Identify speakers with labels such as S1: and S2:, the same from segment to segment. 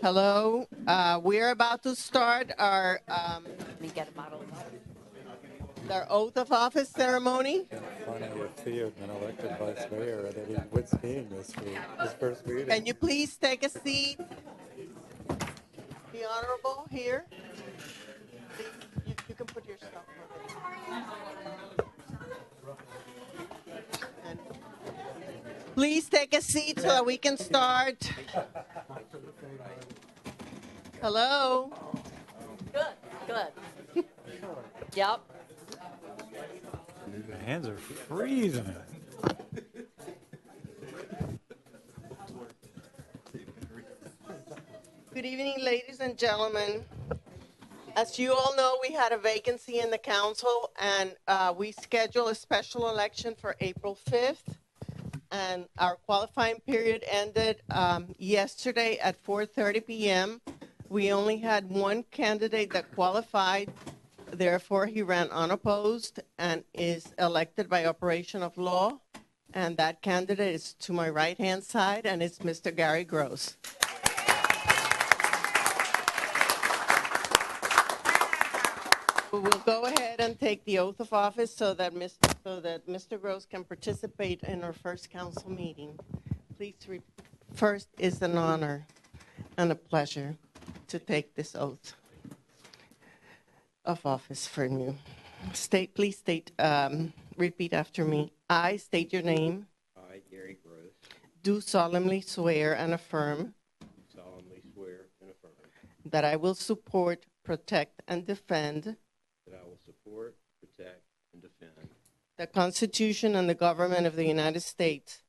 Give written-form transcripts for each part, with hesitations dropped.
S1: Hello. We're about to start our
S2: Let me get a bottle of water.
S1: our oath of office ceremony.
S3: Funny if Theo had been elected vice mayor and then he quit skiing this week, his first meeting.
S1: Can you please take a seat? The honorable here. Please, you can put your stuff over there. And please take a seat so that we can start. Hello.
S2: Good. Yep.
S3: The hands are freezing.
S1: Good evening, ladies and gentlemen. As you all know, we had a vacancy in the council, and we scheduled a special election for April 5th. And our qualifying period ended yesterday at 4:30 p.m. We only had one candidate that qualified. Therefore, he ran unopposed and is elected by operation of law. And that candidate is to my right-hand side, and it's Mr. Gary Gross. We'll go ahead and take the oath of office so that Mr. Gross can participate in our first council meeting. Please, first, it's an honor and a pleasure to take this oath of office from you. Please repeat after me. I state your name.
S4: I, Gary Gross,
S1: Do solemnly swear and affirm
S4: solemnly swear and affirm
S1: that I will support, protect, and defend
S4: that I will support, protect, and defend
S1: the Constitution and the government of the United States,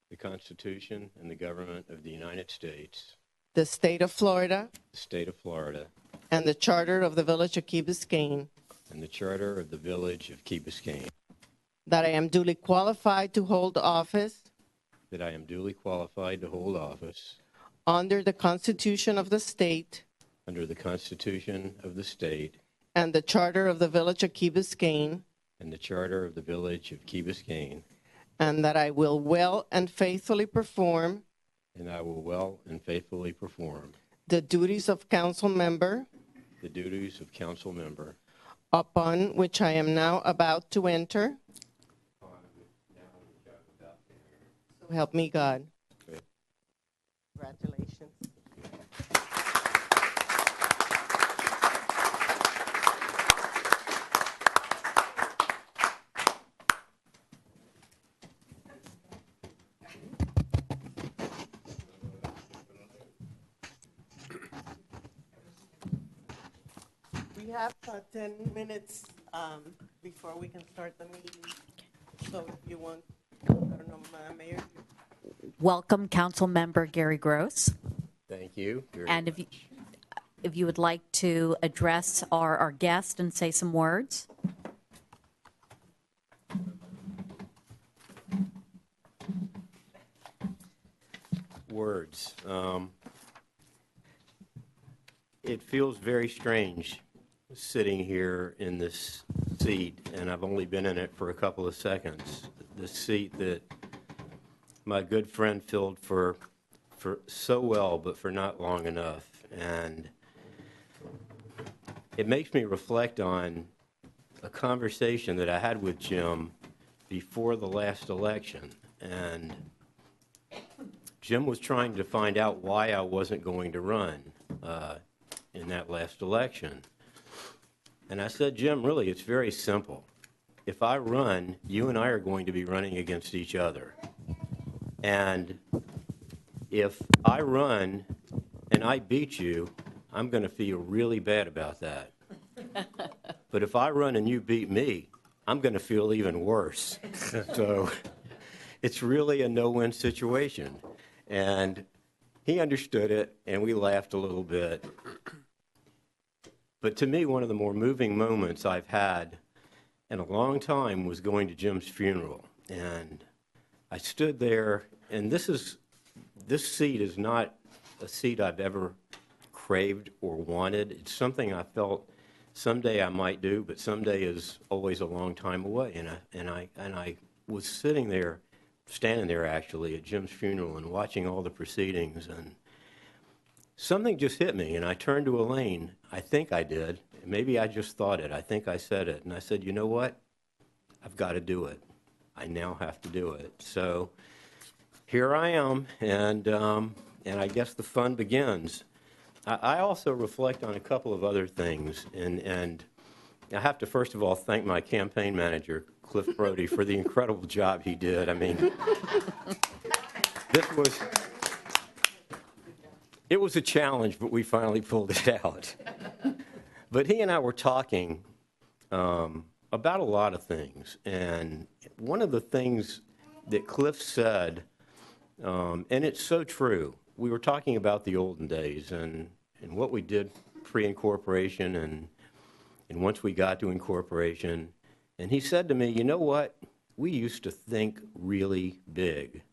S4: the Constitution and the government of the United States,
S1: the state of Florida,
S4: the state of Florida,
S1: and the charter of the village of Key Biscayne,
S4: and the charter of the village of Key Biscayne,
S1: that I am duly qualified to hold office
S4: that I am duly qualified to hold office
S1: under the Constitution of the state
S4: under the Constitution of the state
S1: and the charter of the village of Key Biscayne,
S4: and the charter of the village of Key Biscayne,
S1: and that I will well and faithfully perform
S4: and I will well and faithfully perform
S1: the duties of council member
S4: the duties of council member
S1: upon which I am now about to enter. So help me God.
S4: Good.
S1: Congratulations. We have 10 minutes before we can start the meeting. So if you want, I don't know, Mayor.
S2: Welcome, Council Member Gary Gross.
S4: Thank you very
S2: And
S4: much.
S2: if you would like to address our guest and say some words.
S4: Words. It feels very strange sitting here in this seat, and I've only been in it for a couple of seconds. The seat that my good friend filled for so well, but for not long enough. And it makes me reflect on a conversation that I had with Jim before the last election. And Jim was trying to find out why I wasn't going to run in that last election. And I said, Jim, really, it's very simple. If I run, you and I are going to be running against each other. And if I run and I beat you, I'm going to feel really bad about that. But if I run and you beat me, I'm going to feel even worse. So it's really a no-win situation. And he understood it, and we laughed a little bit. But to me, one of the more moving moments I've had in a long time was going to Jim's funeral. And I stood there, and this seat is not a seat I've ever craved or wanted. It's something I felt someday I might do, but someday is always a long time away. And I was standing there actually at Jim's funeral and watching all the proceedings and something just hit me, and I turned to Elaine. I think I did. Maybe I just thought it. I think I said it. And I said, you know what? I've got to do it. I now have to do it. So here I am, and I guess the fun begins. I also reflect on a couple of other things, and I have to first of all thank my campaign manager, Cliff Brody, for the incredible job he did. I mean, it was a challenge, but we finally pulled it out. But he and I were talking about a lot of things, and one of the things that Cliff said, and it's so true, we were talking about the olden days and what we did pre-incorporation and once we got to incorporation, and he said to me, you know what, we used to think really big.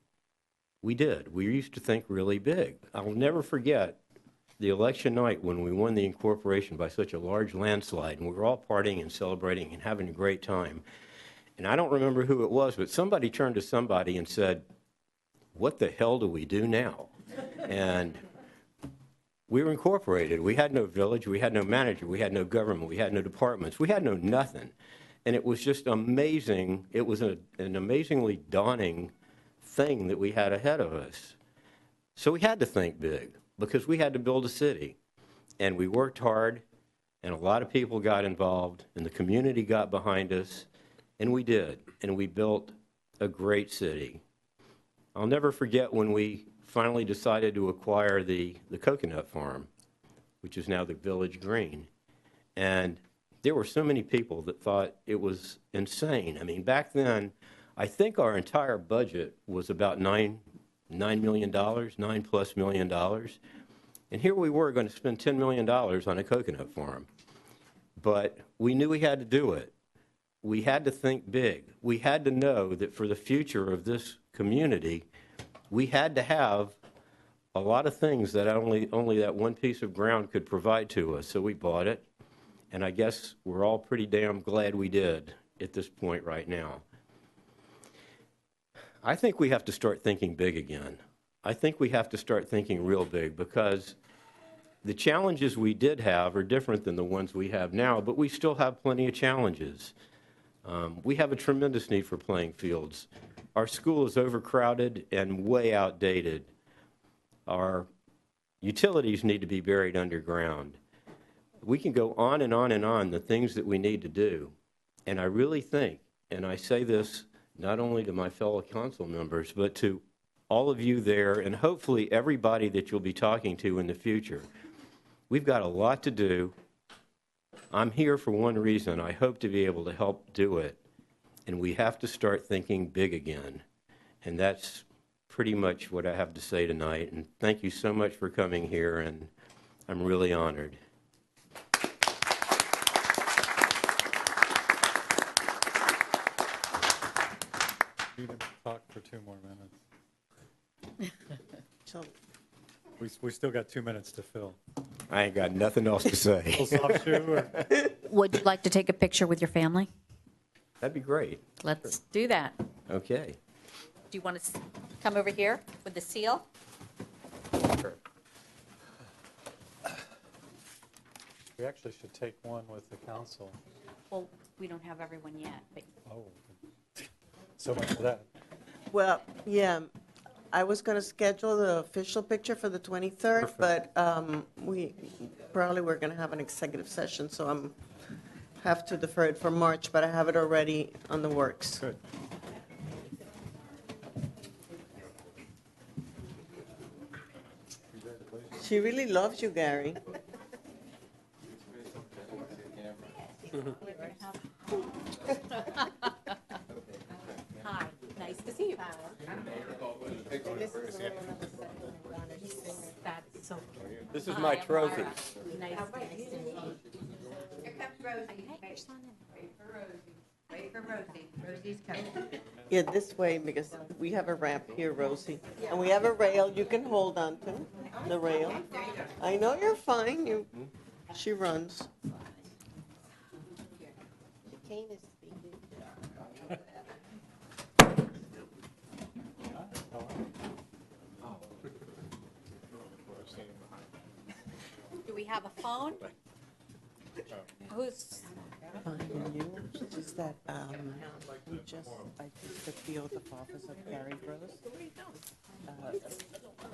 S4: We did. We used to think really big. I'll never forget the election night when we won the incorporation by such a large landslide, and we were all partying and celebrating and having a great time. And I don't remember who it was, but somebody turned to somebody and said, what the hell do we do now? And we were incorporated. We had no village. We had no manager. We had no government. We had no departments. We had no nothing. And it was just amazing. It was an amazingly daunting thing that we had ahead of us. So we had to think big because we had to build a city. And we worked hard, and a lot of people got involved, and the community got behind us, and we did. And we built a great city. I'll never forget when we finally decided to acquire the coconut farm, which is now the Village Green. And there were so many people that thought it was insane. I mean, back then, I think our entire budget was about $9 million, $9+ million. And here we were going to spend $10 million on a coconut farm. But we knew we had to do it. We had to think big. We had to know that for the future of this community, we had to have a lot of things that only that one piece of ground could provide to us. So we bought it. And I guess we're all pretty damn glad we did at this point right now. I think we have to start thinking big again. I think we have to start thinking real big because the challenges we did have are different than the ones we have now, but we still have plenty of challenges. We have a tremendous need for playing fields. Our school is overcrowded and way outdated. Our utilities need to be buried underground. We can go on and on and on the things that we need to do. And I really think, and I say this not only to my fellow council members, but to all of you there, and hopefully everybody that you'll be talking to in the future. We've got a lot to do. I'm here for one reason. I hope to be able to help do it. And we have to start thinking big again. And that's pretty much what I have to say tonight. And thank you so much for coming here, and I'm really honored.
S3: You can talk for 2 more minutes.
S1: So,
S3: We still got 2 minutes to fill.
S4: I ain't got nothing else to say.
S3: Little soft shoe or?
S2: Would you like to take a picture with your family?
S4: That'd be great.
S2: Let's do that.
S4: Okay.
S2: Do you want to come over here with the seal?
S4: Sure.
S3: We actually should take one with the council.
S2: Well, we don't have everyone yet, but
S3: Oh, so much for that.
S1: well, yeah, I was going to schedule the official picture for the 23rd, but we probably we're going to have an executive session, so I'm have to defer it for March, but I have it already on the works.
S3: Good.
S1: She really loves you, Gary.
S2: hi, nice to see you. That's so cute.
S4: This is my trophy.
S2: Nice to see you.
S5: Here comes Rosie. Wait for Rosie. Wait for Rosie. Rosie's coming.
S1: Yeah, this way, because we have a ramp here, Rosie. And we have a rail you can hold on to, the rail. I know you're fine, she runs. Kane is speaking.
S2: we have a phone? Who's,
S1: Just that, we just, I think the field of office of Gary Rose.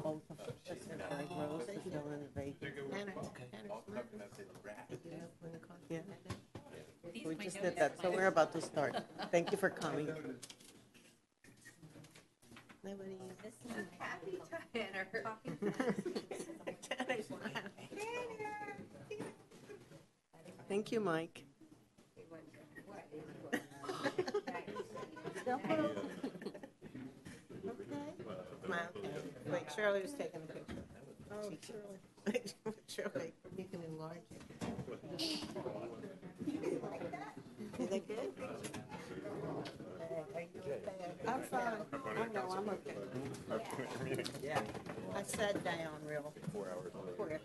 S1: Both of us, Gary Rose is still in the vacant. Yeah. We just did that, so we're about to start. Thank you for coming. Nobody. Thank you, Mike. Wait, Shirley was taking a picture. Oh, Shirley. Shirley, you can enlarge it. Is that good? I'm fine. I know, I'm okay. Yeah. I sat down real. 4 hours later.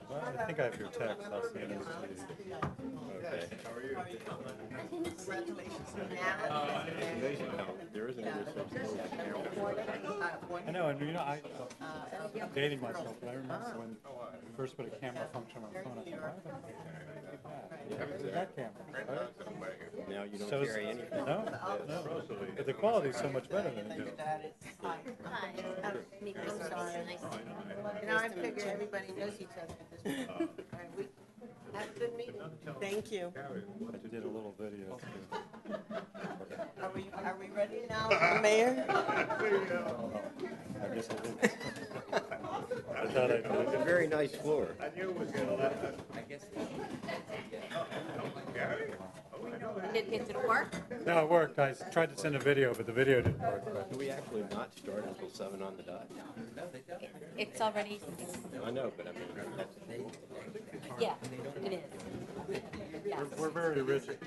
S3: Well, I think I have your text. I'll send it to you.
S4: Okay. How are you?
S1: Congratulations.
S4: It's amazing how there isn't any such thing as camera.
S3: I know, and you know, I'm dating myself, but I remember when we first put a camera function on the phone, I thought, why the heck did that camera? Right?
S4: Now you don't
S3: So
S4: carry anything.
S3: no, no. But the quality is so much better than it is.
S1: I'm sorry. You know, I figure everybody knows each other at this point. All right, we have a good meeting. Thank you.
S3: I did a little video too.
S1: Are we ready now, Mayor?
S3: I guess I did. I thought I
S4: It's a
S3: did.
S4: very nice floor.
S2: did it work?
S3: No, it worked. I tried to send a video, but the video didn't work. But
S4: Do we actually not start until 7 on the dot?
S2: It's already,
S4: I know, but I mean, that's,
S2: yeah, it is. Yes.
S3: we're very rigid.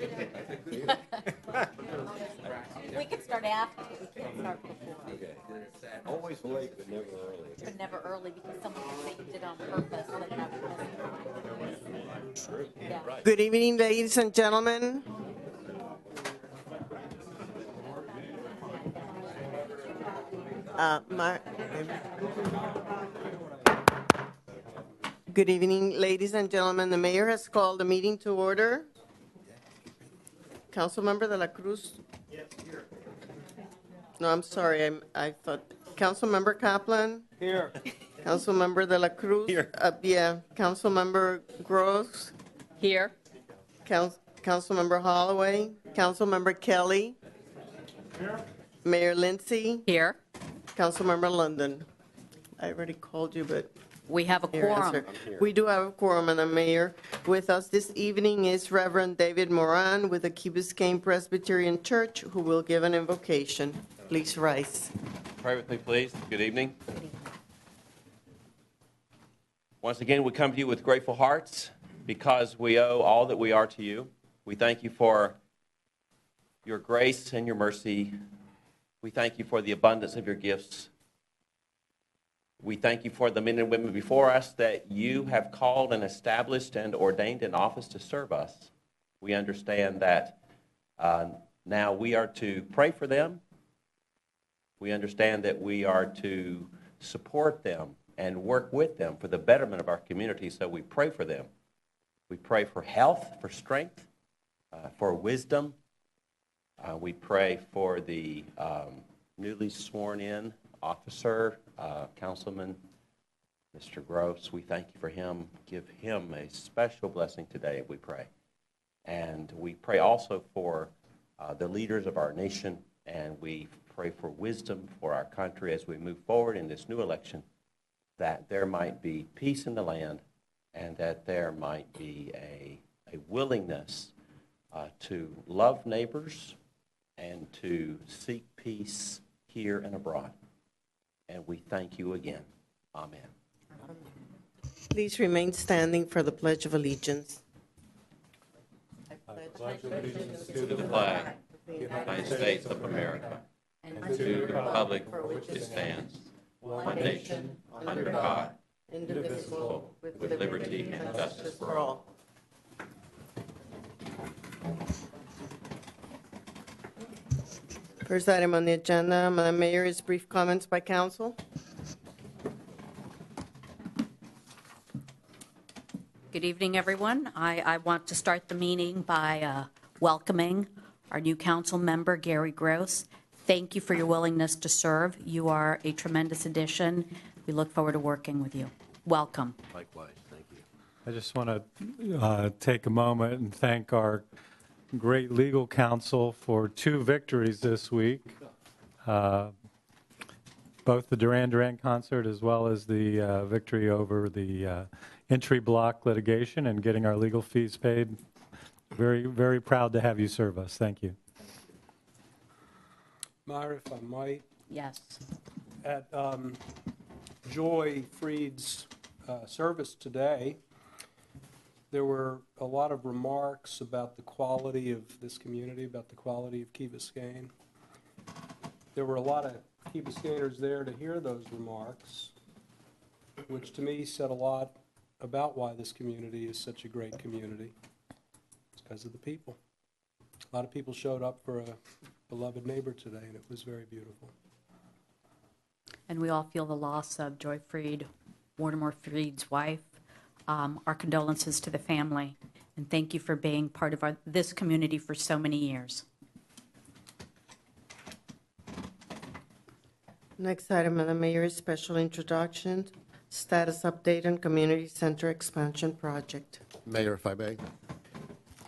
S2: We can start after, we can't start before.
S4: okay. Always late, but never early.
S2: But never early because someone can say you did it on purpose, but not
S4: True.
S2: Yeah.
S4: Right.
S1: Good evening, ladies and gentlemen. Good evening, ladies and gentlemen. The mayor has called the meeting to order. Councilmember de la Cruz. No, I'm sorry. I thought Councilmember Kaplan.
S3: Here.
S1: Councilmember de la Cruz.
S3: Here.
S1: Yeah. Councilmember Gross.
S2: Here.
S1: Councilmember Holloway. Councilmember Kelly. Mayor Lindsay.
S2: Here.
S1: Councilmember London. I already called you, but
S2: We have a
S1: your
S2: quorum.
S1: answer. We do have a quorum, and the mayor. With us this evening is Reverend David Moran with the Key Biscayne Presbyterian Church, who will give an invocation. Please rise.
S6: Pray with me, please. Good evening. Once again, we come to you with grateful hearts because we owe all that we are to you. We thank you for your grace and your mercy. We thank you for the abundance of your gifts. We thank you for the men and women before us that you have called and established and ordained in office to serve us. We understand that now we are to pray for them. We understand that we are to support them and work with them for the betterment of our community, so we pray for them. We pray for health, for strength, for wisdom. We pray for the newly sworn-in officer, Councilman Mr. Gross. We thank you for him. Give him a special blessing today, we pray. And we pray also for the leaders of our nation, and we pray for wisdom for our country as we move forward in this new election, that there might be peace in the land and that there might be a willingness to love neighbors and to seek peace here and abroad. And we thank you again. Amen.
S1: Please remain standing for the Pledge of Allegiance.
S3: Pledge allegiance to
S6: To the flag of the United States of America and to the republic for which it stands, one nation, under God, indivisible, with liberty and justice for all.
S1: First item on the agenda, Madam Mayor, is brief comments by council.
S2: Good evening, everyone. I want to start the meeting by welcoming our new council member, Gary Gross. Thank you for your willingness to serve. You are a tremendous addition. We look forward to working with you. Welcome.
S4: Likewise, thank you.
S3: I just want to take a moment and thank our great legal counsel for 2 victories this week, both the Duran Duran concert as well as the victory over the entry block litigation and getting our legal fees paid. Very, very proud to have you serve us. Thank you.
S7: Myra, if I might,
S2: Yes.
S7: at Joy Freed's service today, there were a lot of remarks about the quality of this community, about the quality of Key Biscayne. There were a lot of Key Biscayners there to hear those remarks, which to me said a lot about why this community is such a great community. It's because of the people. A lot of people showed up for a beloved neighbor today, and it was very beautiful.
S2: And we all feel the loss of Joy Freed, Mortimer Freed's wife. Our condolences to the family, and thank you for being part of this community for so many years.
S1: Next item, Madam Mayor, is special introductions, status update on community center expansion project.
S8: Mayor, if I may,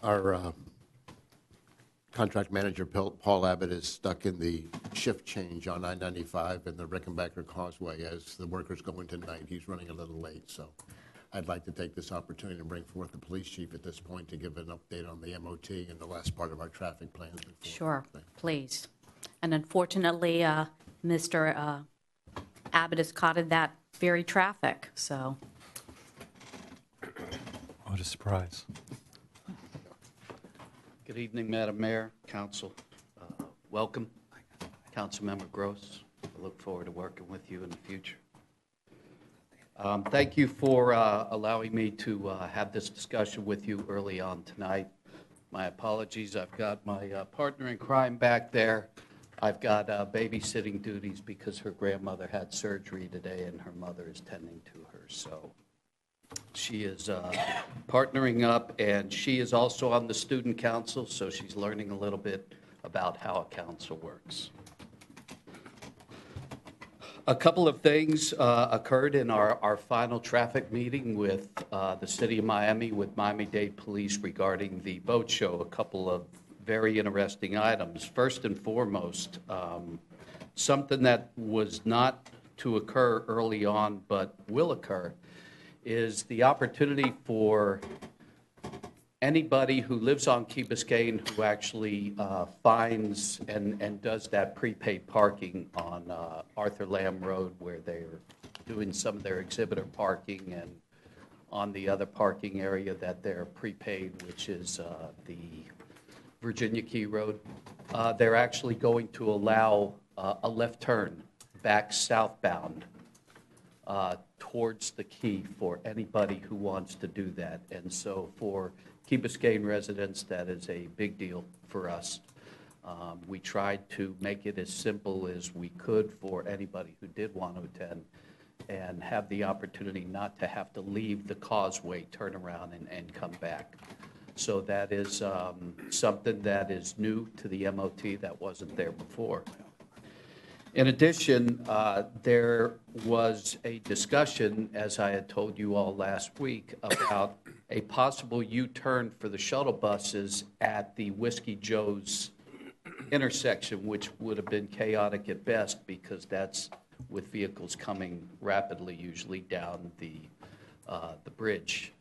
S8: our contract manager, Paul Abbott, is stuck in the shift change on I-95 and the Rickenbacker Causeway as the workers go into night. He's running a little late, so I'd like to take this opportunity to bring forth the police chief at this point to give an update on the MOT and the last part of our traffic plans.
S2: Sure, please. And unfortunately, Mr. Abbott is caught in that very traffic, so.
S3: What a surprise.
S9: Good evening, Madam Mayor, Council. Welcome, Councilmember Gross. I look forward to working with you in the future. Thank you for allowing me to have this discussion with you early on tonight. My apologies, I've got my partner in crime back there. I've got babysitting duties because her grandmother had surgery today and her mother is tending to her. So she is partnering up, and she is also on the student council, so she's learning a little bit about how a council works. A couple of things occurred in our final traffic meeting with the City of Miami, with Miami-Dade Police regarding the boat show. A couple of very interesting items. First and foremost, something that was not to occur early on but will occur is the opportunity for anybody who lives on Key Biscayne who actually finds and does that prepaid parking on Arthur Lamb Road, where they're doing some of their exhibitor parking, and on the other parking area that they're prepaid, which is the Virginia Key Road. They're actually going to allow a left turn back southbound towards the Key for anybody who wants to do that. And so for Key Biscayne residents, that is a big deal for us. We tried to make it as simple as we could for anybody who did want to attend and have the opportunity not to have to leave the causeway, turn around, and come back. So that is something that is new to the MOT that wasn't there before. In addition, there was a discussion, as I had told you all last week, about a possible U-turn for the shuttle buses at the Whiskey Joe's intersection, which would have been chaotic at best because that's with vehicles coming rapidly, usually down the bridge.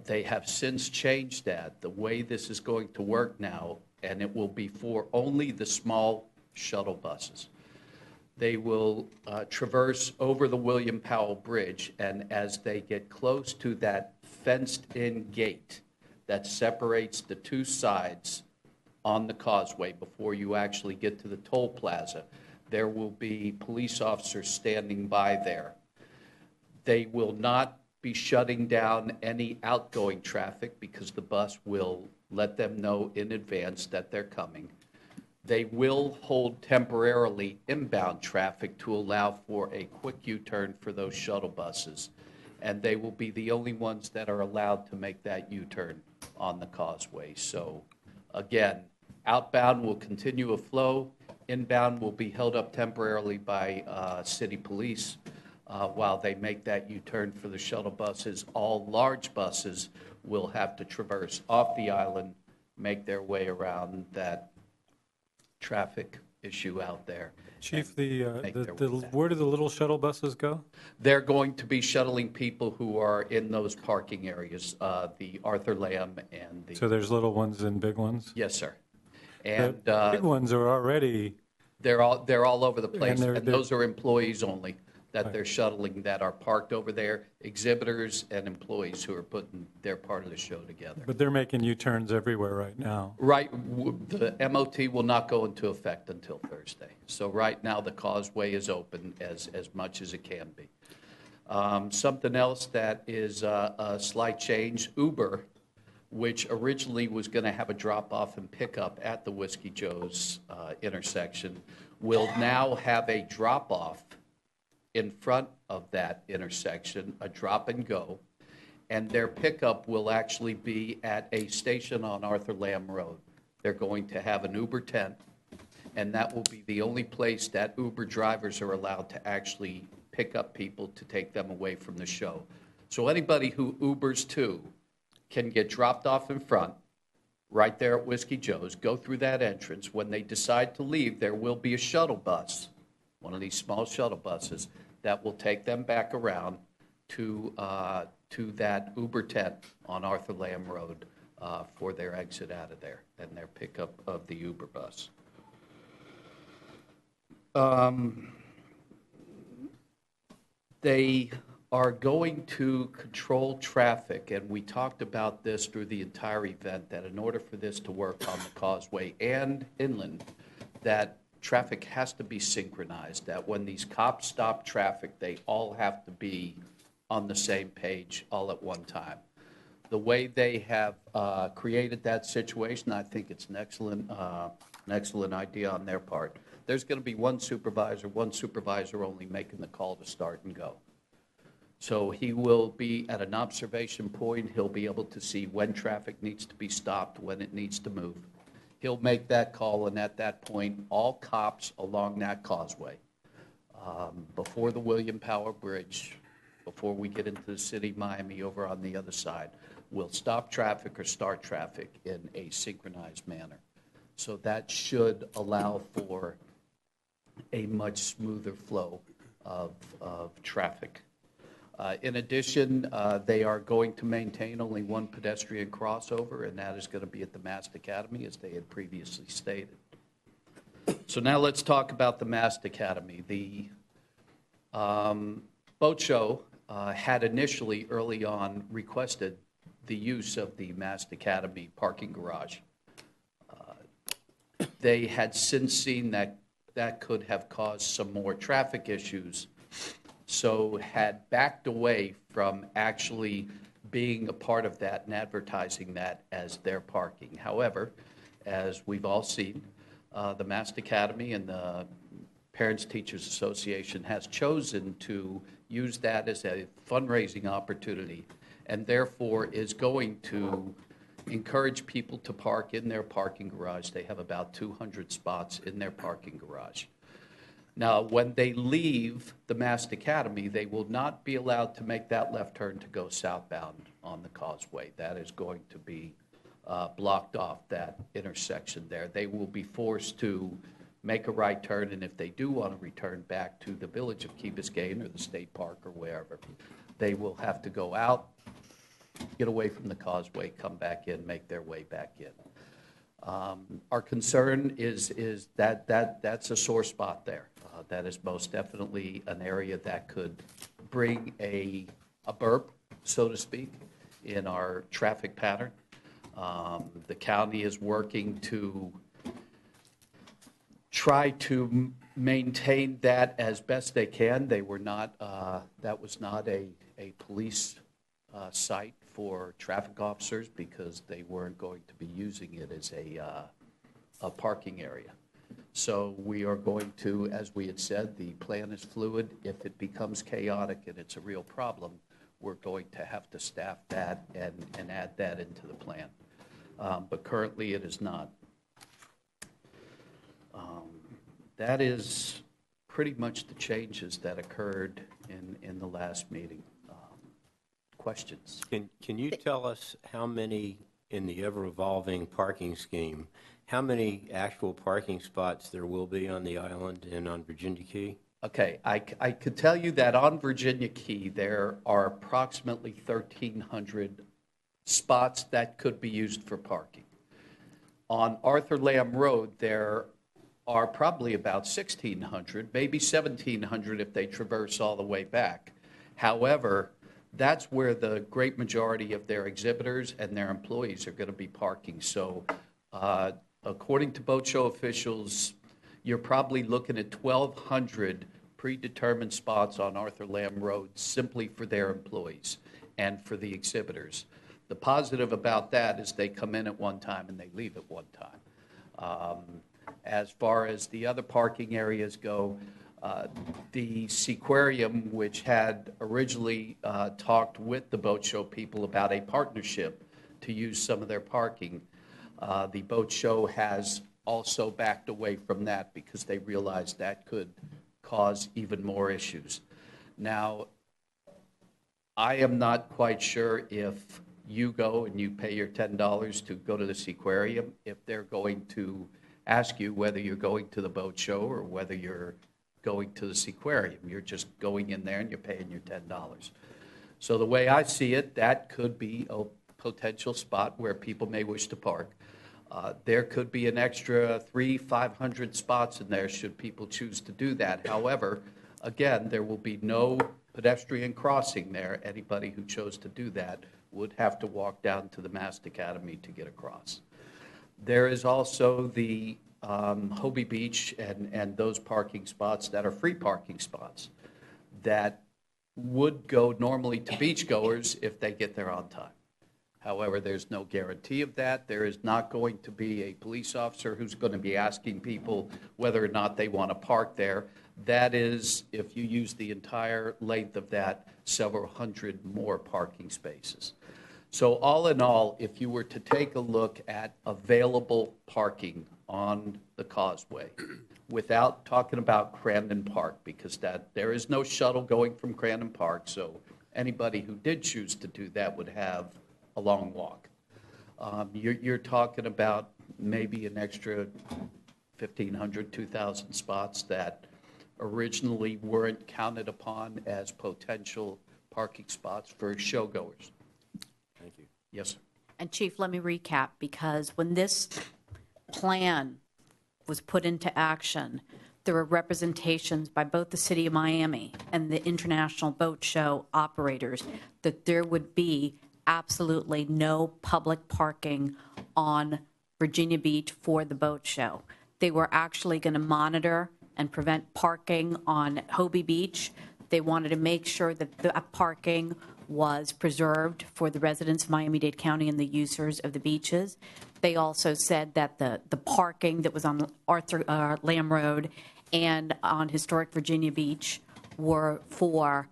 S9: They have since changed that. The way this is going to work now, and it will be for only the small shuttle buses. They will traverse over the William Powell Bridge, and as they get close to that fenced-in gate that separates the two sides on the causeway before you actually get to the toll plaza, there will be police officers standing by there. They will not be shutting down any outgoing traffic because the bus will let them know in advance that they're coming. They will hold temporarily inbound traffic to allow for a quick U-turn for those shuttle buses. And they will be the only ones that are allowed to make that U-turn on the causeway. So again, outbound will continue to flow. Inbound will be held up temporarily by city police while they make that U-turn for the shuttle buses. All large buses will have to traverse off the island, make their way around that traffic issue out there.
S3: Chief,
S9: make their way back.
S3: where do the little shuttle buses go?
S9: They're going to be shuttling people who are in those parking areas, the Arthur Lamb and the.
S3: So there's little ones and big ones?
S9: Yes, sir.
S3: The
S9: And
S3: big ones are already,
S9: they're all over the place,
S3: they're-
S9: and those are employees only that they're shuttling that are parked over there, exhibitors and employees who are putting their part of the show together.
S3: but they're making U-turns everywhere right now.
S9: Right, the MOT will not go into effect until Thursday. So right now, the causeway is open as much as it can be. Something else that is a slight change, Uber, which originally was going to have a drop-off and pickup at the Whiskey Joe's intersection, will now have a drop-off in front of that intersection, a drop and go, and their pickup will actually be at a station on Arthur Lamb Road. They're going to have an Uber tent, and that will be the only place that Uber drivers are allowed to actually pick up people to take them away from the show. So anybody who Ubers to can get dropped off in front, right there at Whiskey Joe's, go through that entrance. When they decide to leave, there will be a shuttle bus, one of these small shuttle buses, that will take them back around to that Uber tent on Arthur Lamb Road for their exit out of there and their pickup of the Uber bus. They are going to control traffic, and we talked about this through the entire event, that in order for this to work on the causeway and inland, that traffic has to be synchronized, that when these cops stop traffic, they all have to be on the same page all at one time. The way they have created that situation, I think it's an excellent idea on their part. There's going to be one supervisor only making the call to start and go. So he will be at an observation point. He'll be able to see when traffic needs to be stopped, when it needs to move. He'll make that call, and at that point, all cops along that causeway, before the William Power Bridge, before we get into the city of Miami over on the other side, will stop traffic or start traffic in a synchronized manner. So that should allow for a much smoother flow of traffic. In addition, they are going to maintain only one pedestrian crossover, and that is going to be at the Mast Academy, as they had previously stated. So now let's talk about the Mast Academy. The boat show had initially, early on, requested the use of the Mast Academy parking garage. They had since seen that that could have caused some more traffic issues, so had backed away from actually being a part of that and advertising that as their parking. However, as we've all seen, the Mast Academy and the Parents Teachers Association has chosen to use that as a fundraising opportunity, and therefore is going to encourage people to park in their parking garage. They have about 200 spots in their parking garage. Now, when they leave the Mast Academy, they will not be allowed to make that left turn to go southbound on the causeway. That is going to be blocked off, that intersection there. They will be forced to make a right turn, and if they do want to return back to the village of Key Biscayne or the state park or wherever, they will have to go out, get away from the causeway, come back in, make their way back in. Our concern is that that's a sore spot there. That is most definitely an area that could bring a burp, so to speak, in our traffic pattern. The county is working to try to maintain that as best they can. They were not, that was not a police site for traffic officers because they weren't going to be using it as a parking area. So we are going to, as we had said, the plan is fluid. If it becomes chaotic and it's a real problem, we're going to have to staff that and add that into the plan. But currently it is not. That is pretty much the changes that occurred in the last meeting. Questions?
S4: Can you tell us how many, in the ever-evolving parking scheme, how many actual parking spots there will be on the island and on Virginia Key?
S9: Okay, I could tell you that on Virginia Key, there are approximately 1,300 spots that could be used for parking. On Arthur Lamb Road, there are probably about 1,600, maybe 1,700 if they traverse all the way back. However, that's where the great majority of their exhibitors and their employees are going to be parking. So according to boat show officials, you're probably looking at 1,200 predetermined spots on Arthur Lamb Road simply for their employees and for the exhibitors. The positive about that is they come in at one time and they leave at one time. As far as the other parking areas go, the Seaquarium, which had originally talked with the boat show people about a partnership to use some of their parking, the boat show has also backed away from that because they realized that could cause even more issues. Now, I am not quite sure if you go and you pay your $10 to go to the Seaquarium, if they're going to ask you whether you're going to the boat show or whether you're going to the Seaquarium. You're just going in there and you're paying your $10. So the way I see it, that could be a potential spot where people may wish to park. There could be an extra 300-500 spots in there should people choose to do that. However, again, there will be no pedestrian crossing there. Anybody who chose to do that would have to walk down to the Mast Academy to get across. There is also the Hobie Beach and those parking spots that are free parking spots that would go normally to beachgoers if they get there on time. However, there's no guarantee of that. There is not going to be a police officer who's going to be asking people whether or not they want to park there. That is, if you use the entire length of that, several hundred more parking spaces. So all in all, if you were to take a look at available parking on the causeway, without talking about Crandon Park, because there is no shuttle going from Crandon Park, so anybody who did choose to do that would have a long walk. You're talking about maybe an extra 1,500, 2,000 spots that originally weren't counted upon as potential parking spots for showgoers.
S4: Thank you.
S9: Yes, sir.
S2: And Chief, let me recap, because when this plan was put into action, there were representations by both the City of Miami and the International Boat Show operators that there would be absolutely no public parking on Virginia Beach for the boat show. They were actually going to monitor and prevent parking on Hobie Beach. They wanted to make sure that the parking was preserved for the residents of Miami-Dade County and the users of the beaches. They also said that the parking that was on Arthur Lamb Road and on historic Virginia Beach were for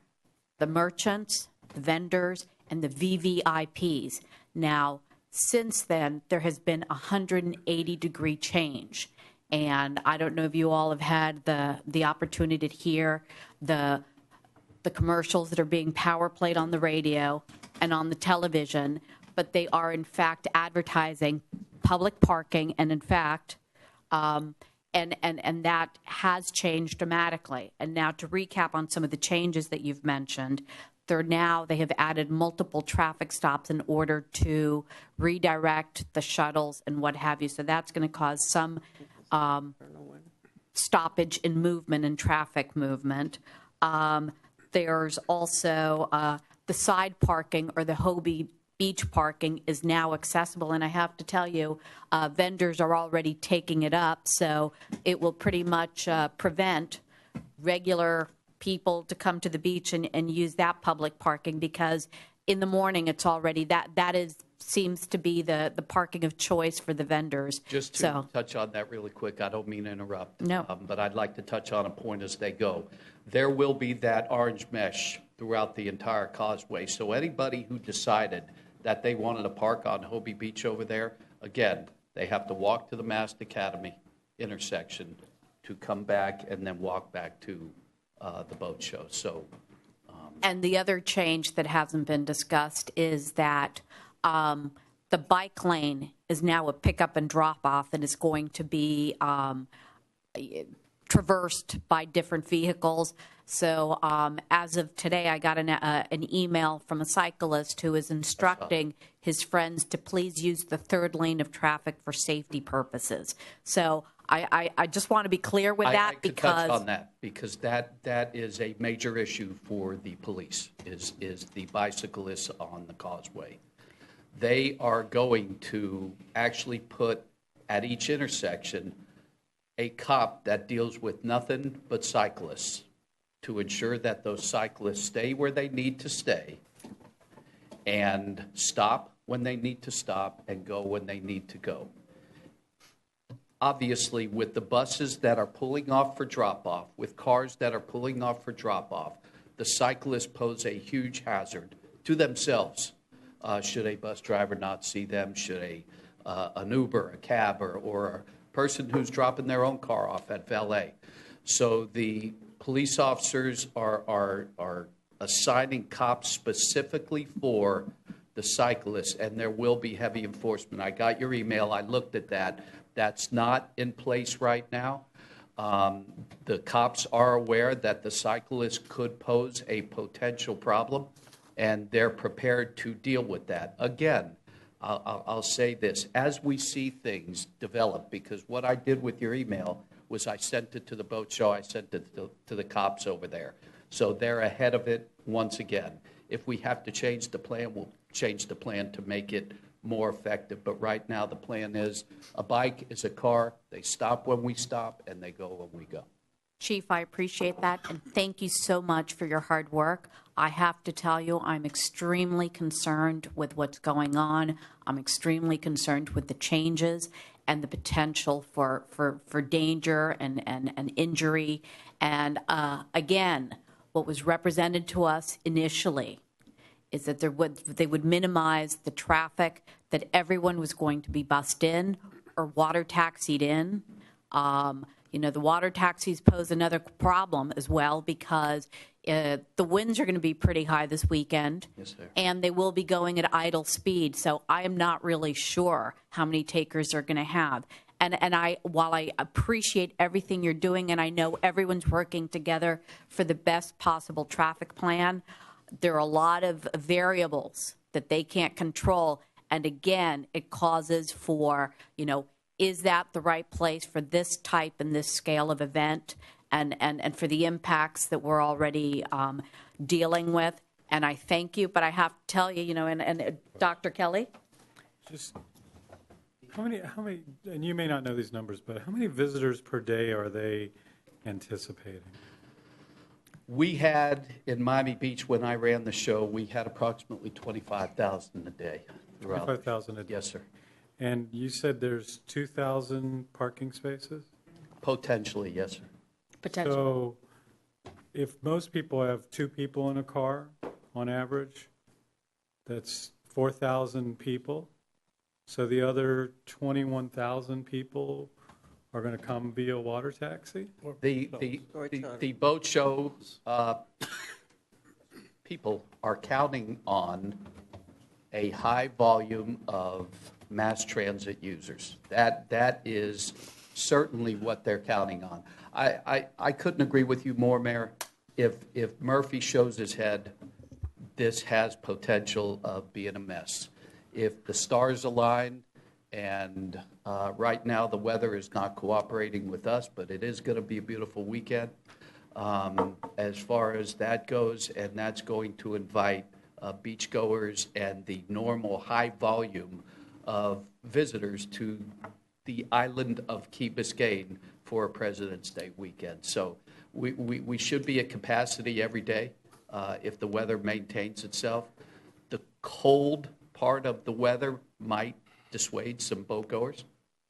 S2: the merchants, the vendors, and the VVIPs. Now, since then, there has been a 180-degree change. And I don't know if you all have had the opportunity to hear the commercials that are being power played on the radio and on the television, but they are in fact advertising public parking, and in fact, and that has changed dramatically. And now to recap on some of the changes that you've mentioned, they have added multiple traffic stops in order to redirect the shuttles and what have you. So that's going to cause some stoppage in movement and traffic movement. There's also the side parking, or the Hobie Beach parking, is now accessible. And I have to tell you, vendors are already taking it up. So it will pretty much prevent regular people to come to the beach and use that public parking, because in the morning it's already that is seems to be the parking of choice for the vendors.
S9: Just to
S2: So,
S9: touch on that really quick, I don't mean to interrupt.
S2: No.
S9: But I'd like to touch on a point as they go. There will be that orange mesh throughout the entire causeway. So anybody who decided that they wanted to park on Hobie Beach over there, again, they have to walk to the Mast Academy intersection to come back and then walk back to the boat show. So
S2: and the other change that hasn't been discussed is that the bike lane is now a pickup and drop off, and is going to be traversed by different vehicles. So as of today, I got an email from a cyclist who is instructing his friends to please use the third lane of traffic for safety purposes. So I just want to be clear with that
S9: I could touch on that because that is a major issue for the police is the bicyclists on the causeway. They are going to actually put at each intersection a cop that deals with nothing but cyclists to ensure that those cyclists stay where they need to stay and stop when they need to stop and go when they need to go. Obviously, with the buses that are pulling off for drop-off, with cars that are pulling off for drop-off, the cyclists pose a huge hazard to themselves. Should a bus driver not see them? Should an Uber, a cab, or a person who's dropping their own car off at valet? So the police officers are assigning cops specifically for the cyclists, and there will be heavy enforcement. I got your email. I looked at that. That's not in place right now. The cops are aware that the cyclists could pose a potential problem, and they're prepared to deal with that. Again, I'll say this. As we see things develop, because what I did with your email was I sent it to the boat show, I sent it to the cops over there. So they're ahead of it once again. If we have to change the plan, we'll change the plan to make it more effective. But right now, the plan is a bike is a car. They stop when we stop, and they go when we go.
S2: Chief, I appreciate that, and thank you so much for your hard work. I have to tell you, I'm extremely concerned with what's going on. I'm extremely concerned with the changes and the potential for danger and injury. And again, what was represented to us initially is that they would minimize the traffic, that everyone was going to be bussed in or water taxied in. The water taxis pose another problem as well because the winds are going to be pretty high this weekend.
S9: Yes, sir.
S2: And they will be going at idle speed. So I am not really sure how many takers they're going to have. And while I appreciate everything you're doing, and I know everyone's working together for the best possible traffic plan, there are a lot of variables that they can't control. And again, it causes for, is that the right place for this type and this scale of event and for the impacts that we're already dealing with? And I thank you, but I have to tell you, and Dr. Kelly?
S3: Just how many, and you may not know these numbers, but how many visitors per day are they anticipating?
S9: We had, in Miami Beach, when I ran the show, we had approximately 25,000 a day.
S3: 25,000 a day?
S9: Yes, sir.
S3: And you said there's 2,000 parking spaces?
S9: Potentially, yes, sir.
S2: Potential.
S3: So if most people have two people in a car on average, that's 4,000 people. So the other 21,000 people are going to come via water taxi?
S9: The boat show people are counting on a high volume of mass transit users. That is certainly what they're counting on. I couldn't agree with you more, Mayor. If Murphy shows his head, this has potential of being a mess. If the stars align, and right now the weather is not cooperating with us, but it is going to be a beautiful weekend as far as that goes, and that's going to invite beachgoers and the normal high volume of visitors to the island of Key Biscayne for a President's Day weekend. So we should be at capacity every day if the weather maintains itself. The cold part of the weather might dissuade some boat goers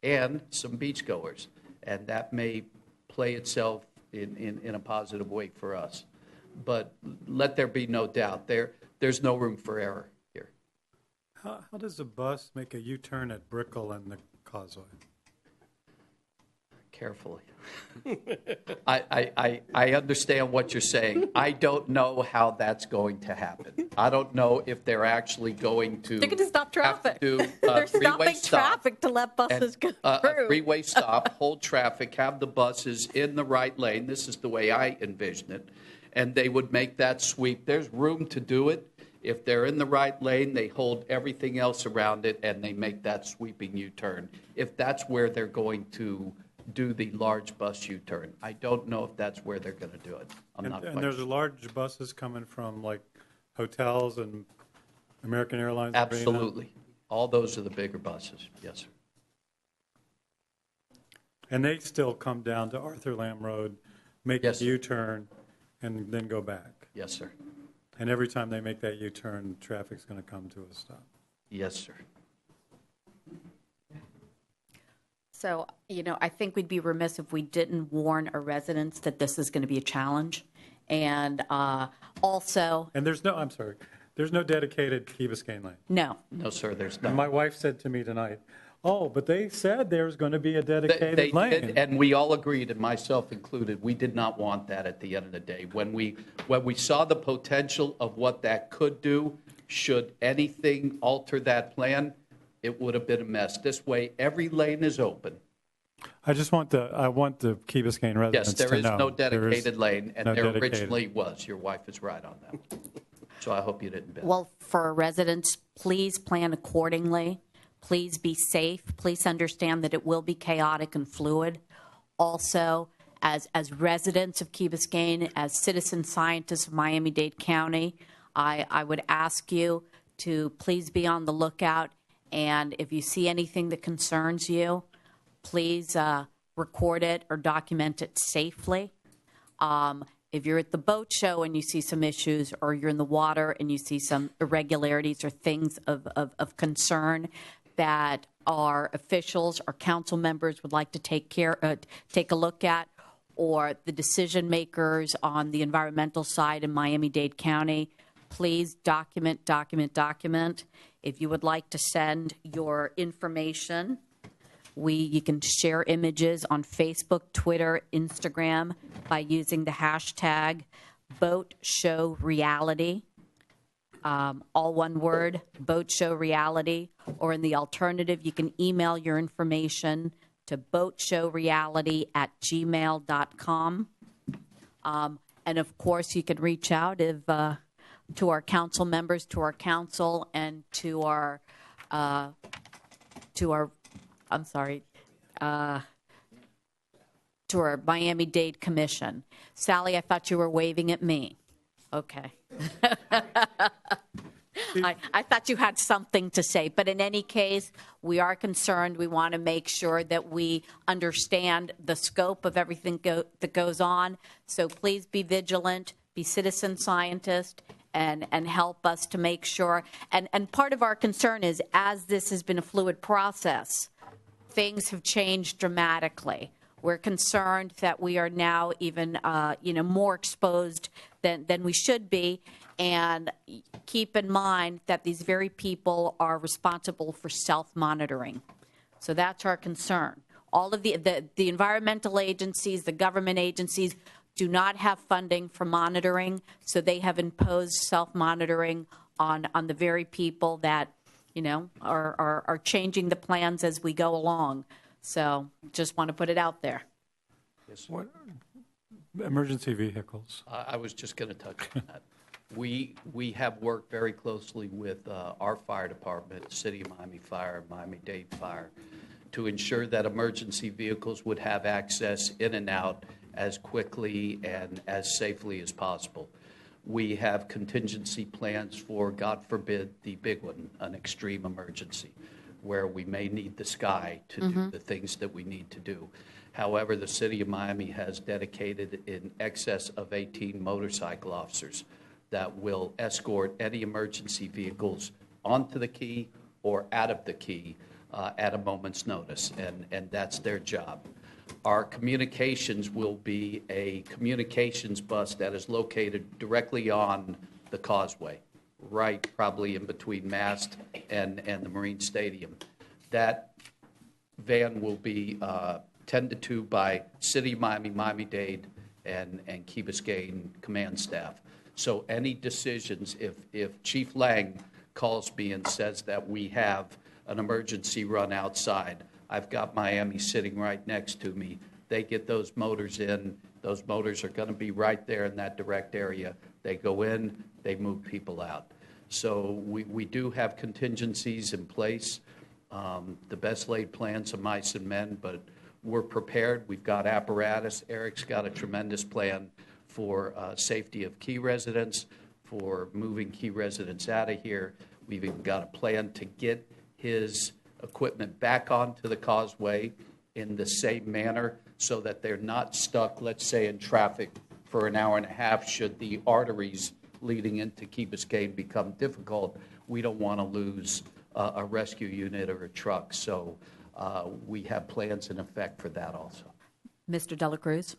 S9: and some beach goers, and that may play itself in a positive way for us. But let there be no doubt, there's no room for error here.
S3: How does a bus make a U-turn at Brickell and the Causeway?
S9: Carefully. I understand what you're saying. I don't know how that's going to happen. I don't know if they're actually going to.
S2: They're going to stop traffic.
S9: Do
S2: They're
S9: three-way
S2: stopping
S9: stop
S2: traffic to let buses go
S9: a
S2: through.
S9: three-way stop, hold traffic, have the buses in the right lane. This is the way I envision it. And they would make that sweep. There's room to do it. If they're in the right lane, they hold everything else around it, and they make that sweeping U-turn. If that's where they're going to do the large bus U-turn. I don't know if that's where they're going to do it.
S3: And there's large buses coming from like hotels and American Airlines?
S9: Absolutely. All those are the bigger buses. Yes, sir.
S3: And they still come down to Arthur Lamb Road, make
S9: Yes,
S3: a
S9: sir.
S3: U-turn, and then go back.
S9: Yes, sir.
S3: And every time they make that U-turn, traffic's going to come to a stop.
S9: Yes, sir.
S2: So, I think we'd be remiss if we didn't warn our residents that this is going to be a challenge. And also,
S3: And there's no dedicated Key Biscayne lane.
S2: no,
S9: No, sir, there's
S3: And
S9: not.
S3: my wife said to me tonight, oh, but they said there's going to be a
S9: They
S3: dedicated lane.
S9: did, and we all agreed, and myself included, we did not want that at the end of the day. When we saw the potential of what that could do, should anything alter that plan, it would have been a mess. This way, every lane is open.
S3: I want the Key Biscayne residents
S9: Yes, there
S3: to
S9: is
S3: know.
S9: no dedicated lane, and
S3: no
S9: there
S3: dedicated.
S9: originally was. Your wife is right on that one. So I hope you didn't bet.
S2: well, for our residents, please plan accordingly. Please be safe. Please understand that it will be chaotic and fluid. Also, as residents of Key Biscayne, as citizen scientists of Miami-Dade County, I would ask you to please be on the lookout. And if you see anything that concerns you, please record it or document it safely. If you're at the boat show and you see some issues, or you're in the water and you see some irregularities or things of concern that our officials or council members would like to take a look at, or the decision makers on the environmental side in Miami-Dade County, please document. If you would like to send your information, you can share images on Facebook, Twitter, Instagram by using the hashtag BoatShowReality, all one word, BoatShowReality, or in the alternative, you can email your information to boatshowreality@gmail.com. And of course, you can reach out to our council members, to our council, and to our Miami-Dade Commission. Sally, I thought you were waving at me. Okay. I thought you had something to say, but in any case, we are concerned. We want to make sure that we understand the scope of everything that goes on. So please be vigilant, be citizen scientist, and help us to make sure. And part of our concern is, as this has been a fluid process, things have changed dramatically. We're concerned that we are now even, more exposed than we should be. And keep in mind that these very people are responsible for self-monitoring. So that's our concern. All of the environmental agencies, the government agencies, do not have funding for monitoring, so they have imposed self-monitoring on the very people that, are changing the plans as we go along. So just want to put it out there.
S3: What, emergency vehicles?
S9: I was just going to touch on that. We have worked very closely with our fire department, City of Miami Fire and Miami-Dade Fire, to ensure that emergency vehicles would have access in and out as quickly and as safely as possible. We have contingency plans for, God forbid, the big one, an extreme emergency, where we may need the sky to do the things that we need to do. However, the City of Miami has dedicated in excess of 18 motorcycle officers that will escort any emergency vehicles onto the key or out of the key at a moment's notice, and that's their job. Our communications will be a communications bus that is located directly on the causeway, right probably in between Mast and the Marine Stadium. That van will be tended to by City of Miami, Miami-Dade, and Key Biscayne command staff. So any decisions, if Chief Lang calls me and says that we have an emergency run outside, I've got Miami sitting right next to me. They get those motors in. Those motors are going to be right there in that direct area. They go in, they move people out. So we do have contingencies in place. The best laid plans of mice and men, but we're prepared. We've got apparatus. Eric's got a tremendous plan for safety of Key residents, for moving Key residents out of here. We've even got a plan to get his equipment back onto the causeway in the same manner so that they're not stuck, let's say, in traffic for an hour and a half should the arteries leading into Key Biscayne become difficult. We don't want to lose a rescue unit or a truck. So we have plans in effect for that also.
S2: Mr. Dela Cruz?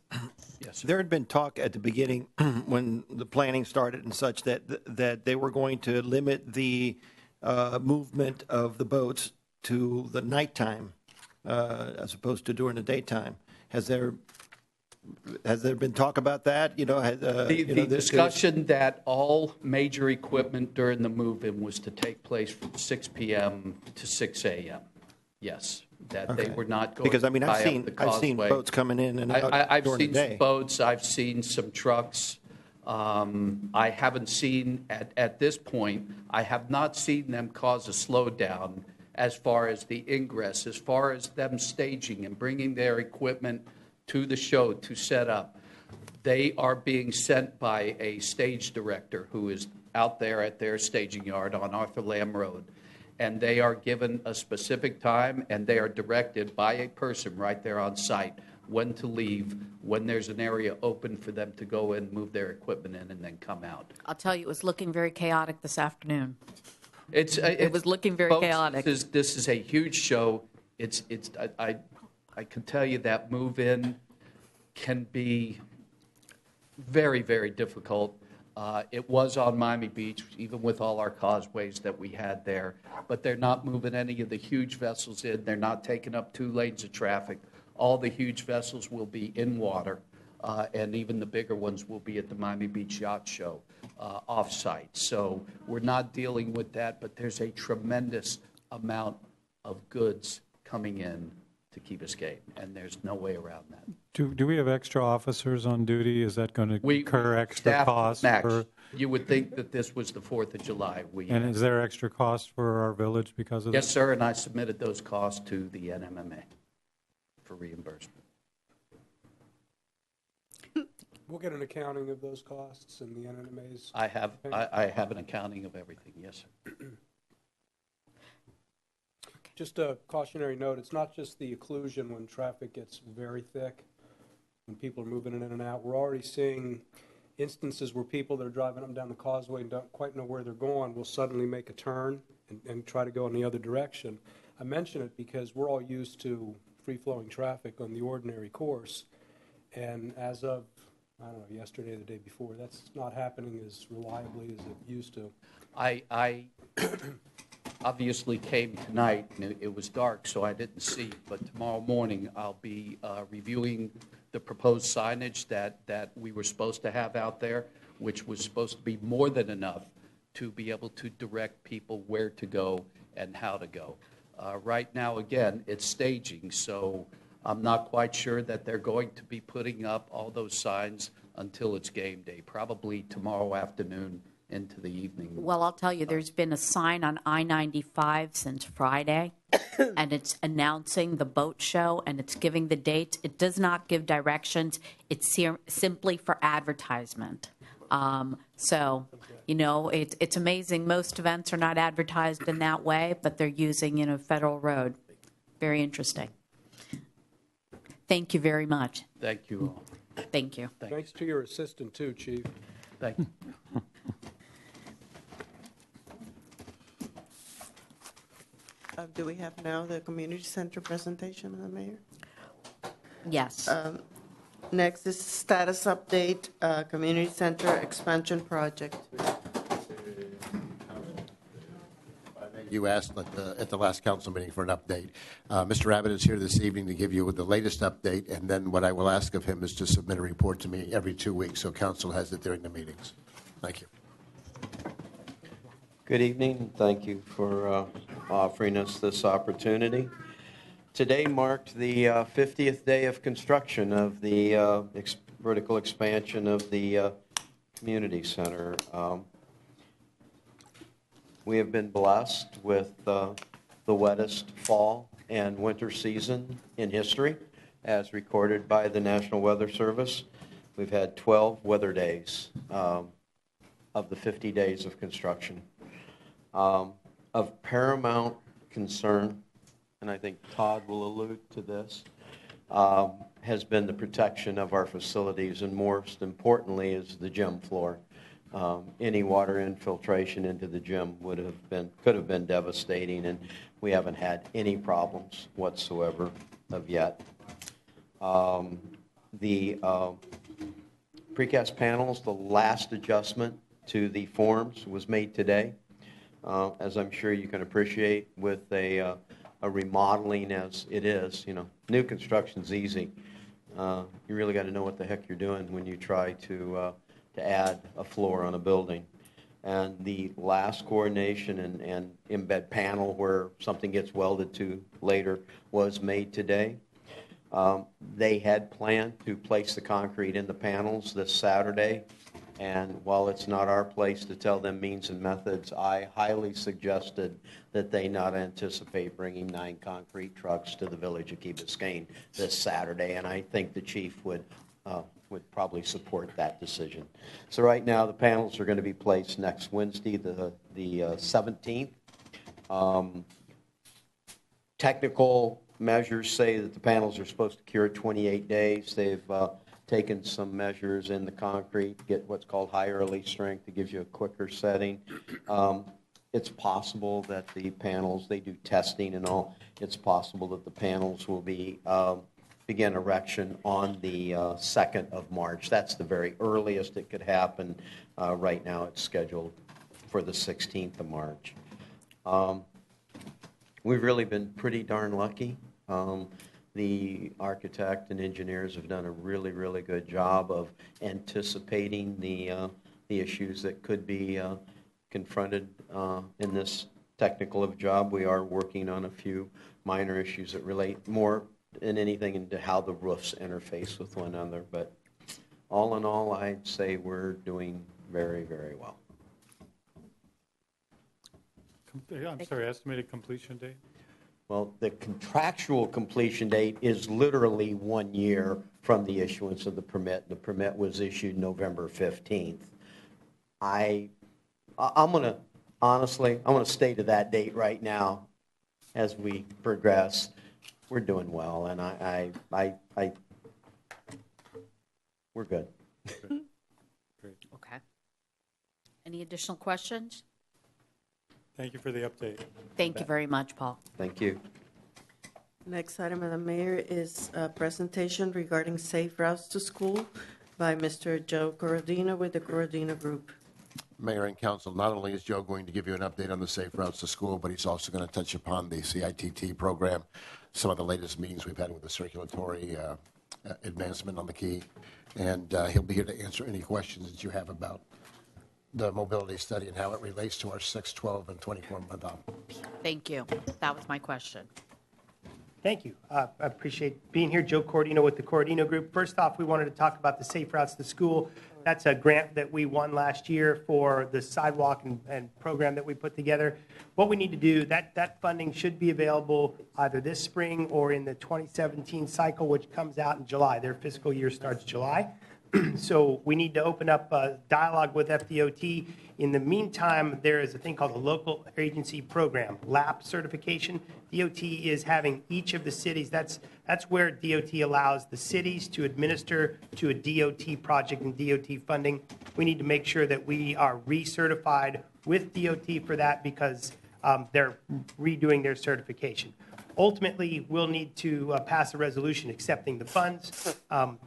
S9: Yes, sir.
S10: There had been talk at the beginning when the planning started and such that they were going to limit the movement of the boats to the nighttime as opposed to during the daytime. Has there been talk about that?
S9: The discussion that all major equipment during the move-in was to take place from 6 p.m. to 6 a.m. Yes, that they were not going
S10: because I mean
S9: to tie up the
S10: I've seen
S9: causeway.
S10: boats coming in and out
S9: I've
S10: during
S9: seen
S10: the day.
S9: some boats. I've seen some trucks. I haven't seen at this point. I have not seen them cause a slowdown as far as the ingress, as far as them staging and bringing their equipment to the show to set up. They are being sent by a stage director who is out there at their staging yard on Arthur Lamb Road. And they are given a specific time, and they are directed by a person right there on site when to leave, when there's an area open for them to go in, move their equipment in, and then come out.
S2: I'll tell you, it was looking very chaotic this afternoon.
S9: It
S2: was looking very
S9: folks,
S2: chaotic.
S9: This is a huge show. I can tell you that move-in can be very, very difficult. It was on Miami Beach, even with all our causeways that we had there. But they're not moving any of the huge vessels in. They're not taking up 2 lanes of traffic. All the huge vessels will be in water, and even the bigger ones will be at the Miami Beach Yacht Show off-site. So we're not dealing with that, but there's a tremendous amount of goods coming in to Key Biscayne, and there's no way around that.
S3: Do we have extra officers on duty? Is that going to incur extra
S9: Staff
S3: costs?
S9: max. You would think that this was the 4th of July.
S3: And is there extra cost for our village because of
S9: Yes,
S3: that?
S9: sir, and I submitted those costs to the NMMA for reimbursement.
S7: We'll get an accounting of those costs and the NNMA's.
S9: I have an accounting of everything, yes, sir.
S7: Just a cautionary note, it's not just the occlusion when traffic gets very thick, when people are moving in and out. We're already seeing instances where people that are driving up and down the causeway and don't quite know where they're going will suddenly make a turn and try to go in the other direction. I mention it because we're all used to free-flowing traffic on the ordinary course, and as of, I don't know, yesterday or the day before, that's not happening as reliably as it used to.
S9: I obviously came tonight, and it was dark, so I didn't see. But tomorrow morning, I'll be reviewing the proposed signage that we were supposed to have out there, which was supposed to be more than enough to be able to direct people where to go and how to go. Right now, again, it's staging, so I'm not quite sure that they're going to be putting up all those signs until it's game day, probably tomorrow afternoon into the evening.
S2: Well, I'll tell you, there's been a sign on I-95 since Friday, and it's announcing the boat show, and it's giving the dates. It does not give directions. It's simply for advertisement. So, it's amazing. Most events are not advertised in that way, but they're using, Federal Road. Very interesting. Thank you very much.
S9: Thank you all.
S2: Thank you.
S7: Thanks to your assistant, too, Chief.
S9: Thank you.
S1: Do we have now the community center presentation, Madam Mayor?
S2: Yes.
S1: Next is status update, community center expansion project.
S8: You asked at the last council meeting for an update. Mr. Abbott is here this evening to give you the latest update, and then what I will ask of him is to submit a report to me every 2 weeks, so council has it during the meetings. Thank you.
S9: Good evening. Thank you for offering us this opportunity. Today marked the 50th day of construction of the vertical expansion of the community center. We have been blessed with the wettest fall and winter season in history, as recorded by the National Weather Service. We've had 12 weather days of the 50 days of construction. Of paramount concern, and I think Todd will allude to this, has been the protection of our facilities, and most importantly is the gym floor. Any water infiltration into the gym could have been devastating, and we haven't had any problems whatsoever of yet. The precast panels, the last adjustment to the forms was made today. As I'm sure you can appreciate, with a remodeling as it is, new construction's easy. You really got to know what the heck you're doing when you try to add a floor on a building. And the last coordination and embed panel where something gets welded to later was made today. They had planned to place the concrete in the panels this Saturday, and while it's not our place to tell them means and methods, I highly suggested that they not anticipate bringing 9 concrete trucks to the village of Key Biscayne this Saturday, and I think the chief would probably support that decision. So right now, the panels are going to be placed next Wednesday, the 17th. Technical measures say that the panels are supposed to cure 28 days. They've taken some measures in the concrete to get what's called high early strength. It gives you a quicker setting. It's possible that the panels, they do testing and all, it's possible that the panels will be begin erection on the 2nd of March. That's the very earliest it could happen. Right now it's scheduled for the 16th of March. We've really been pretty darn lucky. The architect and engineers have done a really, really good job of anticipating the issues that could be confronted in this technical of job. We are working on a few minor issues that relate more than anything into how the roofs interface with one another. But all in all, I'd say we're doing very, very well.
S3: I'm sorry, estimated completion date?
S9: Well, the contractual completion date is literally 1 year from the issuance of the permit. The permit was issued November 15th. I'm going to, honestly, I'm going to stay to that date right now as we progress. We're doing well, and we're good.
S3: Great.
S2: Okay. Any additional questions?
S3: Thank you for the update.
S2: Thank you very much, Paul.
S9: Thank you.
S1: Next item, Madam Mayor, is a presentation regarding safe routes to school by Mr. Joe Corradino with the Corradino Group.
S8: Mayor and council, not only is Joe going to give you an update on the safe routes to school, but he's also going to touch upon the CITT program, some of the latest meetings we've had with the circulatory advancement on the key, and he'll be here to answer any questions that you have about the mobility study and how it relates to our 6, 12, and 24-month outcomes.
S2: Thank you. That was my question.
S11: Thank you. I appreciate being here. Joe Corradino with the Corradino Group. First off, we wanted to talk about the Safe Routes to School. That's a grant that we won last year for the sidewalk and program that we put together. What we need to do, that funding should be available either this spring or in the 2017 cycle, which comes out in July. Their fiscal year starts July. So we need to open up a dialogue with FDOT. In the meantime, there is a thing called a local agency program, LAP certification. DOT is having each of the cities, that's where DOT allows the cities to administer to a DOT project and DOT funding. We need to make sure that we are recertified with DOT for that, because they're redoing their certification. Ultimately, we'll need to pass a resolution accepting the funds,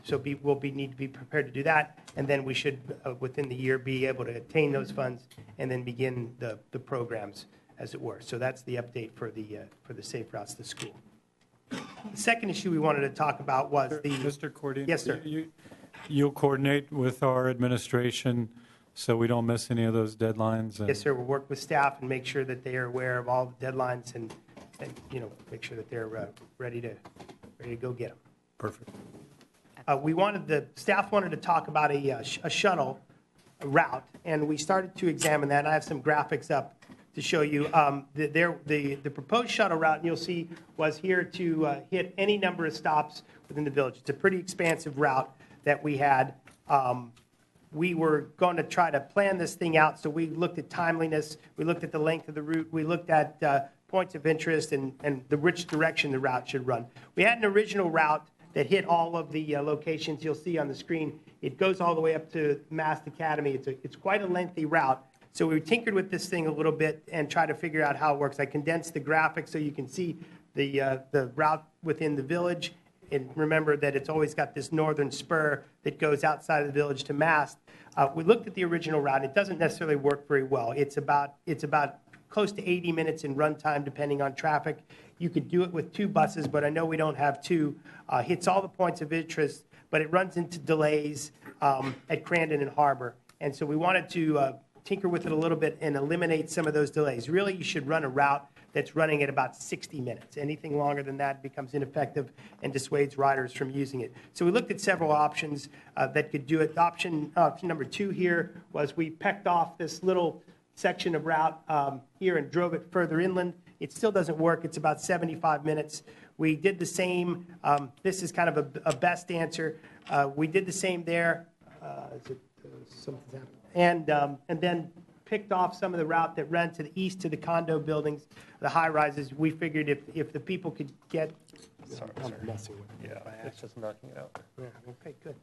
S11: so we'll need to be prepared to do that, and then we should, within the year, be able to attain those funds and then begin the programs, as it were. So that's the update for the Safe Routes to School. The second issue we wanted to talk about was
S3: Mr. Cordino?
S11: Yes, sir.
S3: You'll coordinate with our administration so we don't miss any of those deadlines?
S11: Yes, sir. We'll work with staff and make sure that they are aware of all the deadlines and make sure that they're ready to go get them.
S3: Perfect.
S11: The staff wanted to talk about a shuttle route, and we started to examine that. I have some graphics up to show you. The proposed shuttle route, and you'll see, was here to hit any number of stops within the village. It's a pretty expansive route that we had. We were going to try to plan this thing out, so we looked at timeliness, we looked at the length of the route, we looked at points of interest and which direction the route should run. We had an original route that hit all of the locations you'll see on the screen. It goes all the way up to Mast Academy. It's quite a lengthy route. So we tinkered with this thing a little bit and tried to figure out how it works. I condensed the graphics so you can see the route within the village. And remember that it's always got this northern spur that goes outside of the village to Mast. We looked at the original route. It doesn't necessarily work very well. It's about close to 80 minutes in runtime, depending on traffic. You could do it with 2 buses, but I know we don't have 2. Hits all the points of interest, but it runs into delays at Crandon and Harbor. And so we wanted to tinker with it a little bit and eliminate some of those delays. Really, you should run a route that's running at about 60 minutes. Anything longer than that becomes ineffective and dissuades riders from using it. So we looked at several options that could do it. Option number 2 here was we pecked off this little section of route here and drove it further inland. It still doesn't work. It's about 75 minutes. We did the same. This is kind of a best answer. We did the same there. Something's happened. And then picked off some of the route that ran to the east to the condo buildings, the high rises. We figured if the people could get. Sorry. I'm messing with it.
S12: Yeah, it's just knocking it out.
S11: Yeah, okay, good.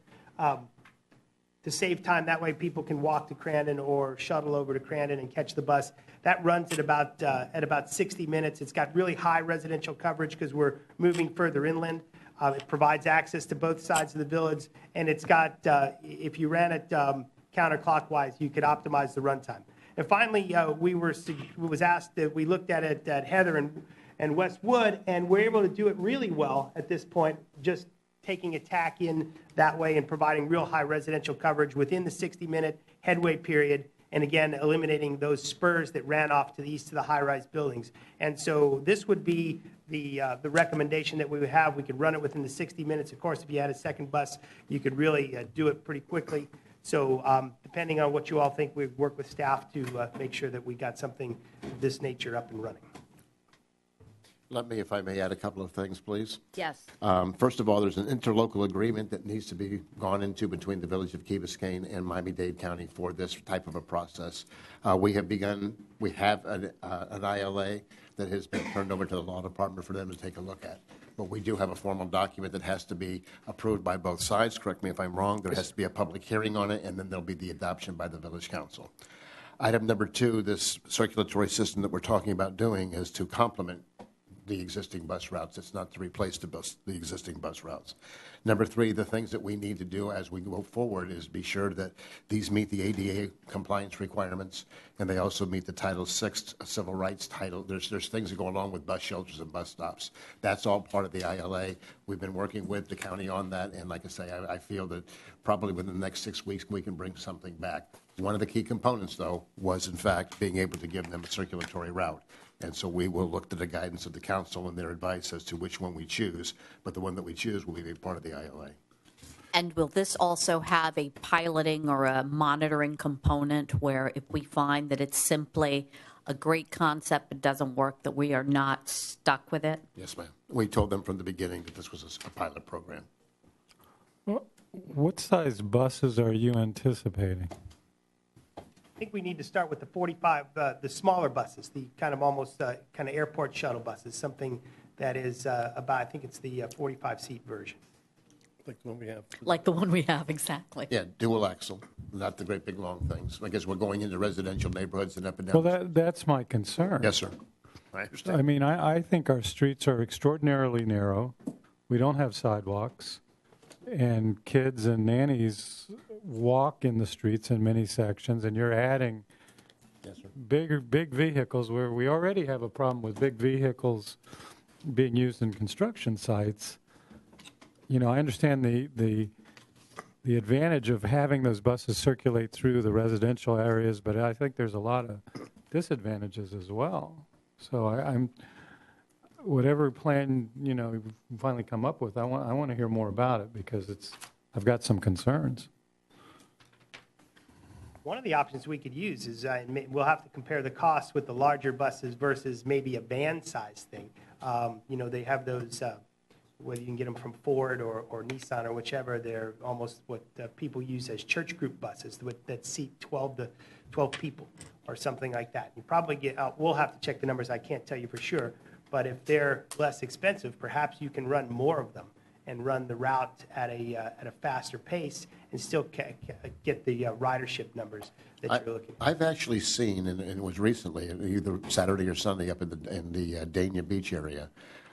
S11: To save time, that way people can walk to Crandon or shuttle over to Crandon and catch the bus. That runs at about 60 minutes. It's got really high residential coverage because we're moving further inland. It provides access to both sides of the village, and it's got, if you ran it counterclockwise, you could optimize the runtime. And finally, we was asked that we looked at it at Heather and Westwood, and we're able to do it really well at this point, just taking a tack in that way and providing real high residential coverage within the 60-minute headway period, and again, eliminating those spurs that ran off to the east of the high-rise buildings. And so this would be the recommendation that we would have. We could run it within the 60 minutes. Of course, if you had a second bus, you could really do it pretty quickly. So depending on what you all think, we'd work with staff to make sure that we got something of this nature up and running.
S8: Let me, if I may, add a couple of things, please.
S2: Yes.
S8: First of all, there's an interlocal agreement that needs to be gone into between the Village of Key Biscayne and Miami-Dade County for this type of a process. We have an ILA that has been turned over to the law department for them to take a look at. But we do have a formal document that has to be approved by both sides. Correct me if I'm wrong. There has to be a public hearing on it, and then there'll be the adoption by the village council. Item number 2, this circulatory system that we're talking about doing is to complement the existing bus routes. It's not to replace the existing bus routes. Number 3, the things that we need to do as we go forward is be sure that these meet the ADA compliance requirements, and they also meet the Title VI civil rights title. There's things that go along with bus shelters and bus stops. That's all part of the ILA. We've been working with the county on that, and like I say, I feel that probably within the next 6 weeks we can bring something back. One of the key components, though, was in fact being able to give them a circulatory route. And so we will look to the guidance of the council and their advice as to which one we choose, but the one that we choose will be a part of the ILA.
S2: And will this also have a piloting or a monitoring component where if we find that it's simply a great concept but doesn't work, that we are not stuck with it?
S8: Yes, ma'am. We told them from the beginning that this was a pilot program.
S3: What size buses are you anticipating?
S11: I think we need to start with the 45, the smaller buses, the kind of almost kind of airport shuttle buses, something that is about, I think it's the 45-seat version.
S12: Like the one we have.
S2: Like the one we have, exactly.
S8: Yeah, dual axle. not the great big long things. I guess we're going into residential neighborhoods and up and
S3: Well,
S8: down.
S3: that's my concern.
S8: Yes, sir. I understand.
S3: I mean, I think our streets are extraordinarily narrow. We don't have sidewalks. And kids and nannies walk in the streets in many sections, and you're adding
S8: Yes, sir.
S3: big vehicles where we already have a problem with big vehicles being used in construction sites. You know, I understand the advantage of having those buses circulate through the residential areas, but I think there's a lot of disadvantages as well. So I'm whatever plan, you know, we finally come up with, I want to hear more about it because I've got some concerns.
S11: One of the options we could use is, we'll have to compare the cost with the larger buses versus maybe a van size thing. You know, they have those, whether you can get them from Ford or Nissan or whichever, they're almost what people use as church group buses that seat 12 people or something like that. You probably get, we'll have to check the numbers, I can't tell you for sure, but if they're less expensive, perhaps you can run more of them and run the route at a faster pace and still get the ridership numbers that you're looking for.
S8: I've actually seen, and it was recently, either Saturday or Sunday up in the Dania Beach area,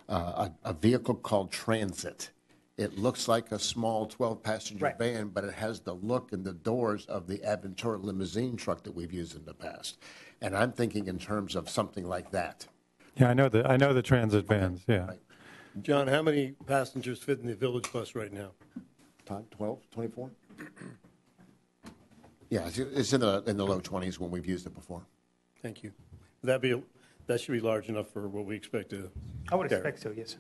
S8: a vehicle called Transit. It looks like a small 12-passenger
S11: Right.
S8: van, but it has the look and the doors of the Aventura limousine truck that we've used in the past. And I'm thinking in terms of something like that.
S3: Yeah, I know the transit vans, yeah.
S8: Right.
S12: John, how many passengers fit in the village bus right now?
S8: Todd, 12, 24? Yeah, it's in the low 20s when we've used it before.
S12: Thank you. That should be large enough for what we expect to
S11: I would
S12: carry.
S11: expect so, yes, sir.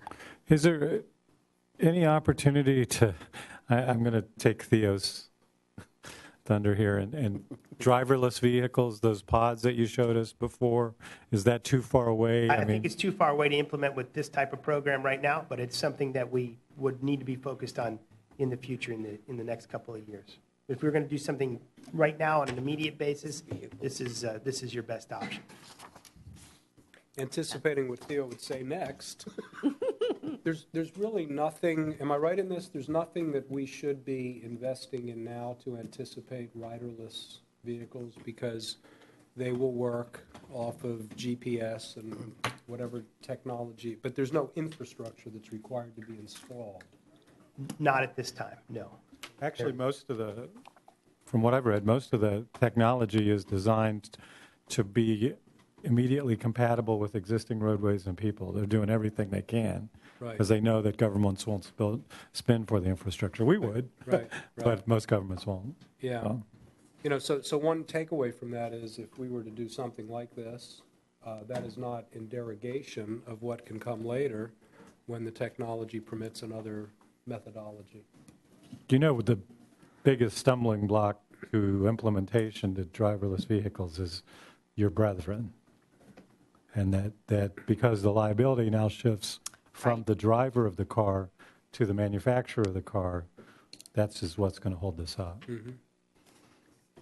S3: Is there any opportunity to, I'm going to take Theo's thunder here, and driverless vehicles, those pods that you showed us before, is that too far away?
S11: I think it's too far away to implement with this type of program right now, but it's something that we would need to be focused on in the future, in the next couple of years. If we're going to do something right now on an immediate basis, this is your best option.
S7: Anticipating what Theo would say next, there's really nothing, am I right in this? There's nothing that we should be investing in now to anticipate riderless vehicles because they will work off of GPS and whatever technology, but there's no infrastructure that's required to be installed.
S11: Not at this time, no.
S3: Actually, from what I've read, most of the technology is designed to be immediately compatible with existing roadways and people. They're doing everything they can
S7: Right.
S3: because they know that governments won't spend for the infrastructure. We would,
S7: Right.
S3: but most governments won't.
S7: Yeah.
S3: So,
S7: You know, so one takeaway from that is if we were to do something like this, that is not in derogation of what can come later when the technology permits another methodology.
S3: do you know the biggest stumbling block to implementation to driverless vehicles is your brethren? And that because the liability now shifts from the driver of the car to the manufacturer of the car, that's just what's going to hold this up.
S7: Mm-hmm.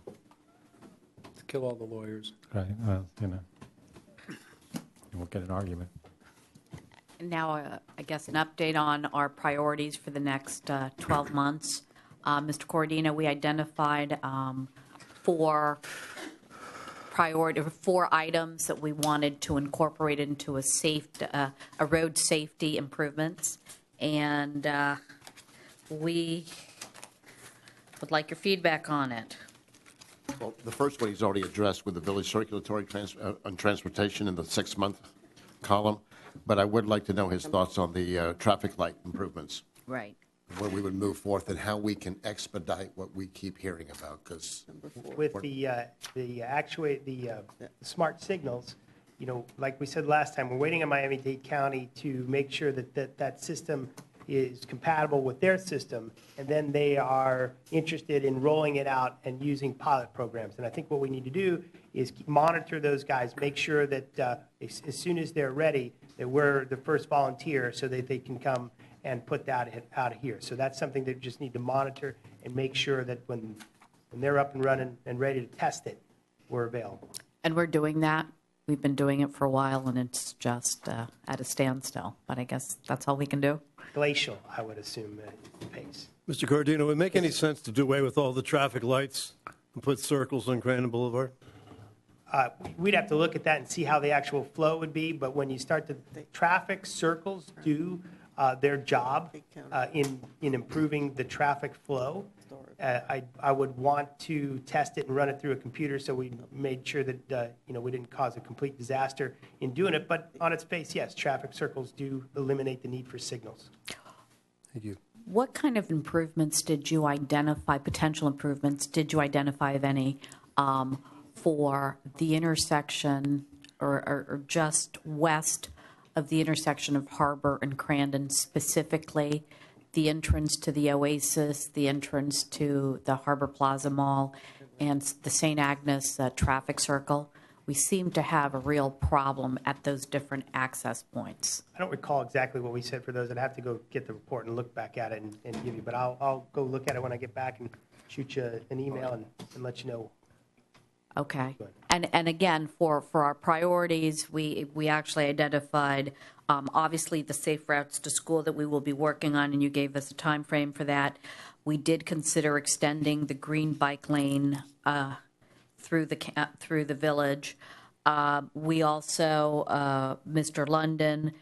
S7: To kill all the lawyers.
S3: Right, well, you know, you won't get an argument.
S2: Now, I guess an update on our priorities for the next 12 months. Mr. Cordino, we identified four items that we wanted to incorporate into a road safety improvements, and we would like your feedback on it.
S8: Well, the first one he's already addressed with the village circulatory on transportation in the 6-month column, but I would like to know his thoughts on the traffic light improvements,
S2: Right.
S8: where we would move forth and how we can expedite what we keep hearing about, because
S11: With the smart signals, you know, like we said last time, we're waiting on Miami-Dade County to make sure that system is compatible with their system, and then they are interested in rolling it out and using pilot programs. And I think what we need to do is monitor those guys, make sure that as soon as they're ready, that we're the first volunteer so that they can come and put that out of here. So that's something that we just need to monitor and make sure that when they're up and running and ready to test it, we're available.
S2: And we're doing that. We've been doing it for a while, and it's just at a standstill. But I guess that's all we can do.
S11: Glacial, I would assume, pace.
S12: Mr. Cordino, would it make any sense to do away with all the traffic lights put circles on Crandon Boulevard?
S11: We'd have to look at that and see how the actual flow would be, but when you start to, traffic circles do their job in improving the traffic flow. I would want to test it and run it through a computer so we made sure that, we didn't cause a complete disaster in doing it. But on its face, yes, traffic circles do eliminate the need for signals.
S12: Thank you.
S2: What kind of improvements did you identify, potential improvements, did you identify of any for the intersection or just west of the intersection of Harbor and Crandon, specifically the entrance to the Oasis, the entrance to the Harbor Plaza Mall, and the St. Agnes traffic circle? We seem to have a real problem at those different access points.
S11: I don't recall exactly what we said for those. I'd have to go get the report and look back at it and give you, but I'll go look at it when I get back and shoot you an email and let you know.
S2: Okay. And again, for our priorities, we actually identified, obviously, the safe routes to school that we will be working on, and you gave us a time frame for that. We did consider extending the green bike lane through the village. We also, Mr. London,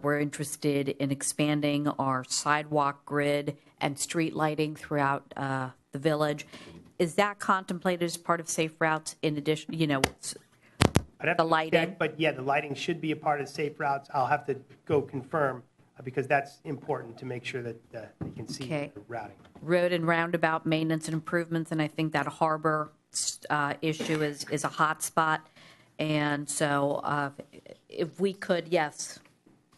S2: we're interested in expanding our sidewalk grid and street lighting throughout the village. Is that contemplated as part of safe routes in addition,
S11: I'd have
S2: the
S11: to
S2: lighting?
S11: check, but yeah, the lighting should be a part of safe routes. I'll have to go confirm because that's important to make sure that you can see
S2: Okay.
S11: the routing.
S2: Road and roundabout maintenance and improvements, and I think that harbor issue is a hot spot. And so if we could, yes,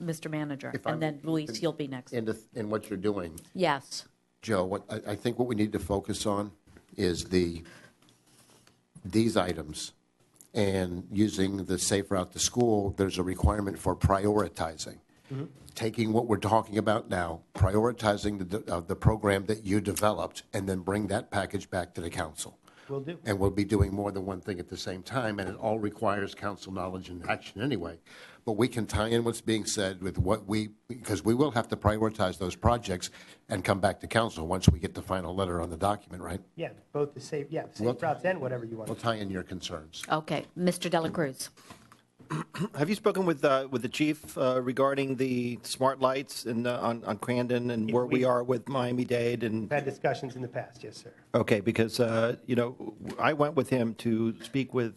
S2: Mr. Manager, and then Luis, you'll be next.
S8: In what you're doing,
S2: Yes.
S8: Joe, I think what we need to focus on is these items. And using the safe route to school, there's a requirement for prioritizing. Mm-hmm. Taking what we're talking about now, prioritizing the program that you developed, and then bring that package back to the council.
S11: Will do.
S8: And we'll be doing more than one thing at the same time, and it all requires council knowledge and action anyway. But we can tie in what's being said with because we will have to prioritize those projects and come back to council once we get the final letter on the document, right?
S11: Yeah, both the safe routes and whatever you want.
S8: We'll tie in your concerns.
S2: Okay. Mr. Dela Cruz.
S10: Have you spoken with the chief regarding the smart lights on Crandon and where we are with Miami-Dade? And
S11: We've had discussions in the past, yes, sir.
S10: okay, because I went with him to speak with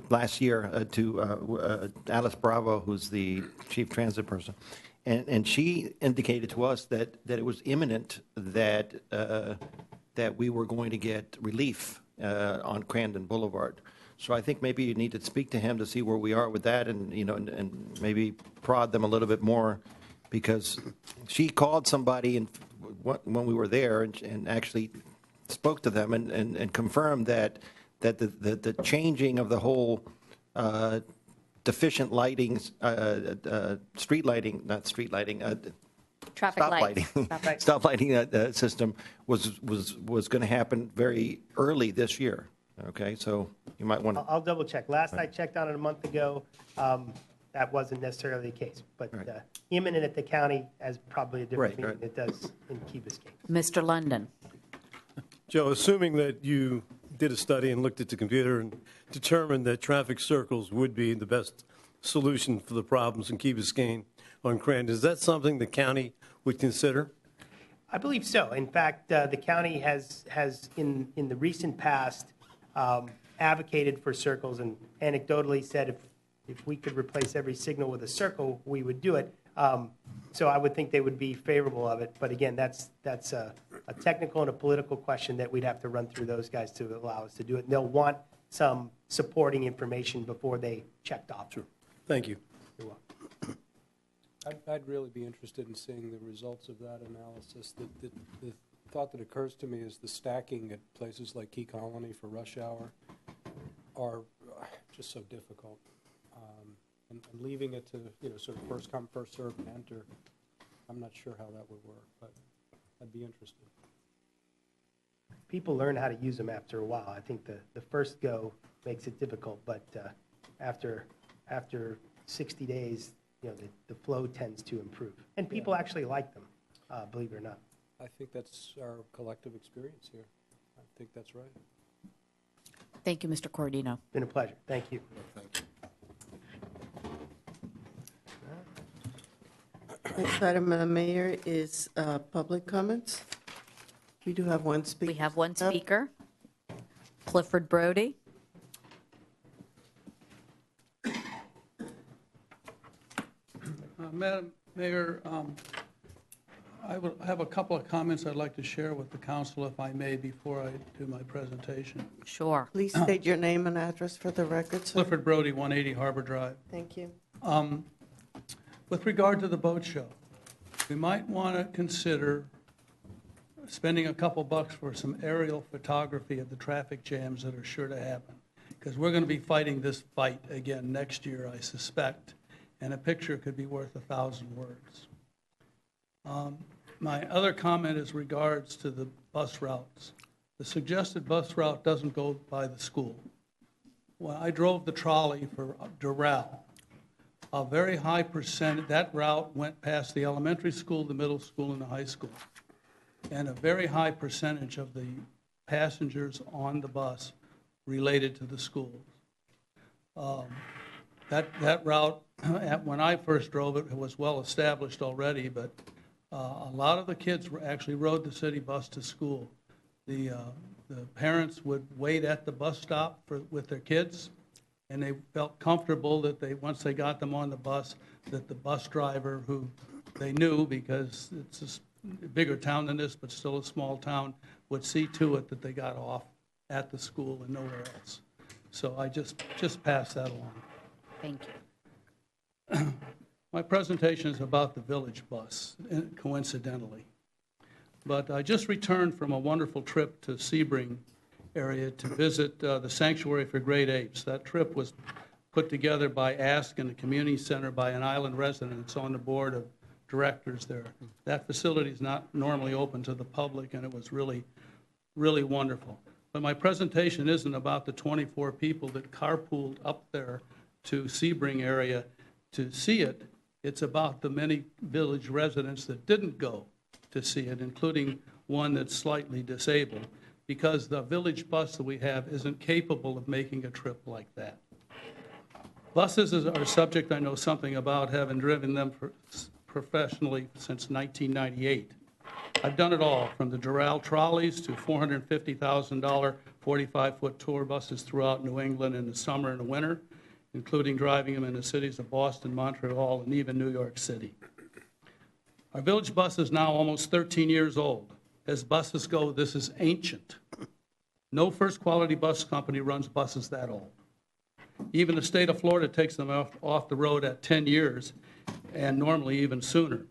S10: last year to Alice Bravo, who's the chief transit person, and she indicated to us that it was imminent that we were going to get relief on Crandon Boulevard. So I think maybe you need to speak to him to see where we are with that, and and maybe prod them a little bit more, because she called somebody when we were there and actually spoke to them and confirmed that the changing of the whole deficient lighting, street lighting, not street lighting.
S2: Traffic
S10: Stop
S2: lights.
S10: lighting, stop lighting system was going to happen very early this year. Okay, so you might want to.
S11: I'll double check. Last I checked on it a month ago, that wasn't necessarily the case. But imminent at the county has probably a different meaning than it does in Key Biscayne.
S2: Mr. London.
S12: Joe, assuming that you did a study and looked at the computer and determined that traffic circles would be the best solution for the problems in Key Biscayne on Crandon, is that something the county would consider?
S11: I believe so. In fact, the county has in the recent past advocated for circles and anecdotally said if we could replace every signal with a circle, we would do it. So I would think they would be favorable of it. But again, that's a technical and a political question that we'd have to run through those guys to allow us to do it. And they'll want some supporting information before they checked off.
S12: Sure. Thank you.
S11: You're welcome.
S7: I'd really be interested in seeing the results of that analysis. The thought that occurs to me is the stacking at places like Key Colony for rush hour are just so difficult. And leaving it to, sort of first come, first serve and enter, I'm not sure how that would work, but I'd be interested.
S11: People learn how to use them after a while. I think the first go makes it difficult, but after 60 days, the flow tends to improve. And people actually like them, believe it or not.
S7: I think that's our collective experience here. I think that's right.
S2: Thank you, Mr. Cordino.
S11: Been a pleasure. Thank you.
S1: Next item, Madam Mayor, is public comments. We do have one speaker.
S2: We have one speaker, Clifford Brody.
S13: Madam Mayor, I will have a couple of comments I'd like to share with the council, if I may, before I do my presentation.
S2: Sure.
S1: Please state your name and address for the record, sir.
S13: Clifford Brody, 180 Harbor Drive.
S1: Thank you.
S13: With regard to the boat show, we might want to consider spending a couple bucks for some aerial photography of the traffic jams that are sure to happen, because we're going to be fighting this fight again next year, I suspect, and a picture could be worth 1,000 words. My other comment is regards to the bus routes. The suggested bus route doesn't go by the school. When I drove the trolley for Doral, a very high percent, that route went past the elementary school, the middle school, and the high school. And a very high percentage of the passengers on the bus related to the schools. That route, when I first drove it, it was well established already, but a lot of the kids actually rode the city bus to school. The parents would wait at the bus stop with their kids, and they felt comfortable that once they got them on the bus, that the bus driver, who they knew because it's a bigger town than this, but still a small town, would see to it that they got off at the school and nowhere else. So I just pass that along.
S2: Thank you.
S13: My presentation is about the village bus, coincidentally. But I just returned from a wonderful trip to Sebring area to visit the Sanctuary for Great Apes. That trip was put together by ASK and the community center by an island resident. It's on the board of directors there. That facility is not normally open to the public, and it was really, really wonderful. But my presentation isn't about the 24 people that carpooled up there to Sebring area to see it. It's about the many village residents that didn't go to see it, including one that's slightly disabled, because the village bus that we have isn't capable of making a trip like that. Buses are a subject I know something about, having driven them professionally since 1998. I've done it all, from the Doral trolleys to $450,000 45-foot tour buses throughout New England in the summer and the winter, including driving them in the cities of Boston, Montreal, and even New York City. Our village bus is now almost 13 years old. As buses go, this is ancient. No first quality bus company runs buses that old. Even the state of Florida takes them off the road at 10 years, and normally even sooner.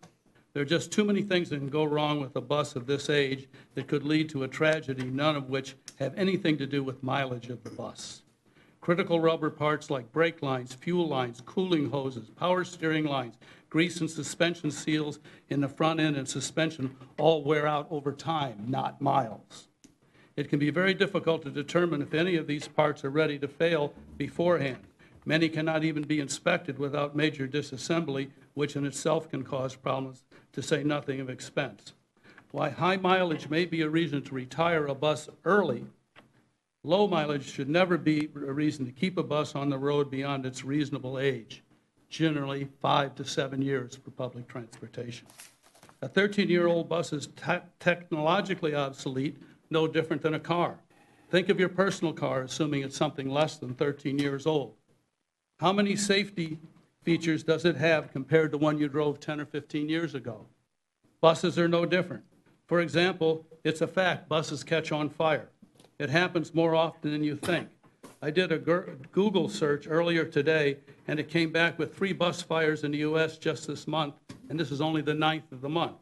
S13: There are just too many things that can go wrong with a bus of this age that could lead to a tragedy, none of which have anything to do with mileage of the bus. Critical rubber parts like brake lines, fuel lines, cooling hoses, power steering lines, grease and suspension seals in the front end and suspension all wear out over time, not miles. It can be very difficult to determine if any of these parts are ready to fail beforehand. Many cannot even be inspected without major disassembly, which in itself can cause problems, to say nothing of expense. While high mileage may be a reason to retire a bus early, low mileage should never be a reason to keep a bus on the road beyond its reasonable age, generally 5 to 7 years for public transportation. A 13-year-old bus is technologically obsolete, no different than a car. Think of your personal car, assuming it's something less than 13 years old. How many safety features does it have compared to one you drove 10 or 15 years ago? Buses are no different. For example, it's a fact, buses catch on fire. It happens more often than you think. I did a Google search earlier today, and it came back with 3 bus fires in the U.S. just this month, and this is only the 9th of the month.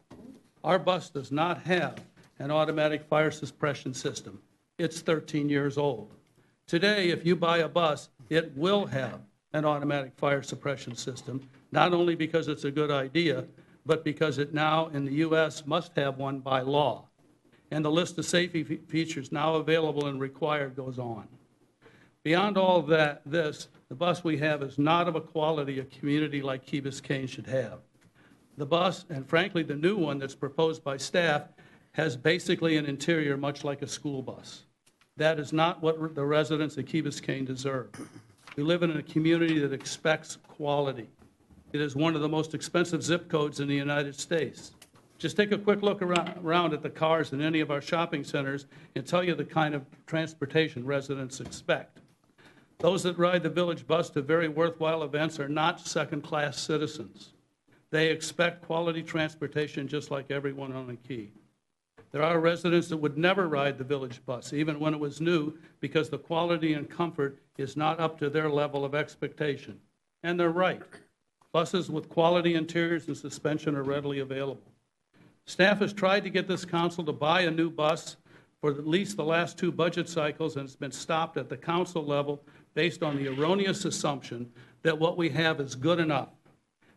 S13: Our bus does not have an automatic fire suppression system. It's 13 years old. Today, if you buy a bus, it will have an automatic fire suppression system, not only because it's a good idea, but because it now in the U.S. must have one by law. And the list of safety features now available and required goes on. Beyond all that, the bus we have is not of a quality a community like Key Biscayne should have. The bus, and frankly the new one that's proposed by staff, has basically an interior much like a school bus. That is not what the residents of Key Biscayne deserve. We live in a community that expects quality. It is one of the most expensive zip codes in the United States. Just take a quick look around at the cars in any of our shopping centers and tell you the kind of transportation residents expect. Those that ride the village bus to very worthwhile events are not second-class citizens. They expect quality transportation just like everyone on the Key. There are residents that would never ride the village bus, even when it was new, because the quality and comfort is not up to their level of expectation. And they're right. Buses with quality interiors and suspension are readily available. Staff has tried to get this council to buy a new bus for at least the last 2 budget cycles, and it's been stopped at the council level based on the erroneous assumption that what we have is good enough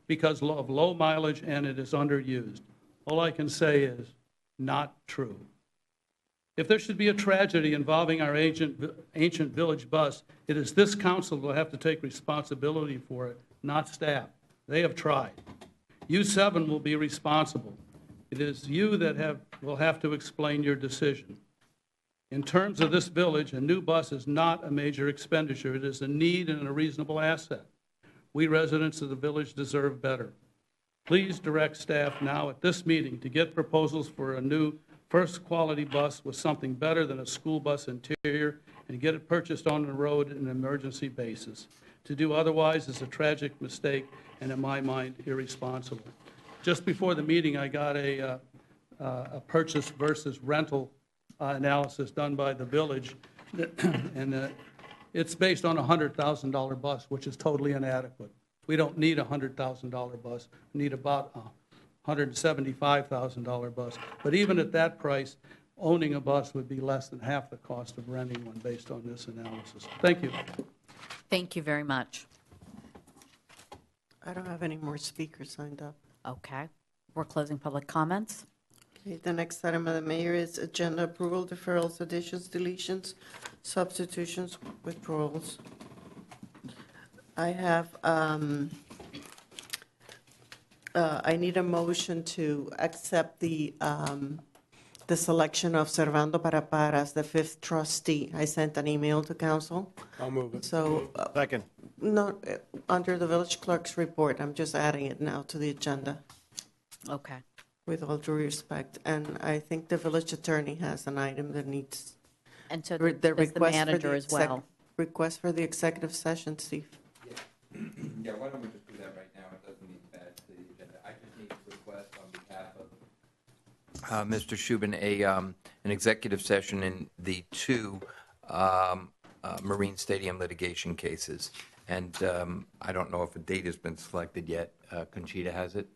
S13: because of low mileage and it is underused. All I can say is not true. If there should be a tragedy involving our ancient village bus, it is this council that will have to take responsibility for it, not staff. They have tried. You 7 will be responsible. It is you that will have to explain your decision. In terms of this village, a new bus is not a major expenditure. It is a need and a reasonable asset. We residents of the village deserve better. Please direct staff now at this meeting to get proposals for a new first quality bus with something better than a school bus interior and get it purchased on the road on an emergency basis. To do otherwise is a tragic mistake and, in my mind, irresponsible. Just before the meeting, I got a purchase versus rental analysis done by the village, and it's based on a $100,000 bus, which is totally inadequate. We don't need a $100,000 bus. We need about a $175,000 bus. But even at that price, owning a bus would be less than half the cost of renting one based on this analysis. Thank you.
S2: Thank you very much.
S1: I don't have any more speakers signed up.
S2: Okay. We're closing public comments.
S1: Okay, the next item of the mayor is agenda approval, deferrals, additions, deletions, substitutions, withdrawals. I have, I need a motion to accept the selection of Servando Parapara as the 5th trustee. I sent an email to council.
S7: I'll move it.
S1: So,
S10: Second.
S1: no, under the village clerk's report, I'm just adding it now to the agenda,
S2: Okay.
S1: with all due respect. And I think the village attorney has an item that needs,
S2: And so
S1: the
S2: does the
S1: request for
S2: manager
S1: the
S2: as well.
S1: request for the executive session, Steve.
S14: Yeah, why don't we just do that right now? It doesn't need to add to the agenda. I just need to request on behalf of Mr. Shubin an executive session in the 2 Marine Stadium litigation cases. And I don't know if a date has been selected yet. Conchita has it?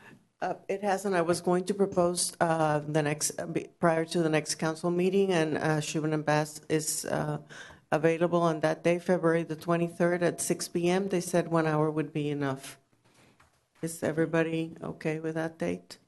S1: It hasn't. I was going to propose prior to the next council meeting, and Shubin and Bass is available on that day, February the 23rd at 6 p.m. They said 1 hour would be enough. Is everybody okay with that date?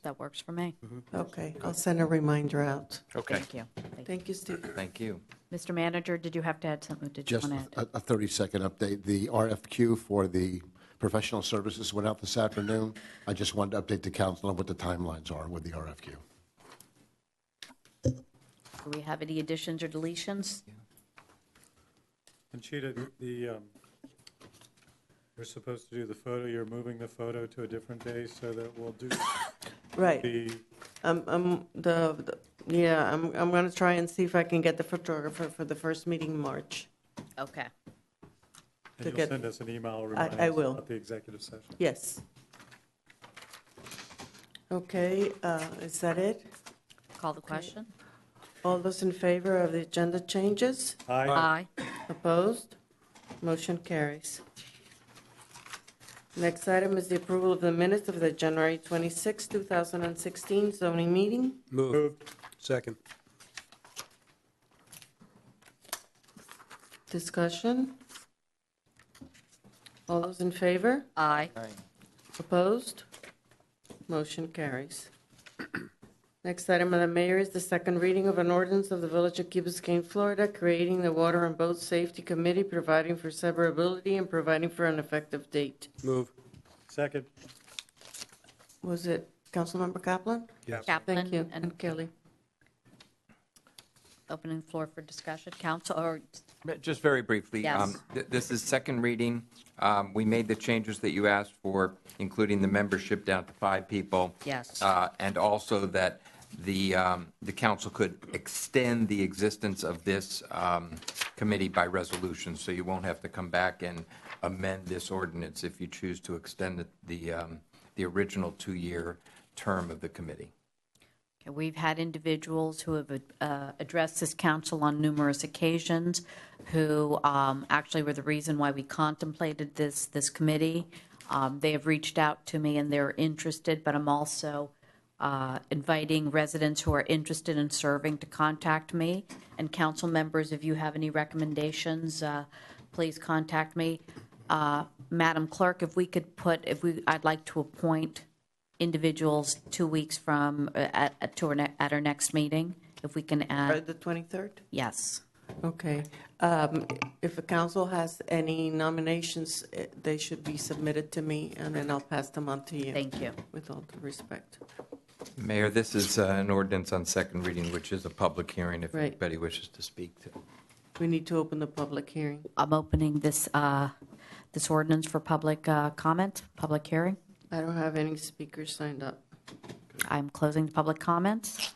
S2: That works for me.
S1: Okay, I'll send a reminder out.
S14: Okay.
S2: Thank you.
S1: Thank you, Steve.
S14: Thank you.
S2: Mr. Manager, did you have to add something? Did you
S8: Just
S2: want to add?
S8: a 30-second update. The RFQ for the professional services went out this afternoon. I just wanted to update the council on what the timelines are with the RFQ.
S2: Do we have any additions or deletions?
S3: Conchita, we're supposed to do the photo. You're moving the photo to a different day so that we'll do
S1: Right.
S3: the,
S1: I'm going to try and see if I can get the photographer for the first meeting in March.
S2: Okay.
S3: and you'll
S1: get-
S3: send us an email reminding
S1: I
S3: us
S1: will.
S3: about the executive session.
S1: Yes. Okay, is that it?
S2: Call the question?
S1: All those in favor of the agenda changes?
S2: Aye.
S1: Opposed? Motion carries. Next item is the approval of the minutes of the January 26, 2016 zoning meeting.
S7: Moved. Second.
S1: Discussion? All those in favor?
S2: Aye.
S1: Opposed? Motion carries. Next item of the mayor is the second reading of an ordinance of the Village of Key Biscayne, Florida, creating the Water and Boat Safety Committee, providing for severability and providing for an effective date.
S7: Move.
S3: Second.
S1: Was it Councilmember Kaplan?
S7: Yes.
S2: Kaplan
S1: Thank you,
S2: and
S1: and Kelly.
S2: Opening the floor for discussion. Council, or
S14: Just very briefly.
S2: Yes.
S14: This is second reading. We made the changes that you asked for, including the membership down to 5 people.
S2: Yes.
S14: And also that the council could extend the existence of this committee by resolution, so you won't have to come back and amend this ordinance if you choose to extend the original 2-year term of the committee.
S2: Okay, we've had individuals who have addressed this council on numerous occasions who actually were the reason why we contemplated this committee. They have reached out to me and they're interested, but I'm also inviting residents who are interested in serving to contact me. And council members, if you have any recommendations, please contact me. Madam Clerk, if we could I'd like to appoint individuals 2 weeks from at our next meeting, if we can add.
S1: The 23rd?
S2: Yes.
S1: Okay. If the council has any nominations, they should be submitted to me, and then I'll pass them on to you.
S2: Thank you.
S1: With all due respect.
S14: Mayor, this is an ordinance on second reading, which is a public hearing if
S1: Right.
S14: anybody wishes to speak to.
S1: We need to open the public hearing.
S2: I'm opening this ordinance for public comment, public hearing.
S1: I don't have any speakers signed up.
S2: I'm closing the public comments.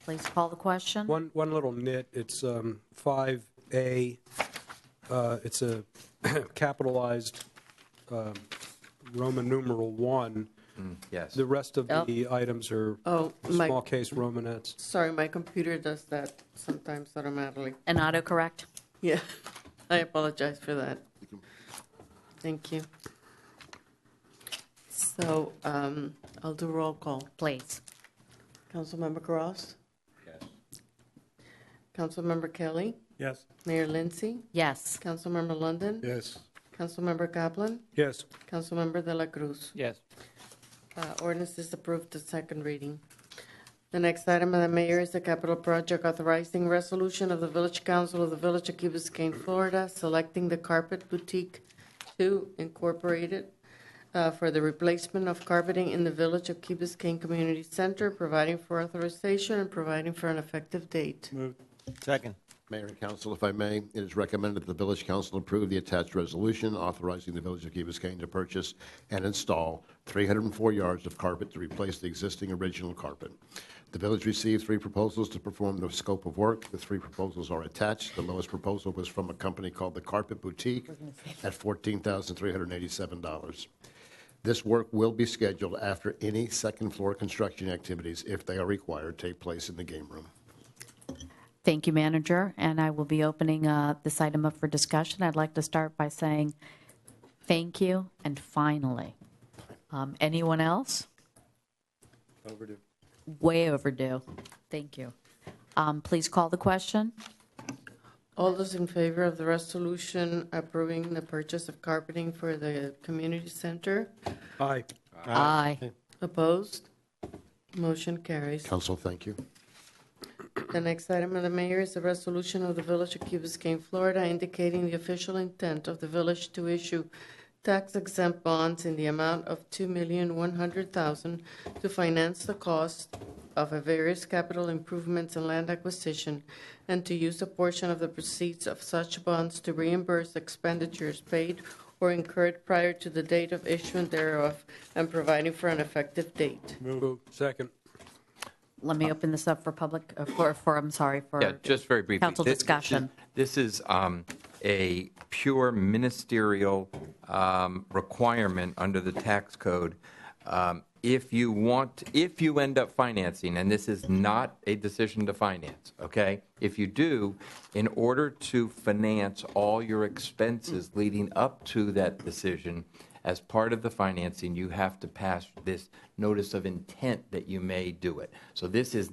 S2: Please call the question.
S7: One little nit, it's 5A. It's a capitalized Roman numeral 1.
S14: Yes.
S7: The rest of the items are small case Romanettes.
S1: Sorry, my computer does that sometimes automatically.
S2: An autocorrect?
S1: Yeah, I apologize for that. Thank you. So I'll do roll call.
S2: Please.
S1: Councilmember Cross?
S14: Yes.
S1: Councilmember Kelly?
S3: Yes.
S1: Mayor Lindsay?
S2: Yes.
S1: Councilmember London?
S12: Yes.
S1: Councilmember Kaplan?
S12: Yes.
S1: Councilmember De La Cruz?
S9: Yes.
S1: Ordinance is approved to second reading. The next item of the mayor is the capital project authorizing resolution of the Village Council of the Village of Key Biscayne, Florida, selecting the Carpet Boutique 2 Incorporated for the replacement of carpeting in the Village of Key Biscayne Community Center, providing for authorization and providing for an effective date.
S3: Moved.
S10: Second.
S8: Mayor and council, if I may, it is recommended that the village council approve the attached resolution authorizing the village of Key Biscayne to purchase and install 304 yards of carpet to replace the existing original carpet. The village received 3 proposals to perform the scope of work. The 3 proposals are attached. The lowest proposal was from a company called the Carpet Boutique at $14,387. This work will be scheduled after any second floor construction activities, if they are required, take place in the game room.
S2: Thank you, Manager. And I will be opening this item up for discussion. I'd like to start by saying thank you and finally. Anyone else?
S3: Overdue.
S2: Way overdue. Thank you. Please call the question.
S1: All those in favor of the resolution approving the purchase of carpeting for the community center?
S12: Aye.
S2: Aye.
S1: Opposed? Motion carries.
S8: Council, thank you.
S1: The next item of the mayor is a resolution of the Village of Key Biscayne, Florida, indicating the official intent of the village to issue tax-exempt bonds in the amount of $2,100,000 to finance the cost of various capital improvements and land acquisition, and to use a portion of the proceeds of such bonds to reimburse expenditures paid or incurred prior to the date of issuance thereof, and providing for an effective date.
S12: Move. Second.
S2: Let me open this up for public,
S14: Yeah, just very briefly.
S2: council discussion.
S14: This is a pure ministerial requirement under the tax code. If you end up financing, and this is not a decision to finance, okay? If you do, in order to finance all your expenses leading up to that decision, as part of the financing, you have to pass this notice of intent that you may do it. So this is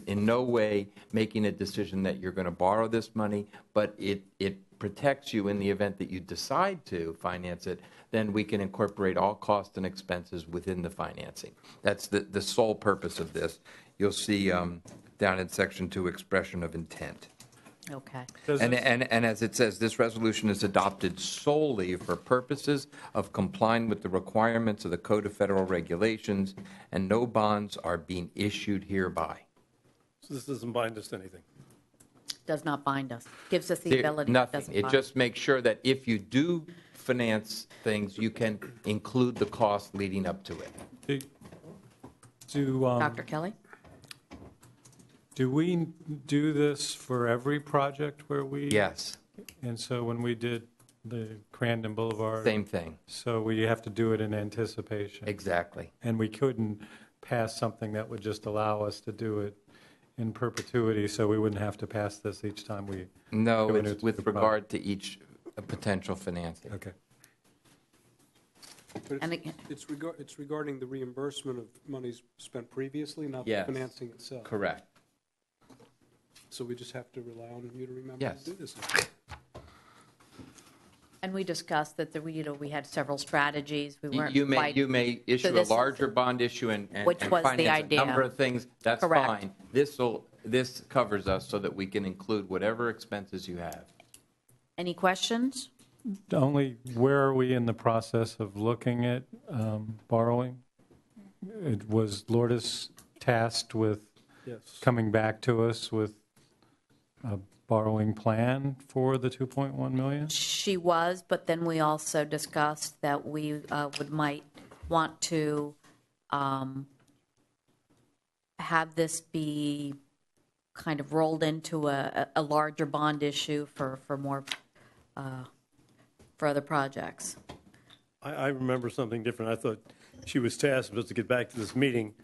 S14: in no way making a decision that you're going to borrow this money, but it protects you in the event that you decide to finance it. Then we can incorporate all costs and expenses within the financing. That's the sole purpose of this. You'll see down in Section 2, expression of intent.
S2: Okay.
S14: And as it says, this resolution is adopted solely for purposes of complying with the requirements of the Code of Federal Regulations, and no bonds are being issued hereby.
S12: So this doesn't bind us to anything.
S2: Does not bind us. Gives us the
S14: There-
S2: ability.
S14: Nothing.
S2: Doesn't
S14: It
S2: bind.
S14: just makes sure that if you do finance things, you can include the cost leading up to it.
S2: Dr. Kelly?
S3: Do we do this for every project where we?
S14: Yes,
S3: And so when we did the Crandon Boulevard?
S14: same thing.
S3: So we have to do it in anticipation.
S14: Exactly.
S3: And we couldn't pass something that would just allow us to do it in perpetuity, so we wouldn't have to pass this each time we.
S14: No,
S3: go into
S14: it's
S3: a
S14: with
S3: project.
S14: regard to each potential financing.
S3: Okay.
S7: But
S2: And
S7: it's regarding the reimbursement of monies spent previously, not the
S14: Yes.
S7: financing itself.
S14: Correct.
S7: So we just have to rely on you to remember
S14: Yes.
S7: to do this.
S2: And we discussed that we had several strategies. We weren't
S14: You may,
S2: quite.
S14: you may issue a
S2: this is-
S14: larger bond issue and
S2: Which was the
S14: finance a
S2: idea.
S14: number of things. That's
S2: Correct.
S14: fine. This covers us so that we can include whatever expenses you have.
S2: Any questions?
S3: Only, where are we in the process of looking at borrowing? It was Lourdes tasked with
S12: Yes.
S3: coming back to us with a borrowing plan for the 2.1 million?
S2: She was, but then we also discussed that we might want to have this be kind of rolled into a larger bond issue for more, for other projects.
S12: I remember something different. I thought she was tasked was to get back to this meeting,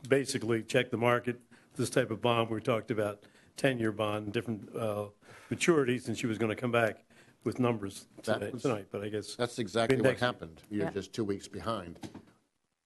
S12: basically check the market, this type of bond. We talked about 10-year bond, different maturities, and she was going to come back with numbers tonight, but I guess.
S8: That's exactly
S12: maybe
S8: what
S12: next-
S8: happened. You're
S2: Yeah.
S8: just 2 weeks behind.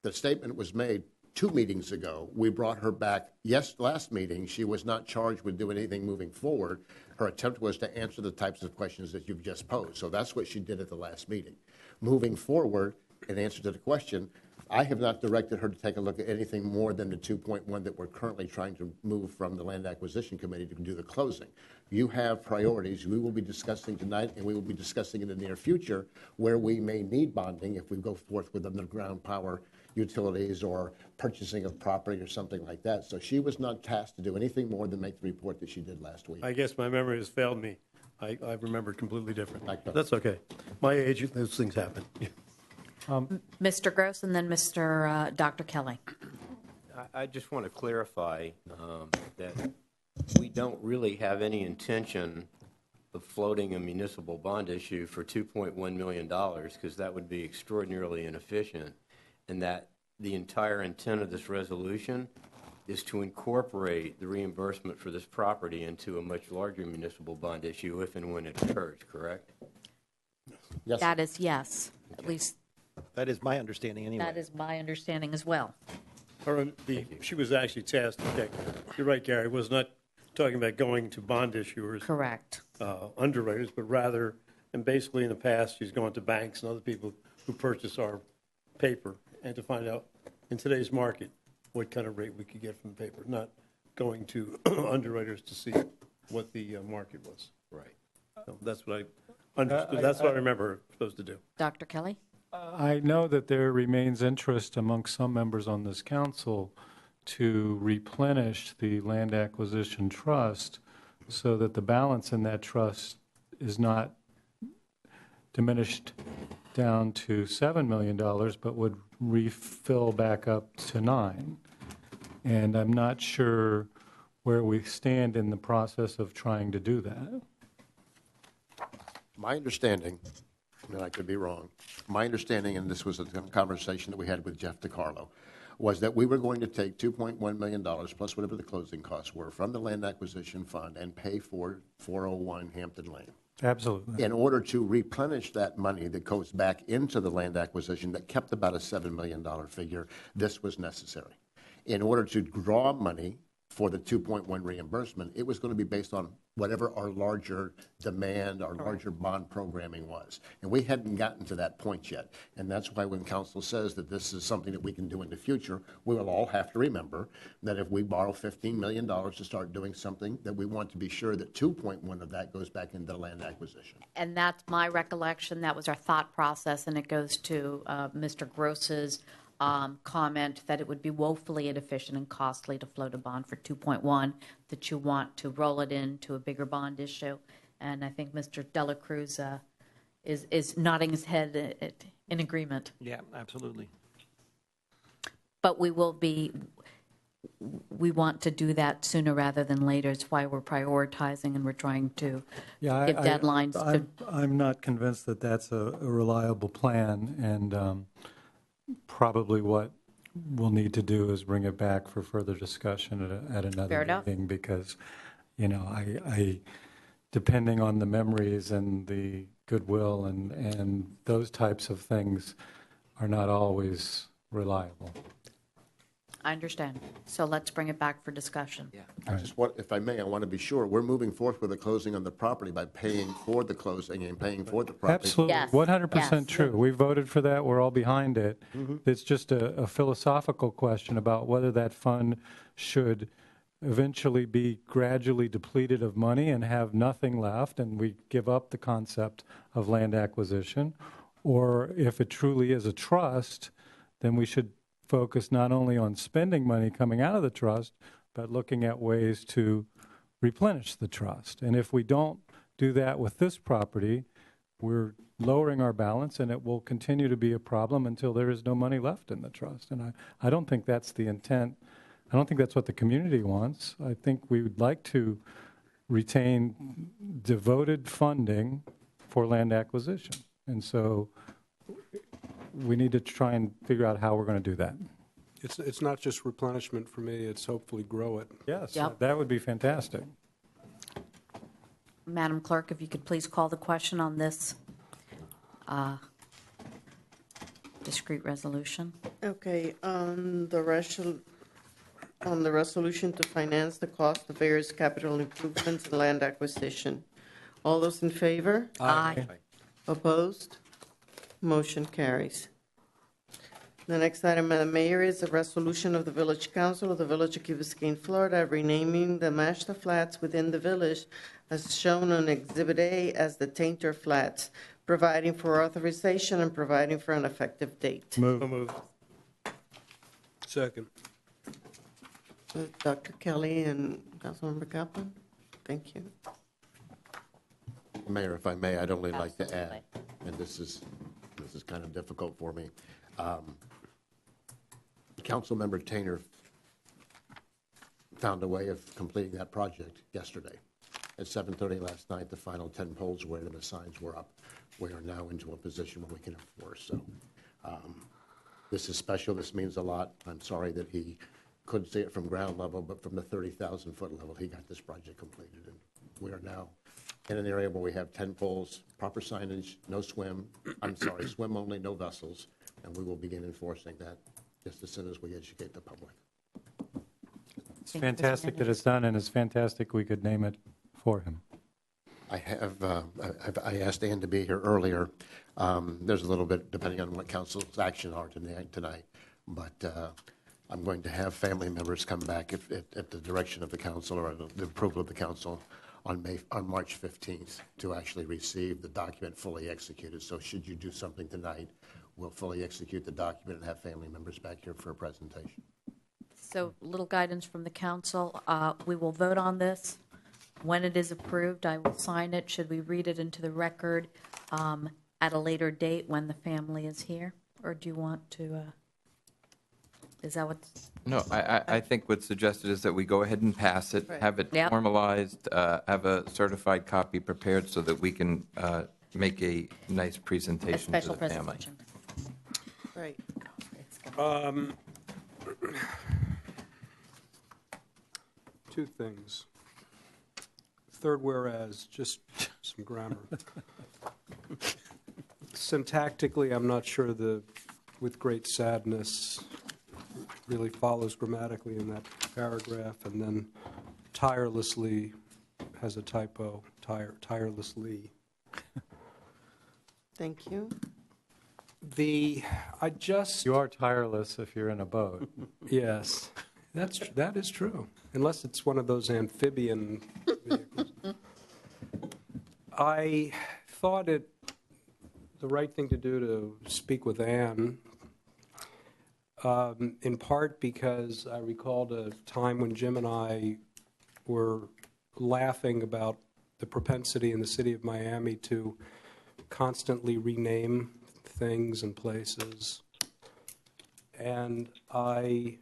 S8: The statement was made 2 meetings ago. We brought her back. Yes, last meeting, she was not charged with doing anything moving forward. Her attempt was to answer the types of questions that you've just posed. So that's what she did at the last meeting. Moving forward, in answer to the question, I have not directed her to take a look at anything more than the 2.1 that we're currently trying to move from the Land Acquisition Committee to do the closing. You have priorities we will be discussing tonight, and we will be discussing in the near future where we may need bonding if we go forth with underground power utilities or purchasing of property or something like that. So she was not tasked to do anything more than make the report that she did last week.
S12: I guess my memory has failed me. I remembered completely different.
S8: Like that.
S12: That's okay. My age, those things happen.
S2: Mr. Gross and then Dr. Kelly.
S4: I just want to clarify that we don't really have any intention of floating a municipal bond issue for $2.1 million, because that would be extraordinarily inefficient, and that the entire intent of this resolution is to incorporate the reimbursement for this property into a much larger municipal bond issue if and when it occurs, correct?
S8: Yes.
S2: That is yes. At least
S10: That is my understanding anyway.
S2: that is my understanding as well.
S12: She was actually tasked, okay, you're right, Gary, was not talking about going to bond issuers.
S2: Correct.
S12: Underwriters, but rather, and basically in the past, she's gone to banks and other people who purchase our paper and to find out in today's market what kind of rate we could get from the paper, not going to underwriters to see what the market was.
S4: Right.
S12: So that's what I understood. That's what I remember her supposed to do.
S2: Dr. Kelly?
S3: I know that there remains interest among some members on this council to replenish the land acquisition trust so that the balance in that trust is not diminished down to $7 million, but would refill back up to 9. And I'm not sure where we stand in the process of trying to do that.
S8: My understanding, and I could be wrong, my understanding, and this was a conversation that we had with Jeff DiCarlo, was that we were going to take $2.1 million plus whatever the closing costs were from the land acquisition fund and pay for 401 Hampton Lane.
S3: Absolutely.
S8: In order to replenish that money that goes back into the land acquisition that kept about a $7 million figure, this was necessary. In order to draw money for the 2.1 reimbursement, it was going to be based on whatever our larger demand, our larger bond programming was. And we hadn't gotten to that point yet. And that's why when council says that this is something that we can do in the future, we will all have to remember that if we borrow $15 million to start doing something, that we want to be sure that 2.1 of that goes back into land acquisition.
S2: And that's my recollection. That was our thought process, and it goes to Mr. Gross's comment that it would be woefully inefficient and costly to float a bond for 2.1, that you want to roll it into a bigger bond issue. And I think Mr. Dela Cruz is nodding his head in agreement.
S10: Yeah, absolutely.
S2: But we want to do that sooner rather than later. It's why we're prioritizing and we're trying to give deadlines.
S3: I'm not convinced that that's a reliable plan, and probably what we'll need to do is bring it back for further discussion at another
S2: Fair enough.
S3: meeting, because, I depending on the memories and the goodwill and those types of things are not always reliable.
S2: I understand. So let's bring it back for discussion.
S14: Yeah.
S8: I just want, if I may, I want to be sure, we're moving forth with the closing on the property by paying for the closing and paying for the property.
S3: Absolutely,
S2: Yes.
S3: 100%
S2: Yes.
S3: true. We voted for that, we're all behind it. It's just a philosophical question about whether that fund should eventually be gradually depleted of money and have nothing left, and we give up the concept of land acquisition, or if it truly is a trust, then we should focus not only on spending money coming out of the trust, but looking at ways to replenish the trust. And if we don't do that with this property, we're lowering our balance, and it will continue to be a problem until there is no money left in the trust. And I don't think that's the intent. I don't think that's what the community wants. I think we would like to retain devoted funding for land acquisition. And so we need to try and figure out how we're going to do that.
S7: It's not just replenishment for me, it's hopefully grow it.
S3: Yes,
S2: Yep.
S3: that would be fantastic.
S2: Madam Clerk, if you could please call the question on this discrete resolution.
S1: Okay, on the resolution to finance the cost of various capital improvements and land acquisition. All those in favor?
S2: Aye.
S1: Opposed? Motion carries. The next item, Madam Mayor, is a resolution of the Village Council of the Village of Key Biscayne, Florida, renaming the Mashta Flats within the village as shown on Exhibit A as the Tainter Flats, providing for authorization and providing for an effective date.
S3: Move.
S7: Second.
S1: Dr. Kelly and Councilmember Kaplan, thank you.
S8: Mayor, if I may, I'd only like to add,
S2: Absolutely.
S8: and this is kind of difficult for me. Councilmember Tainer found a way of completing that project yesterday. At 7:30 last night, the final 10 poles were in and the signs were up. We are now into a position where we can enforce. So this is special. This means a lot. I'm sorry that he couldn't see it from ground level, but from the 30,000-foot level, he got this project completed. And we are now in an area where we have 10 poles, proper signage, no swim, swim only, no vessels, and we will begin enforcing that just as soon as we educate the public.
S3: It's fantastic that it's done, and it's fantastic we could name it for him.
S8: I asked Ann to be here earlier. There's a little bit, depending on what council's action are tonight, but I'm going to have family members come back at the direction of the council or the approval of the council on March 15th to actually receive the document fully executed. So should you do something tonight, we'll fully execute the document and have family members back here for a presentation.
S2: So little guidance from the council. We will vote on this. When it is approved, I will sign it. Should we read it into the record at a later date when the family is here? Or do you want to, is that what's?
S14: No, I think what's suggested is that we go ahead and pass it,
S1: Right.
S14: have it
S2: Yep.
S14: formalized, have a certified copy prepared so that we can make a nice
S2: A
S14: presentation to
S2: special
S14: the family.
S2: presentation.
S1: Right.
S7: Two things. Third whereas, just some grammar. Syntactically, I'm not sure with great sadness really follows grammatically in that paragraph, and then tirelessly has a typo, tirelessly.
S1: Thank you.
S3: You are tireless if you're in a boat.
S7: Yes, that is true, unless it's one of those amphibian vehicles. I thought it the right thing to do to speak with Ann in part because I recalled a time when Jim and I were laughing about the propensity in the city of Miami to constantly rename things and places. And I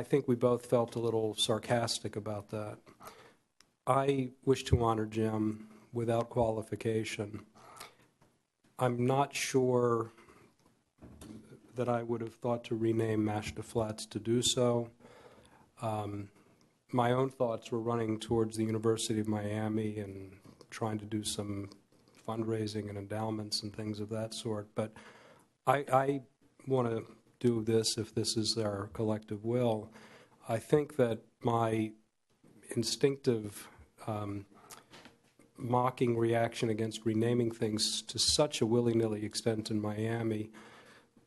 S7: think we both felt a little sarcastic about that. I wish to honor Jim without qualification. I'm not sure that I would have thought to rename Mashta Flats to do so. My own thoughts were running towards the University of Miami and trying to do some fundraising and endowments and things of that sort. But I want to do this if this is our collective will. I think that my instinctive mocking reaction against renaming things to such a willy-nilly extent in Miami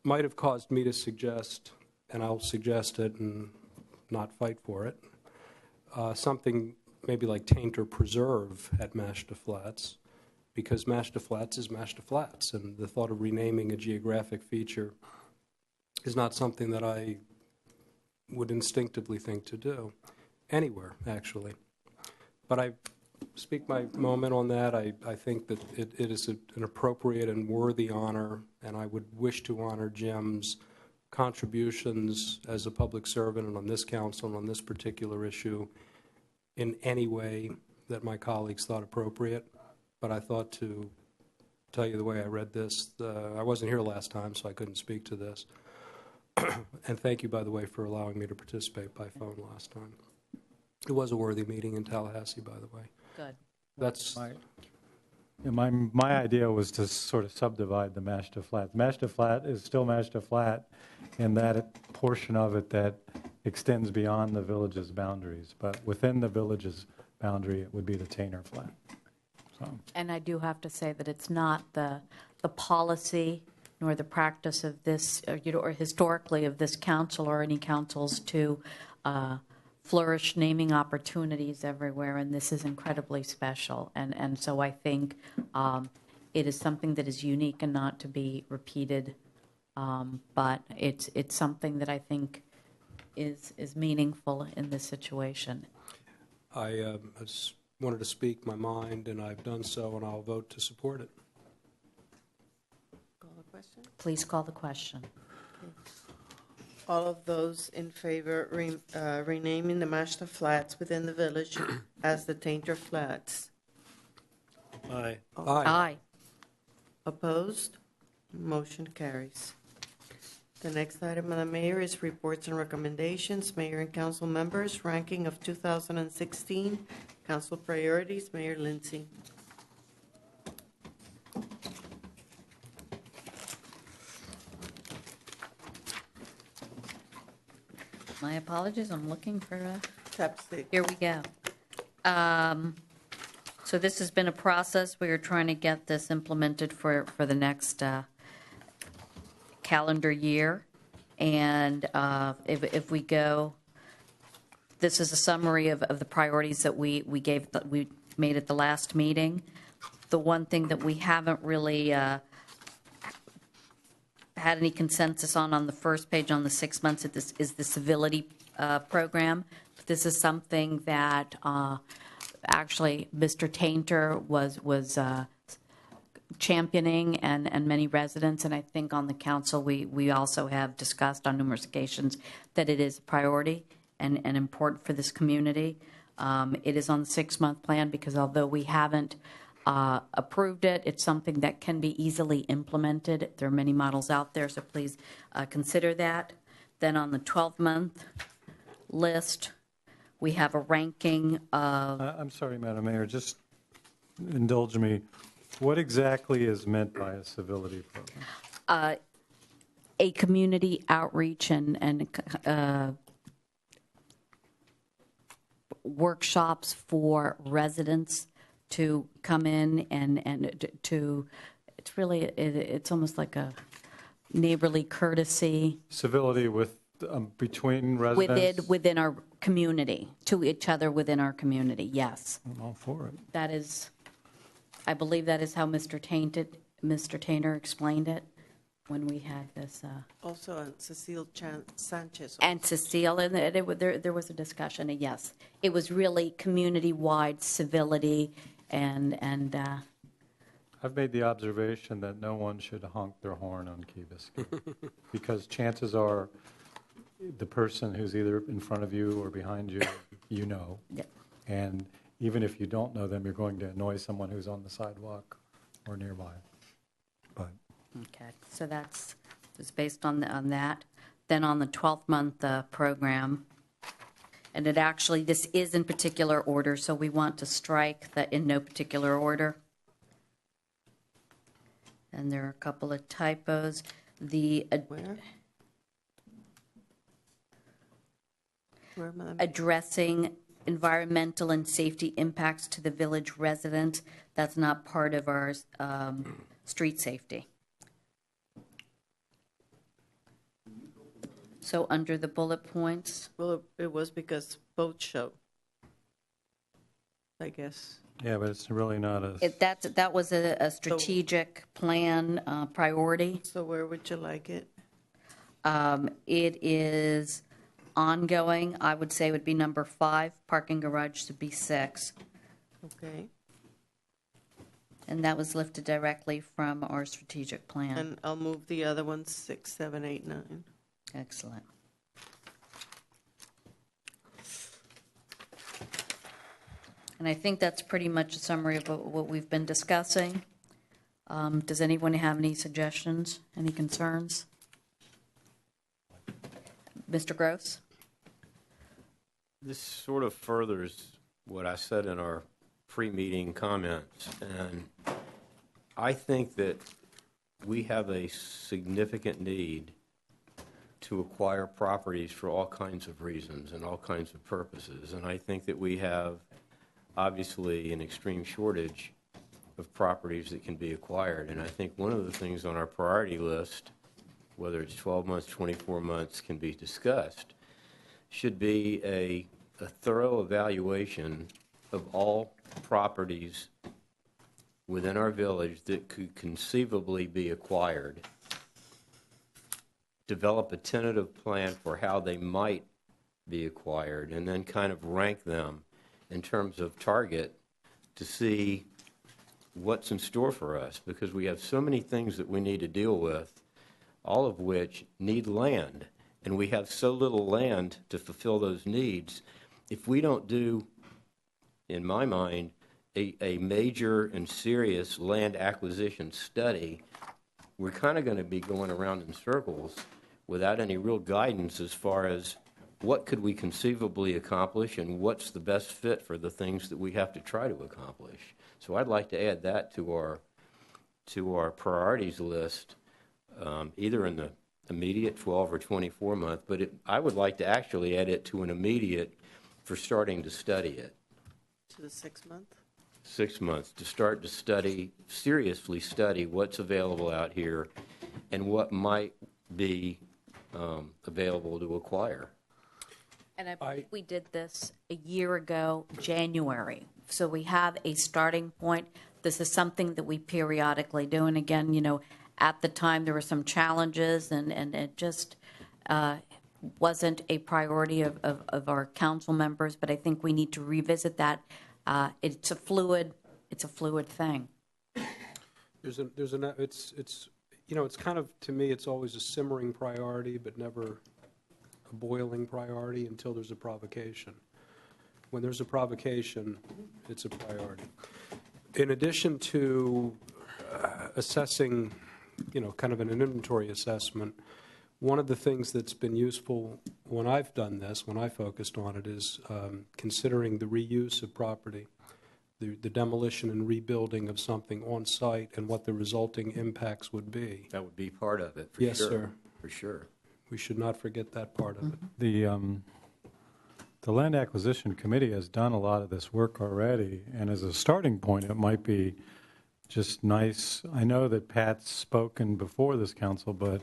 S7: might have caused me to suggest, and I'll suggest it and not fight for it, something maybe like Tainter Preserve at Mashta Flats, because Mashta Flats is Mashta Flats, and the thought of renaming a geographic feature is not something that I would instinctively think to do, anywhere, actually. But I speak my moment on that. I think that it is an appropriate and worthy honor, and I would wish to honor Jim's contributions as a public servant and on this council and on this particular issue in any way that my colleagues thought appropriate. But I thought to tell you the way I read this. I wasn't here last time, so I couldn't speak to this. And thank you, by the way, for allowing me to participate by phone last time. It was a worthy meeting in Tallahassee, by the way.
S2: Good.
S7: That's
S3: my idea was to sort of subdivide the Mashta Flat. Mashta Flat is still Mashta Flat in that portion of it that extends beyond the village's boundaries. But within the village's boundary, it would be the Tainter Flat. So.
S2: And I do have to say that it's not the policy nor the practice of this, or historically of this council or any councils to flourish naming opportunities everywhere, and this is incredibly special. And so I think it is something that is unique and not to be repeated, but it's something that I think is meaningful in this situation.
S7: I just wanted to speak my mind, and I've done so, and I'll vote to support it.
S1: Call the question?
S2: Please call the question.
S1: Okay. All of those in favor renaming the Mashta Flats within the village as the Tainter Flats?
S12: Aye.
S7: Aye.
S2: Aye.
S1: Opposed? Motion carries. The next item of the mayor is reports and recommendations. Mayor and council members, ranking of 2016, council priorities. Mayor Lindsay.
S2: My apologies, I'm looking for a...
S1: Tab 6.
S2: Here we go. So this has been a process. We are trying to get this implemented for the next calendar year. And if we go, this is a summary of the priorities that we made at the last meeting. The one thing that we haven't really had any consensus on the first page on the 6 months is the civility program. This is something that actually Mr. Tainter was championing and many residents, and I think on the council we also have discussed on numerous occasions that it is a priority and important for this community. It is on the 6-month plan because although we haven't approved it, it's something that can be easily implemented. There are many models out there, so please consider that. Then on the 12-month list, we have a ranking of...
S3: I'm sorry, Madam Mayor, just indulge me. What exactly is meant by a civility program?
S2: A community outreach and workshops for residents to come in and to, it's really, it's almost like a neighborly courtesy.
S3: Civility with, between residents?
S2: Within our community, to each other within our community, yes.
S3: I'm all for it.
S2: That is, I believe that is how Mr. Tainter explained it. when we had this,
S1: Also, Cecile Sanchez.
S2: and Cecile, and there was a discussion, and yes, it was really community-wide civility and
S3: I've made the observation that no one should honk their horn on Key Biscayne because chances are the person who's either in front of you or behind you, you know.
S2: Yep.
S3: And even if you don't know them, you're going to annoy someone who's on the sidewalk or nearby. But
S2: Okay, so that's based on that. Then on the 12-month program, and it actually, this is in particular order, so we want to strike the in no particular order. And there are a couple of typos.
S1: Where? Where am I?
S2: Addressing environmental and safety impacts to the village resident, that's not part of our street safety. So under the bullet points,
S1: Well, it was because boat show, I guess.
S3: yeah, but it's really not a.
S2: that was a strategic plan priority.
S1: So where would you like it?
S2: It is ongoing. I would say would be number 5. Parking garage should be 6.
S1: Okay.
S2: And that was lifted directly from our strategic plan.
S1: And I'll move the other ones, 6, 7, 8, 9.
S2: Excellent. And I think that's pretty much a summary of what we've been discussing. Does anyone have any suggestions, any concerns? Mr. Gross?
S4: This sort of furthers what I said in our pre-meeting comments, and I think that we have a significant need to acquire properties for all kinds of reasons and all kinds of purposes, and I think that we have obviously an extreme shortage of properties that can be acquired, and I think one of the things on our priority list, whether it's 12 months, 24 months, can be discussed, should be a thorough evaluation of all properties within our village that could conceivably be acquired, develop a tentative plan for how they might be acquired, and then kind of rank them in terms of target to see what's in store for us, because we have so many things that we need to deal with, all of which need land, and we have so little land to fulfill those needs. If we don't do, in my mind, a major and serious land acquisition study, we're kind of going to be going around in circles without any real guidance as far as what could we conceivably accomplish and what's the best fit for the things that we have to try to accomplish. So I'd like to add that to our priorities list, either in the immediate 12 or 24 month, but I would like to actually add it to an immediate for starting to study it.
S1: To the 6 month?
S4: 6 months, to start to study, seriously study what's available out here and what might be available to acquire.
S2: And I believe we did this a year ago, January. So we have a starting point. This is something that we periodically do. And again, you know, at the time there were some challenges and it just wasn't a priority of our council members. But I think we need to revisit that. It's a fluid thing.
S7: It's you know, it's kind of, to me, it's always a simmering priority, but never a boiling priority until there's a provocation. When there's a provocation, it's a priority. In addition to assessing, you know, kind of an inventory assessment, one of the things that's been useful when I've done this, when I focused on it, is considering the reuse of property, the demolition and rebuilding of something on site and what the resulting impacts would be.
S4: That would be part of it, for
S7: Yes,
S4: sure.
S7: sir.
S4: For sure.
S7: We should not forget that part of it.
S3: The Land Acquisition Committee has done a lot of this work already, and as a starting point, it might be just nice. I know that Pat's spoken before this council, but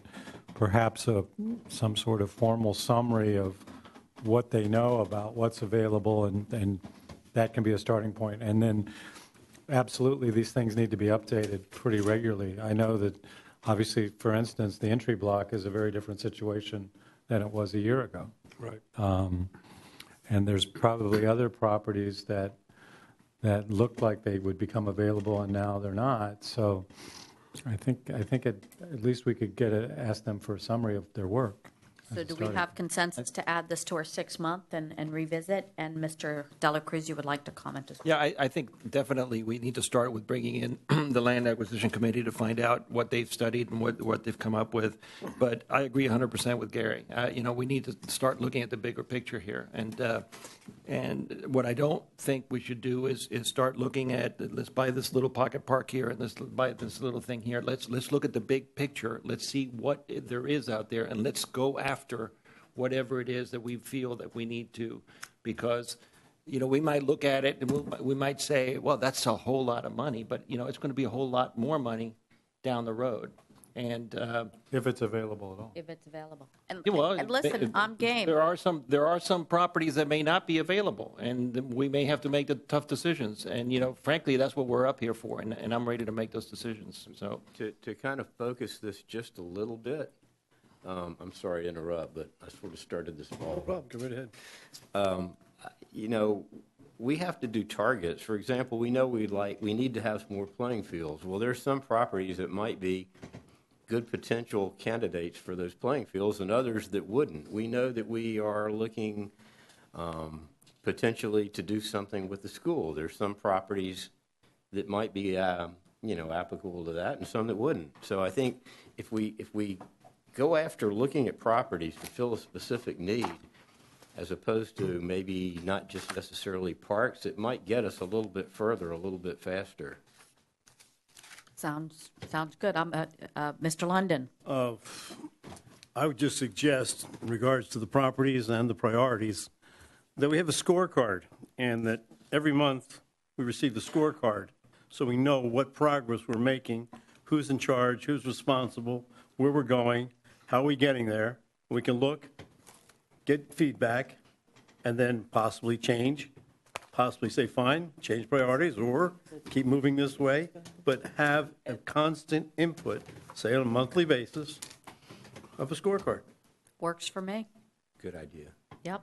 S3: perhaps some sort of formal summary of what they know about what's available, and that can be a starting point. And then absolutely these things need to be updated pretty regularly. I know that Obviously, for instance, the entry block is a very different situation than it was a year ago.
S12: Right.
S3: And there's probably other properties that looked like they would become available and now they're not. So I think at least we could ask them for a summary of their work.
S2: So do we have consensus to add this to our 6-month and revisit? And Mr. Dela Cruz, you would like to comment as well?
S10: Yeah, I think definitely we need to start with bringing in the Land Acquisition Committee to find out what they've studied and what they've come up with. But I agree 100% with Gary. We need to start looking at the bigger picture here. And what I don't think we should do is start looking at, let's buy this little pocket park here and let's buy this little thing here. Let's look at the big picture. Let's see what there is out there, and let's go after whatever it is that we feel that we need to, because we might look at it and we might say, well, that's a whole lot of money, but it's going to be a whole lot more money down the road. And
S3: if it's available at all.
S2: If it's available. And
S10: listen,
S2: I'm game.
S10: There are some properties that may not be available, and we may have to make the tough decisions. And frankly, that's what we're up here for, and I'm ready to make those decisions. So
S4: To kind of focus this just a little bit, I'm sorry to interrupt, but I sort of started this ball.
S12: No problem. Go right ahead.
S4: We have to do targets. For example, we know we need to have some more playing fields. Well, there's some properties that might be good potential candidates for those playing fields and others that wouldn't. We know that we are looking potentially to do something with the school. There's some properties that might be applicable to that and some that wouldn't. So I think if we go after looking at properties to fill a specific need, as opposed to maybe not just necessarily parks, it might get us a little bit further, a little bit faster.
S2: Sounds good. Mr. London.
S12: I would just suggest, in regards to the properties and the priorities, that we have a scorecard, and that every month we receive the scorecard so we know what progress we're making, who's in charge, who's responsible, where we're going, how are we getting there. We can look, get feedback, and then possibly change, possibly say, fine, change priorities, or keep moving this way, but have a constant input, say on a monthly basis, of a scorecard.
S2: Works for me.
S4: Good idea.
S2: Yep.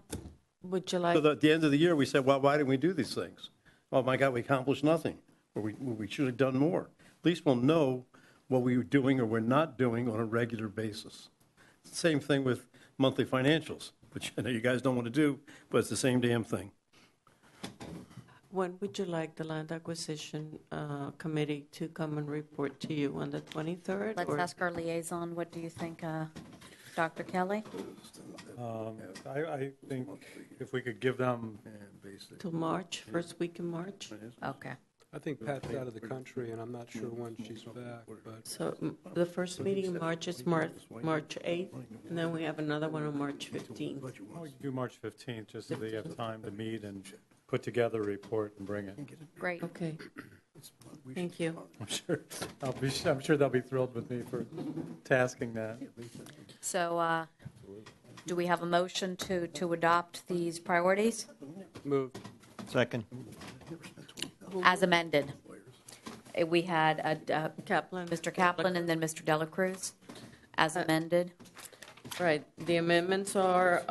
S5: Would you like?
S12: So that at the end of the year, we said, well, why didn't we do these things? Oh, my God, we accomplished nothing, or we should have done more. At least we'll know what we were doing or we're not doing on a regular basis. Same thing with monthly financials, which I know you guys don't want to do, but it's the same damn thing.
S5: When would you like the Land Acquisition Committee to come and report to you, on the 23rd?
S2: Let's ask our liaison, what do you think, Dr. Kelly?
S3: I think if we could give them
S5: Till March, first week in March?
S2: Okay.
S7: I think Pat's out of the country, and I'm not sure when she's back, but.
S5: So the first meeting in March is March 8th, and then we have another one on March 15th.
S3: we could do March 15th, just so they have time to meet and put together a report and bring it.
S2: Great.
S5: Okay. Thank you.
S3: I'm sure they'll be thrilled with me for tasking that.
S2: So do we have a motion to adopt these priorities
S7: Move.
S10: second.
S2: as amended? We had
S5: Kaplan.
S2: Mr. Kaplan and then Mr. Dela Cruz as amended.
S5: Right. The amendments are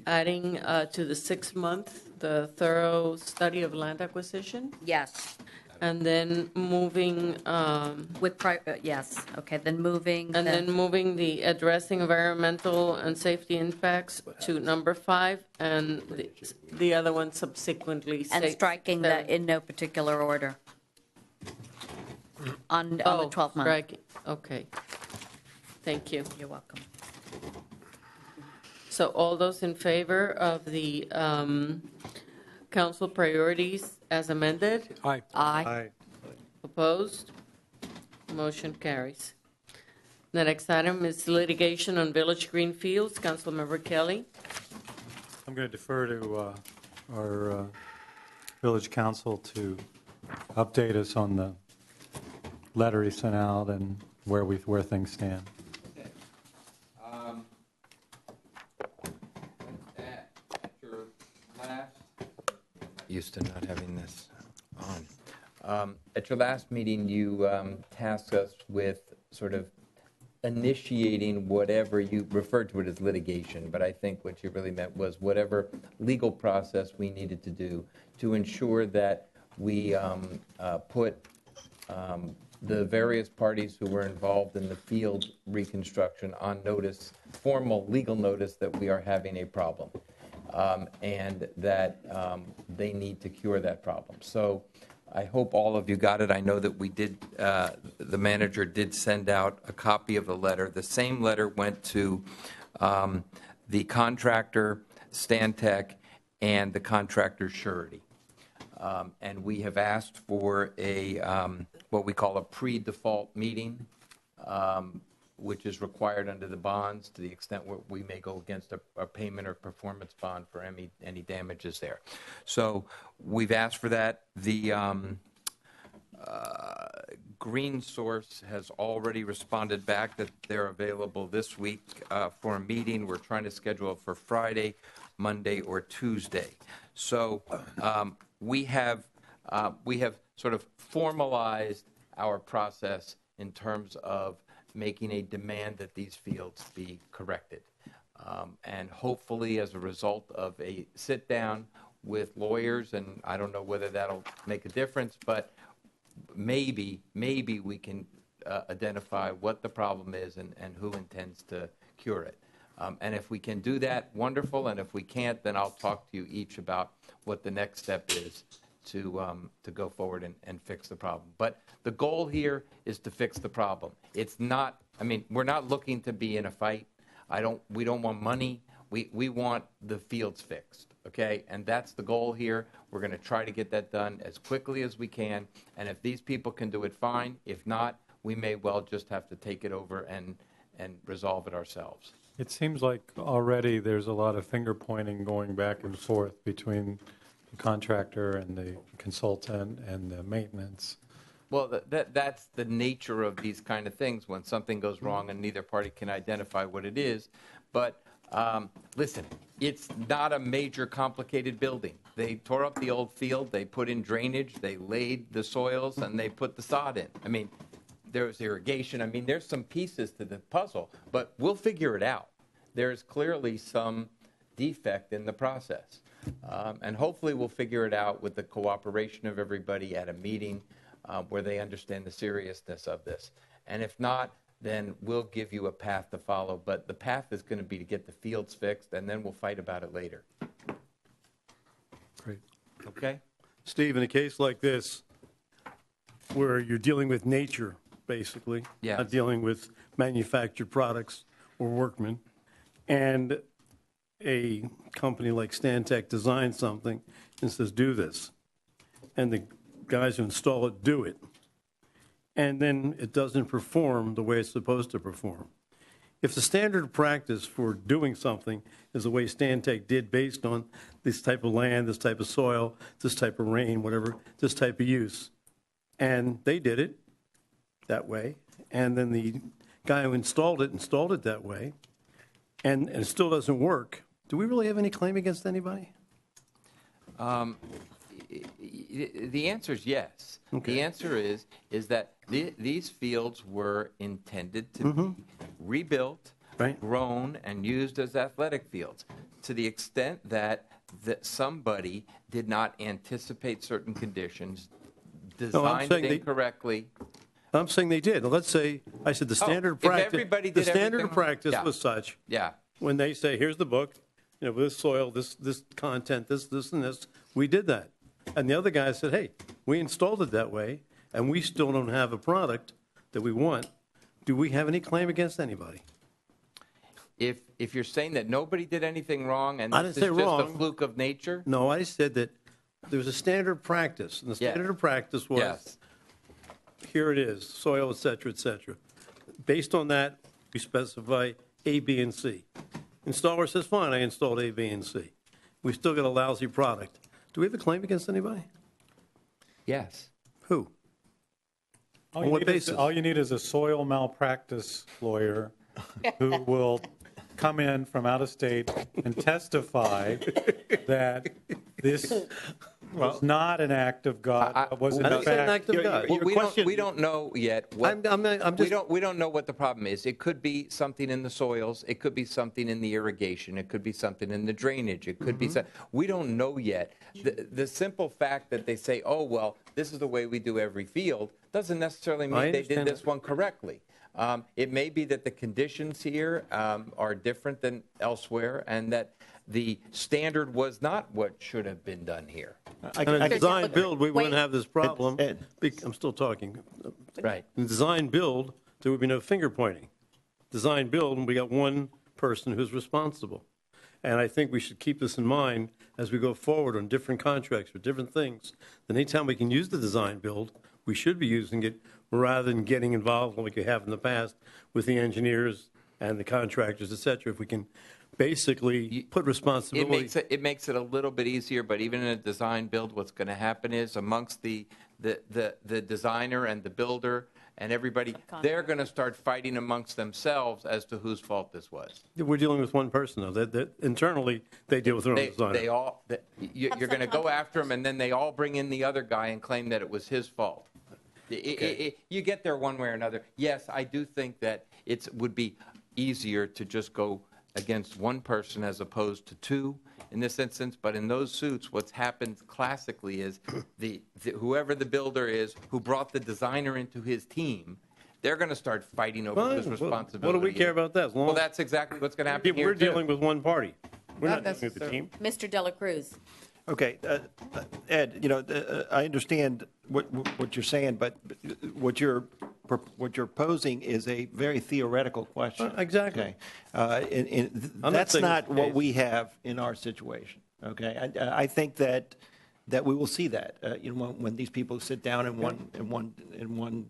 S5: adding to the 6-month, the thorough study of land acquisition,
S2: Yes.
S5: and then moving,
S2: Yes, okay, then moving.
S5: and then moving the addressing environmental and safety impacts to number 5, and the other one subsequently.
S2: And striking the in no particular order on the 12th month.
S5: Striking, okay. Thank you.
S2: You're welcome.
S5: So all those in favor of the council priorities as amended?
S7: Aye.
S2: Aye.
S5: Opposed? Motion carries. The next item is litigation on Village Green Fields. Councilmember Kelly.
S3: I'm going to defer to our village council to update us on the letter he sent out and where things stand.
S14: Used to not having this At your last meeting, you tasked us with sort of initiating whatever you referred to it as litigation, but I think what you really meant was whatever legal process we needed to do to ensure that we put the various parties who were involved in the field reconstruction on notice, formal legal notice that we are having a problem, and that they need to cure that problem. So I hope all of you got it. I know that we did, the manager did send out a copy of the letter. The same letter went to the contractor, Stantec, and the contractor's surety. And we have asked for a, what we call a pre-default meeting, which is required under the bonds to the extent where we may go against a payment or performance bond for any damages there. So we've asked for that. The Green Source has already responded back that they're available this week for a meeting. We're trying to schedule it for Friday, Monday, or Tuesday. So we have sort of formalized our process in terms of making a demand that these fields be corrected. And hopefully, as a result of a sit-down with lawyers, and I don't know whether that'll make a difference, but maybe we can identify what the problem is and who intends to cure it. And if we can do that, wonderful. And if we can't, then I'll talk to you each about what the next step is to go forward and fix the problem. But the goal here is to fix the problem. It's not, I mean, we're not looking to be in a fight. We don't want money. We want the fields fixed, okay? And that's the goal here. We're going to try to get that done as quickly as we can. And if these people can do it, fine. If not, we may well just have to take it over and resolve it ourselves.
S3: It seems like already there's a lot of finger pointing going back and forth between the contractor and the consultant and the maintenance.
S14: Well, that's the nature of these kind of things when something goes wrong and neither party can identify what it is. But listen, it's not a major complicated building. They tore up the old field, they put in drainage, they laid the soils, and they put the sod in. I mean, there's irrigation. I mean, there's some pieces to the puzzle, but we'll figure it out. There's clearly some defect in the process. And hopefully we'll figure it out with the cooperation of everybody at a meeting where they understand the seriousness of this. And if not, then we'll give you a path to follow. But the path is going to be to get the fields fixed, and then we'll fight about it later.
S12: Great.
S14: Okay?
S12: Steve, in a case like this, where you're dealing with nature, basically,
S14: Yes.
S12: not dealing with manufactured products or workmen, and a company like Stantec designs something and says, do this, and the guys who install it do it, and then it doesn't perform the way it's supposed to perform. If the standard practice for doing something is the way Stantec did based on this type of land, this type of soil, this type of rain, whatever, this type of use, and they did it that way, and then the guy who installed it that way, and it still doesn't work, do we really have any claim against anybody?
S14: The answer is yes.
S12: Okay.
S14: The answer is that these fields were intended to be rebuilt,
S12: Right.
S14: grown, and used as athletic fields. To the extent that somebody did not anticipate certain conditions, designed it incorrectly.
S12: I'm saying they did. Let's say, I said the standard
S14: if
S12: practice.
S14: everybody
S12: The
S14: did
S12: standard
S14: everything-
S12: practice
S14: Yeah.
S12: was such.
S14: Yeah.
S12: When they say, here's the book, this soil, this content, this, and this, we did that. And the other guy said, hey, we installed it that way, and we still don't have a product that we want. Do we have any claim against anybody?
S14: If you're saying that nobody did anything wrong and
S12: I
S14: this
S12: didn't
S14: is
S12: say
S14: just a
S12: wrong.
S14: fluke of nature?
S12: No, I said that there was a standard practice, and the
S14: Yeah.
S12: standard practice was,
S14: Yes.
S12: here it is, soil, et cetera, et cetera. Based on that, we specify A, B, and C. Installer says, fine, I installed A, B, and C. We still got a lousy product. Do we have a claim against anybody?
S14: Yes.
S12: Who?
S3: All
S12: On
S3: you
S12: what
S3: need is-
S12: basis?
S3: all you need is a soil malpractice lawyer who will come in from out of state and testify that was not an act of God. It was in
S12: I didn't say an
S3: fact.
S12: act of God.
S14: Well, we don't know yet. We don't know what the problem is. It could be something in the soils. It could be something in the irrigation. It could be something in the drainage. It could be we don't know yet. The simple fact that they say, oh, well, this is the way we do every field, doesn't necessarily mean they did this one correctly. It may be that the conditions here are different than elsewhere, and that the standard was not what should have been done here.
S12: In a design build, we wouldn't have this problem.
S10: Ed.
S12: I'm still talking.
S14: Right.
S12: In design build, there would be no finger pointing. Design build, and we got one person who's responsible. And I think we should keep this in mind as we go forward on different contracts for different things. Then anytime we can use the design build, we should be using it rather than getting involved like we have in the past with the engineers and the contractors, et cetera. If we can basically put responsibility.
S14: It makes it a little bit easier, but even in a design build, what's going to happen is amongst the designer and the builder and everybody, they're going to start fighting amongst themselves as to whose fault this was.
S12: We're dealing with one person, though. That internally, they deal with their own designer.
S14: You're going to go after them, and then they all bring in the other guy and claim that it was his fault. You get there one way or another. Yes, I do think that it would be easier to just go against one person as opposed to two in this instance. But in those suits, what's happened classically is whoever the builder is who brought the designer into his team, they're going to start fighting over his responsibility.
S12: What do we care about that?
S14: Well, that's exactly what's going to happen here,
S12: We're dealing with one party. We're
S14: Not
S12: not dealing with the team.
S2: Mr. Dela Cruz.
S10: Okay, Ed, I understand what you're saying, but what you're posing is a very theoretical question.
S12: Exactly.
S10: Okay, that's not what we have in our situation. Okay, I think that we will see that when these people sit down in one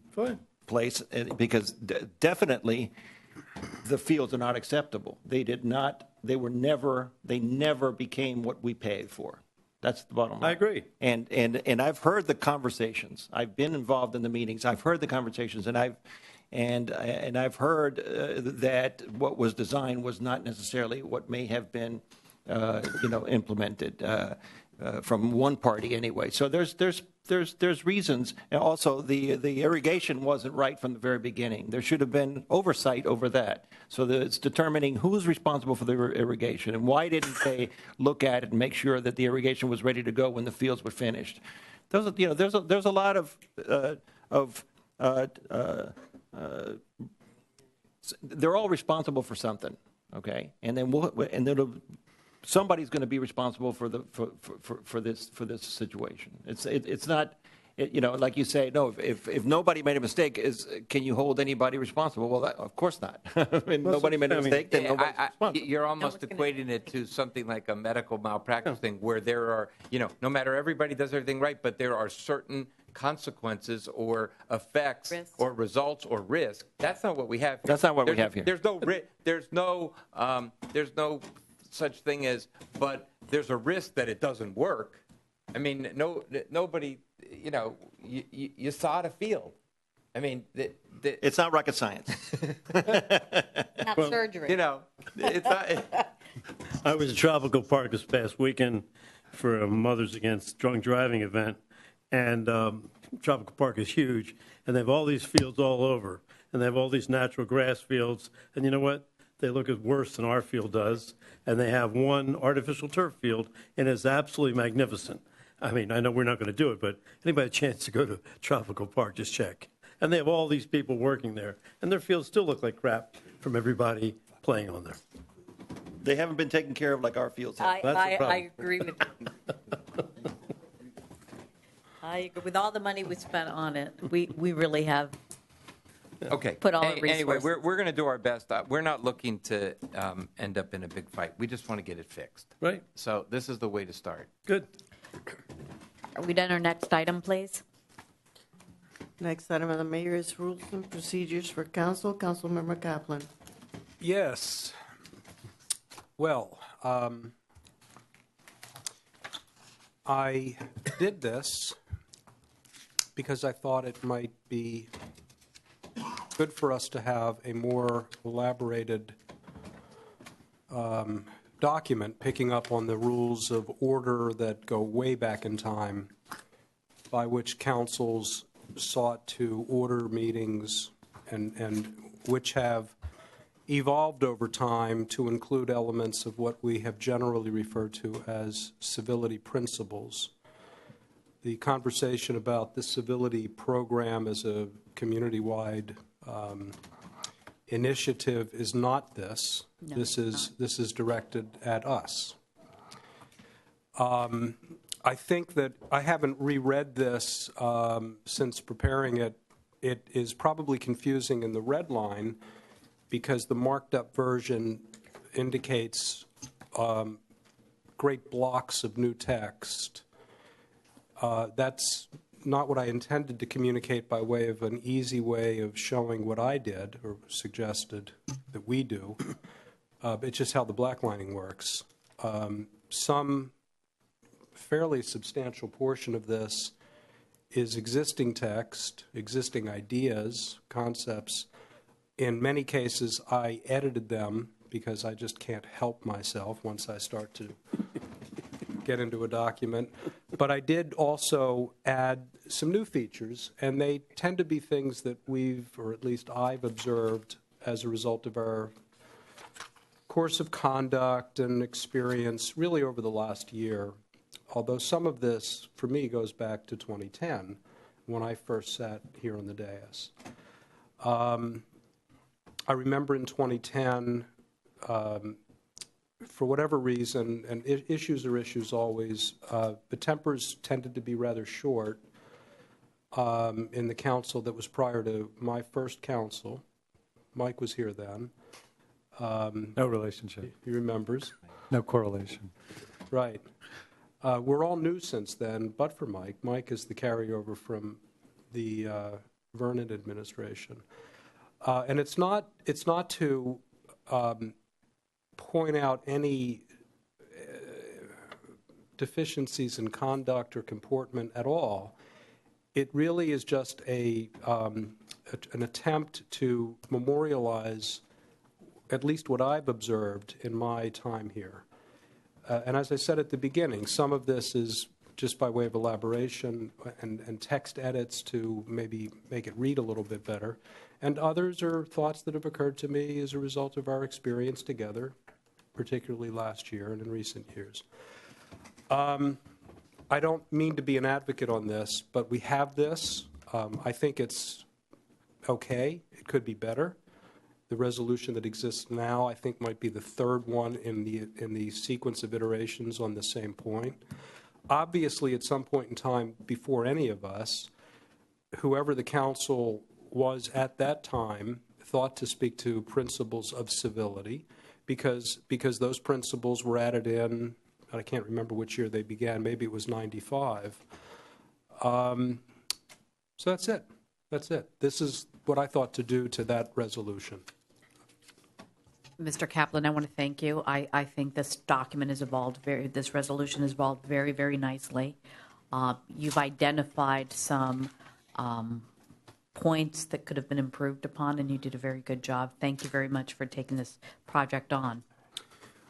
S10: place, because definitely the fields are not acceptable. They never became what we paid for. That's the bottom line.
S12: I agree.
S10: And I've heard the conversations. I've been involved in the meetings. I've heard the conversations, and I've heard that what was designed was not necessarily what may have been, implemented from one party anyway. So there's reasons. And also, the irrigation wasn't right from the very beginning. There should have been oversight over that. So that it's determining who's responsible for the irrigation and why didn't they look at it and make sure that the irrigation was ready to go when the fields were finished. There's a lot of they're all responsible for something, okay? And then somebody's going to be responsible for this situation. It's not, like you say, no. If nobody made a mistake, can you hold anybody responsible? Well, of course not. I mean, nobody made a mistake, then nobody's responsible.
S14: You're almost equating it to something like a medical malpractice thing, where there are, no matter everybody does everything right, but there are certain consequences or effects or results or risk. That's not what we have here.
S10: That's not what we have here.
S14: There's no such thing as, but there's a risk that it doesn't work. I mean, nobody, you sod a field. I mean,
S10: it's not rocket science.
S2: Not surgery.
S14: It's not.
S12: I was at Tropical Park this past weekend for a Mothers Against Drunk Driving event, and Tropical Park is huge, and they have all these fields all over, and they have all these natural grass fields, and you know what? They look worse than our field does, and they have one artificial turf field, and it's absolutely magnificent. I mean, I know we're not going to do it, but anybody a chance to go to Tropical Park, just check. And they have all these people working there, and their fields still look like crap from everybody playing on there.
S10: They haven't been taken care of like our fields have.
S2: I agree with you. I agree. With all the money we spent on it, we really have
S14: Okay.
S2: put all the resources.
S14: Anyway, we're going to do our best. We're not looking to end up in a big fight. We just want to get it fixed.
S12: Right.
S14: So this is the way to start.
S12: Good.
S2: Are we done? Our next item, please.
S5: Next item on the mayor is rules and procedures for council. Councilmember Kaplan.
S7: Yes. Well, I did this because I thought it might be good for us to have a more elaborated document, picking up on the rules of order that go way back in time, by which councils sought to order meetings and which have evolved over time to include elements of what we have generally referred to as civility principles. The conversation about the civility program as a community-wide initiative is not this.
S2: No,
S7: this is directed at us. I think that I haven't reread this since preparing it. It is probably confusing in the red line because the marked up version indicates great blocks of new text. That's not what I intended to communicate by way of an easy way of showing what I did or suggested that we do. It's just how the blacklining works. Some fairly substantial portion of this is existing text, existing ideas, concepts. In many cases, I edited them because I just can't help myself once I start to get into a document. But I did also add some new features, and they tend to be things that we've, or at least I've observed as a result of our course of conduct and experience really over the last year. Although some of this, for me, goes back to 2010, when I first sat here on the dais. I remember in 2010, for whatever reason, and issues are issues always, the tempers tended to be rather short in the council that was prior to my first council. Mike was here then.
S3: No relationship.
S7: He remembers.
S3: No correlation.
S7: Right. We're all new since then, but for Mike. Mike is the carryover from the Vernon administration. And it's not to point out any deficiencies in conduct or comportment at all. It really is just an attempt to memorialize at least what I've observed in my time here. And as I said at the beginning, some of this is just by way of elaboration and text edits to maybe make it read a little bit better. And others are thoughts that have occurred to me as a result of our experience together, particularly last year and in recent years. I don't mean to be an advocate on this, but we have this. I think it's okay. It could be better. The resolution that exists now, I think, might be the third one in the sequence of iterations on the same point. Obviously, at some point in time before any of us, whoever the council was at that time thought to speak to principles of civility because those principles were added in, I can't remember which year they began, maybe it was 95. So that's it. That's it. This is what I thought to do to that resolution.
S2: Mr. Kaplan, I want to thank you. I think this document has evolved this resolution has evolved very, very nicely. You've identified some points that could have been improved upon, and you did a very good job. Thank you very much for taking this project on.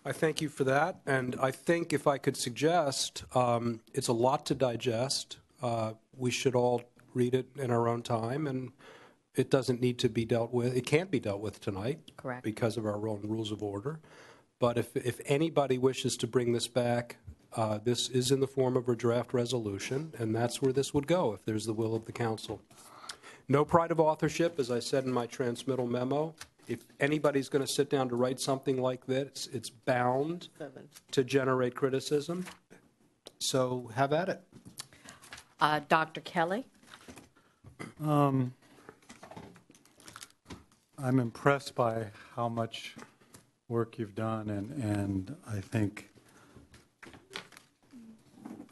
S7: I thank you for that, and I think if I could suggest, it's a lot to digest. We should all read it in our own time, and it doesn't need to be dealt with. It can't be dealt with tonight.
S2: Correct.
S7: Because of our own rules of order. But if anybody wishes to bring this back, this is in the form of a draft resolution, and that's where this would go if there's the will of the council. No pride of authorship, as I said in my transmittal memo. If anybody's going to sit down to write something like this, it's bound to generate criticism. So have at it.
S2: Dr. Kelly?
S3: I'm impressed by how much work you've done, and I think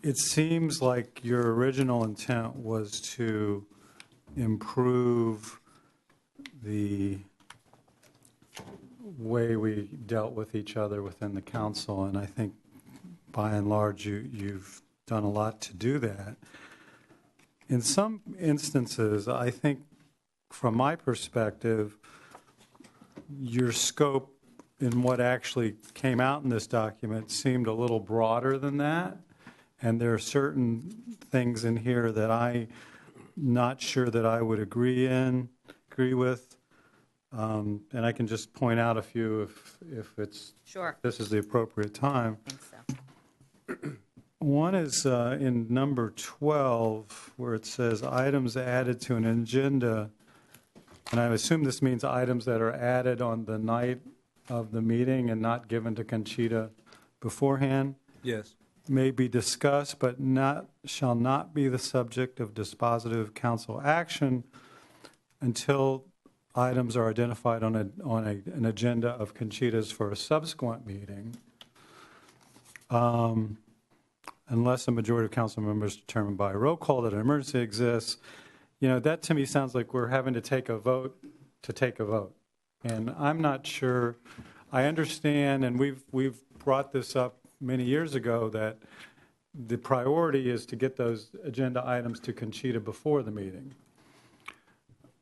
S3: it seems like your original intent was to improve the way we dealt with each other within the council, and I think by and large you've done a lot to do that. In some instances, I think from my perspective, your scope in what actually came out in this document seemed a little broader than that. And there are certain things in here that I'm not sure that I would agree with. And I can just point out a few if it's
S2: Sure.
S3: this is the appropriate time.
S2: I think so.
S3: One is in number 12, where it says items added to an agenda, and I assume this means items that are added on the night of the meeting and not given to Conchita beforehand.
S7: Yes.
S3: May be discussed, but shall not be the subject of dispositive council action until items are identified on an agenda of Conchita's for a subsequent meeting. Unless a majority of council members determined by a roll call that an emergency exists. You know, that to me sounds like we're having to take a vote to take a vote. And I'm not sure, I understand, and we've brought this up many years ago, that the priority is to get those agenda items to Conchita before the meeting.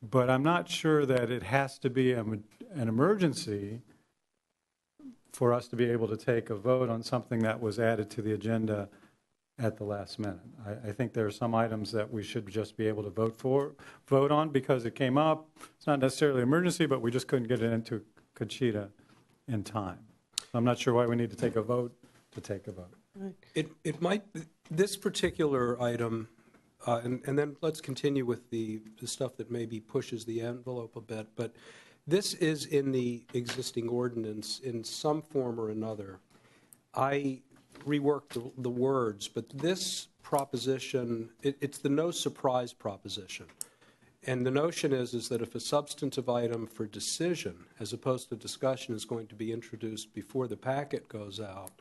S3: But I'm not sure that it has to be an emergency for us to be able to take a vote on something that was added to the agenda at the last minute. I think there are some items that we should just be able to vote on because it came up. It's not necessarily an emergency, but we just couldn't get it into Conchita in time. I'm not sure why we need to take a vote to take a vote.
S7: It might, this particular item, and then let's continue with the stuff that maybe pushes the envelope a bit, but this is in the existing ordinance in some form or another. I reworked the words, but this proposition, it's the no surprise proposition. And the notion is that if a substantive item for decision, as opposed to discussion, is going to be introduced before the packet goes out,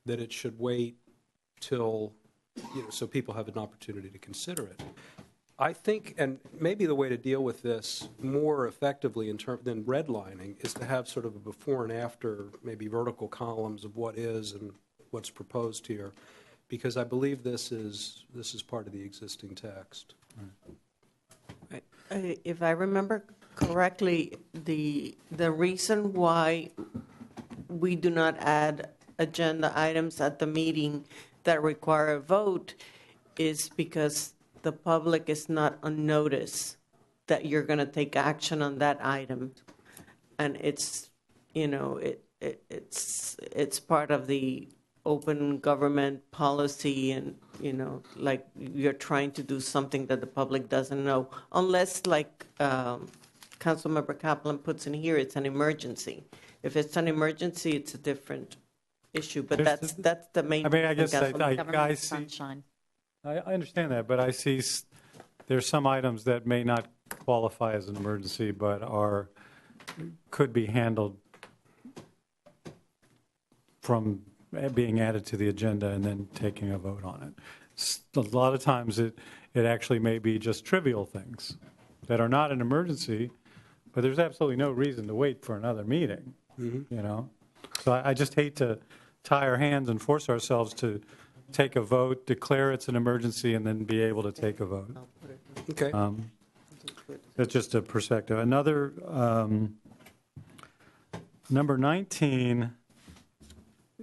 S7: that it should wait till, so people have an opportunity to consider it. I think, and maybe the way to deal with this more effectively than redlining is to have sort of a before and after, maybe vertical columns of what is and what's proposed here, because I believe this is part of the existing text.
S5: If I remember correctly, the reason why we do not add agenda items at the meeting that require a vote is because the public is not on notice that you're going to take action on that item, and it's it's part of the open government policy, and like you're trying to do something that the public doesn't know, unless like Councilmember Kaplan puts in here, it's an emergency. If it's an emergency, it's a different issue, but that's the main.
S3: I mean, I guess I
S2: Government
S3: see.
S2: sunshine.
S3: I understand that, but I see there's some items that may not qualify as an emergency, but could be handled from being added to the agenda and then taking a vote on it. A lot of times it actually may be just trivial things that are not an emergency, but there's absolutely no reason to wait for another meeting, So I just hate to tie our hands and force ourselves to take a vote, declare it's an emergency, and then be able to take a vote.
S7: Okay.
S3: That's just a perspective. Another, number 19,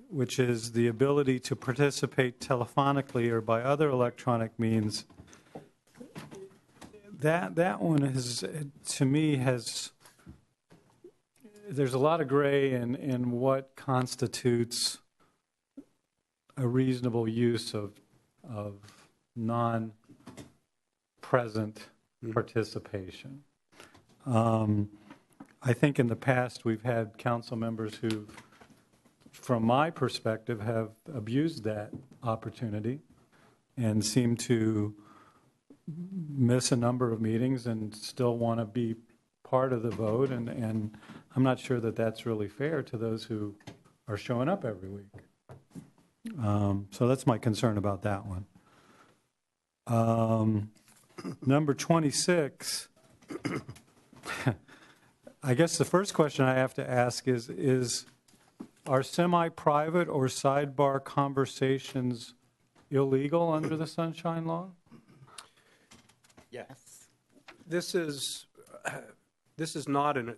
S3: which is the ability to participate telephonically or by other electronic means. That one is, to me, there's a lot of gray in what constitutes a reasonable use of non-present participation. I think in the past we've had council members who, from my perspective, have abused that opportunity and seem to miss a number of meetings and still want to be part of the vote, and I'm not sure that that's really fair to those who are showing up every week. So that's my concern about that one. Number 26, I guess the first question I have to ask is are semi-private or sidebar conversations illegal under the Sunshine Law?
S7: This is not let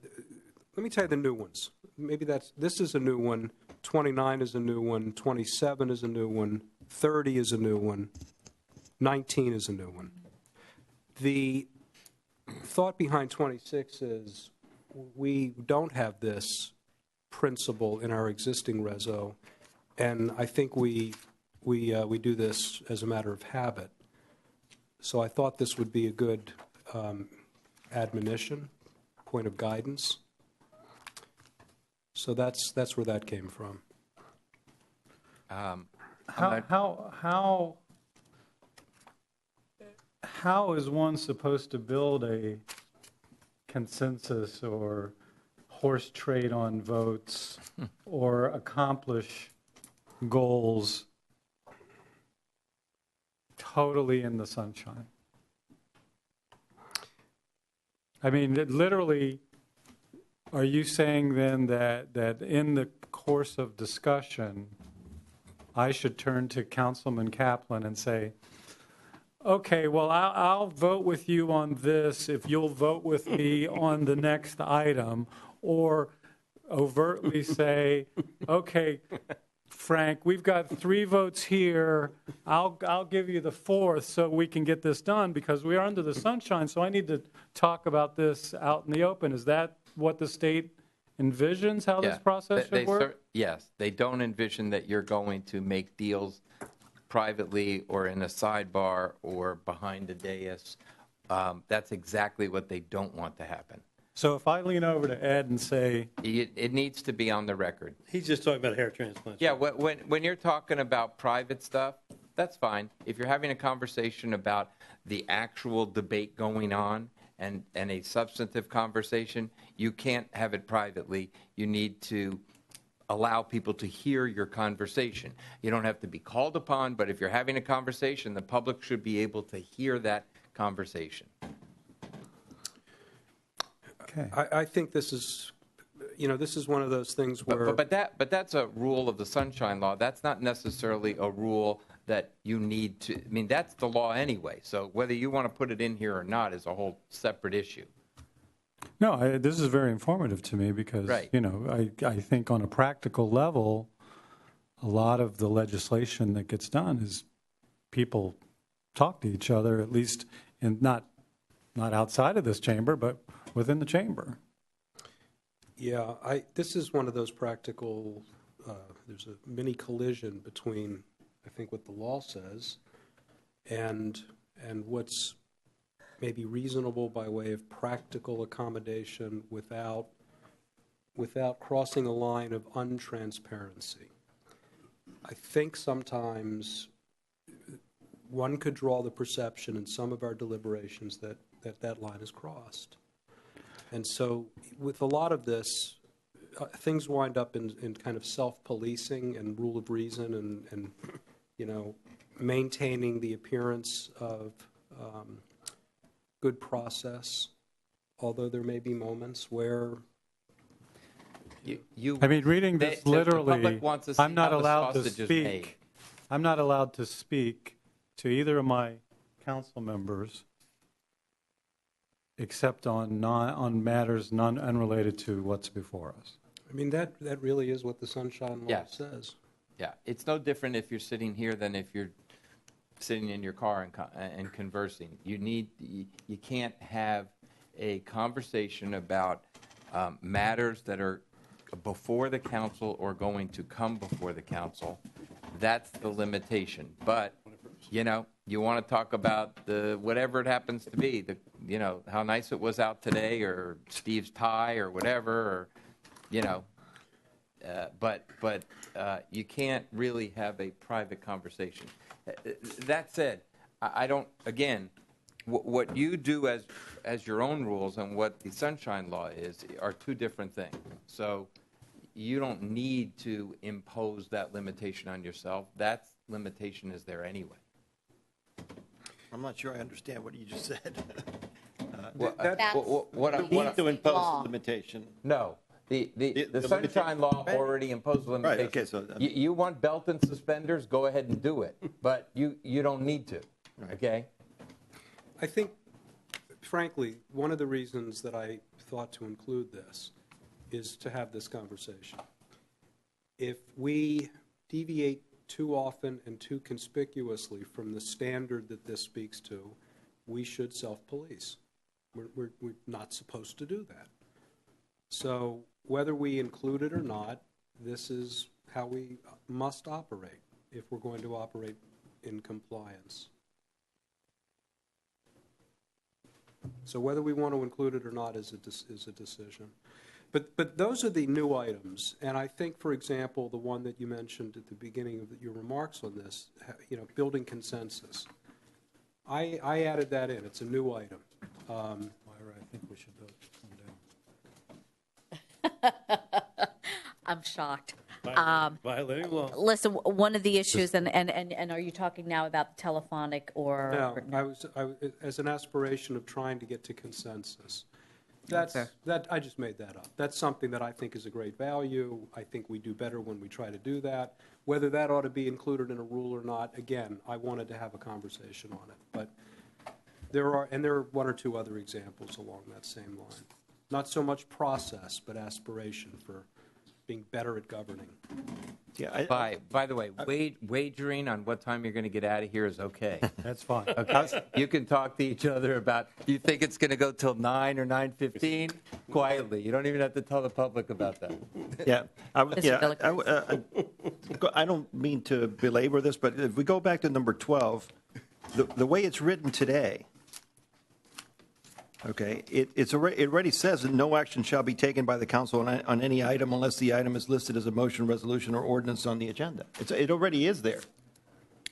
S7: me tell you the new ones. maybe this is a new one, 29 is a new one, 27 is a new one, 30 is a new one, 19 is a new one. The thought behind 26 is we don't have this principle in our existing reso, and I think we do this as a matter of habit. So I thought this would be a good admonition, point of guidance. So that's where that came from.
S3: How is one supposed to build a consensus or horse trade on votes or accomplish goals totally in the sunshine? I mean, literally, are you saying then that in the course of discussion, I should turn to Councilman Kaplan and say, okay, well, I'll vote with you on this if you'll vote with me on the next item, or overtly say, okay, Frank, we've got 3 votes here. I'll give you the 4th so we can get this done because we are under the sunshine, so I need to talk about this out in the open. Is that what the state envisions, how this process should work?
S14: Yes, they don't envision that you're going to make deals privately or in a sidebar or behind a dais. That's exactly what they don't want to happen.
S3: So if I lean over to Ed and say...
S14: It needs to be on the record.
S12: He's just talking about hair transplants.
S14: Yeah, when you're talking about private stuff, that's fine. If you're having a conversation about the actual debate going on and a substantive conversation, you can't have it privately. You need to allow people to hear your conversation. You don't have to be called upon, but if you're having a conversation, the public should be able to hear that conversation.
S3: Okay.
S7: I think this is, this is one of those things where...
S14: But that's a rule of the Sunshine Law. That's not necessarily a rule that you need to... I mean, that's the law anyway. So whether you want to put it in here or not is a whole separate issue.
S3: No, this is very informative to me because,
S14: right.
S3: I think on a practical level, a lot of the legislation that gets done is people talk to each other, at least in not outside of this chamber, but within the chamber.
S7: Yeah, this is one of those practical, there's a mini collision between, I think, what the law says and what's maybe reasonable by way of practical accommodation without crossing a line of untransparency. I think sometimes one could draw the perception in some of our deliberations that line is crossed. And so with a lot of this, things wind up in kind of self-policing and rule of reason and maintaining the appearance of good process, although there may be moments where...
S3: reading this literally, I'm not allowed to speak. I'm not allowed to speak to either of my council members except on matters unrelated to what's before us.
S7: I mean, that really is what the Sunshine Law says.
S14: Yeah, it's no different if you're sitting here than if you're sitting in your car and conversing. You can't have a conversation about matters that are before the council or going to come before the council. That's the limitation. But, you want to talk about whatever it happens to be, how nice it was out today or Steve's tie or whatever, but you can't really have a private conversation. That said, I don't, again, what you do as your own rules and what the Sunshine Law is are two different things. So you don't need to impose that limitation on yourself. That limitation is there anyway.
S10: I'm not sure I understand what you just said.
S14: What
S10: need to impose a limitation.
S14: No. The Sunshine Law already imposed limitations.
S10: Right, okay, so,
S14: you want belt and suspenders, go ahead and do it. But you don't need to, okay?
S7: I think, frankly, one of the reasons that I thought to include this is to have this conversation. If we deviate too often and too conspicuously from the standard that this speaks to, we should self-police. We're not supposed to do that. So whether we include it or not, this is how we must operate if we're going to operate in compliance. So whether we want to include it or not is a decision. But those are the new items, and I think, for example, the one that you mentioned at the beginning of your remarks on this, building consensus. I added that in. It's a new item.
S3: Myra, I think we should vote.
S2: I'm shocked.
S12: Violating law.
S2: Listen, one of the issues, and are you talking now about the telephonic or?
S7: No, I was as an aspiration of trying to get to consensus. I just made that up. That's something that I think is a great value. I think we do better when we try to do that. Whether that ought to be included in a rule or not, again, I wanted to have a conversation on it. But there are one or two other examples along that same line. Not so much process, but aspiration for being better at governing.
S10: Yeah.
S14: By the way, wagering on what time you're going to get out of here is okay.
S3: That's fine.
S14: Okay? You can talk to each other about, you think it's going to go till 9 or 9:15? Quietly. You don't even have to tell the public about that.
S10: Yeah, I don't mean to belabor this, but if we go back to number 12, the way it's written today, okay, it already says that no action shall be taken by the council on any item unless the item is listed as a motion, resolution, or ordinance on the agenda. It already is there.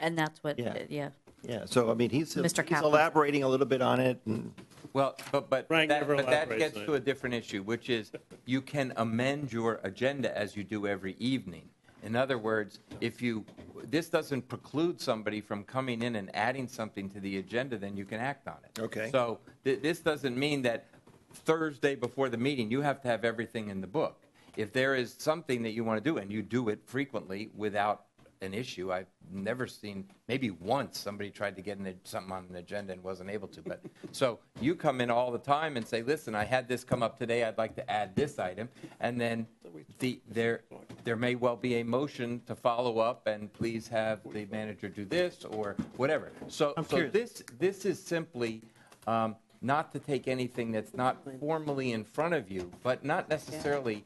S2: And that's what,
S10: Yeah.
S2: yeah.
S10: Yeah, so I mean, he's
S2: Kaplan.
S10: elaborating a little bit on it. And
S14: Well, but
S12: Frank never
S14: that
S12: elaborates
S14: gets
S12: on it.
S14: to a different issue, which is you can amend your agenda as you do every evening. In other words, this doesn't preclude somebody from coming in and adding something to the agenda, then you can act on it.
S10: Okay.
S14: So this doesn't mean that Thursday before the meeting, you have to have everything in the book. If there is something that you want to do, and you do it frequently without an issue, I've never seen, maybe once somebody tried to get something on an agenda and wasn't able to. But so you come in all the time and say, listen, I had this come up today, I'd like to add this item, and then there may well be a motion to follow up and please have the manager do this or whatever. So this is simply not to take anything that's not formally in front of you, but not necessarily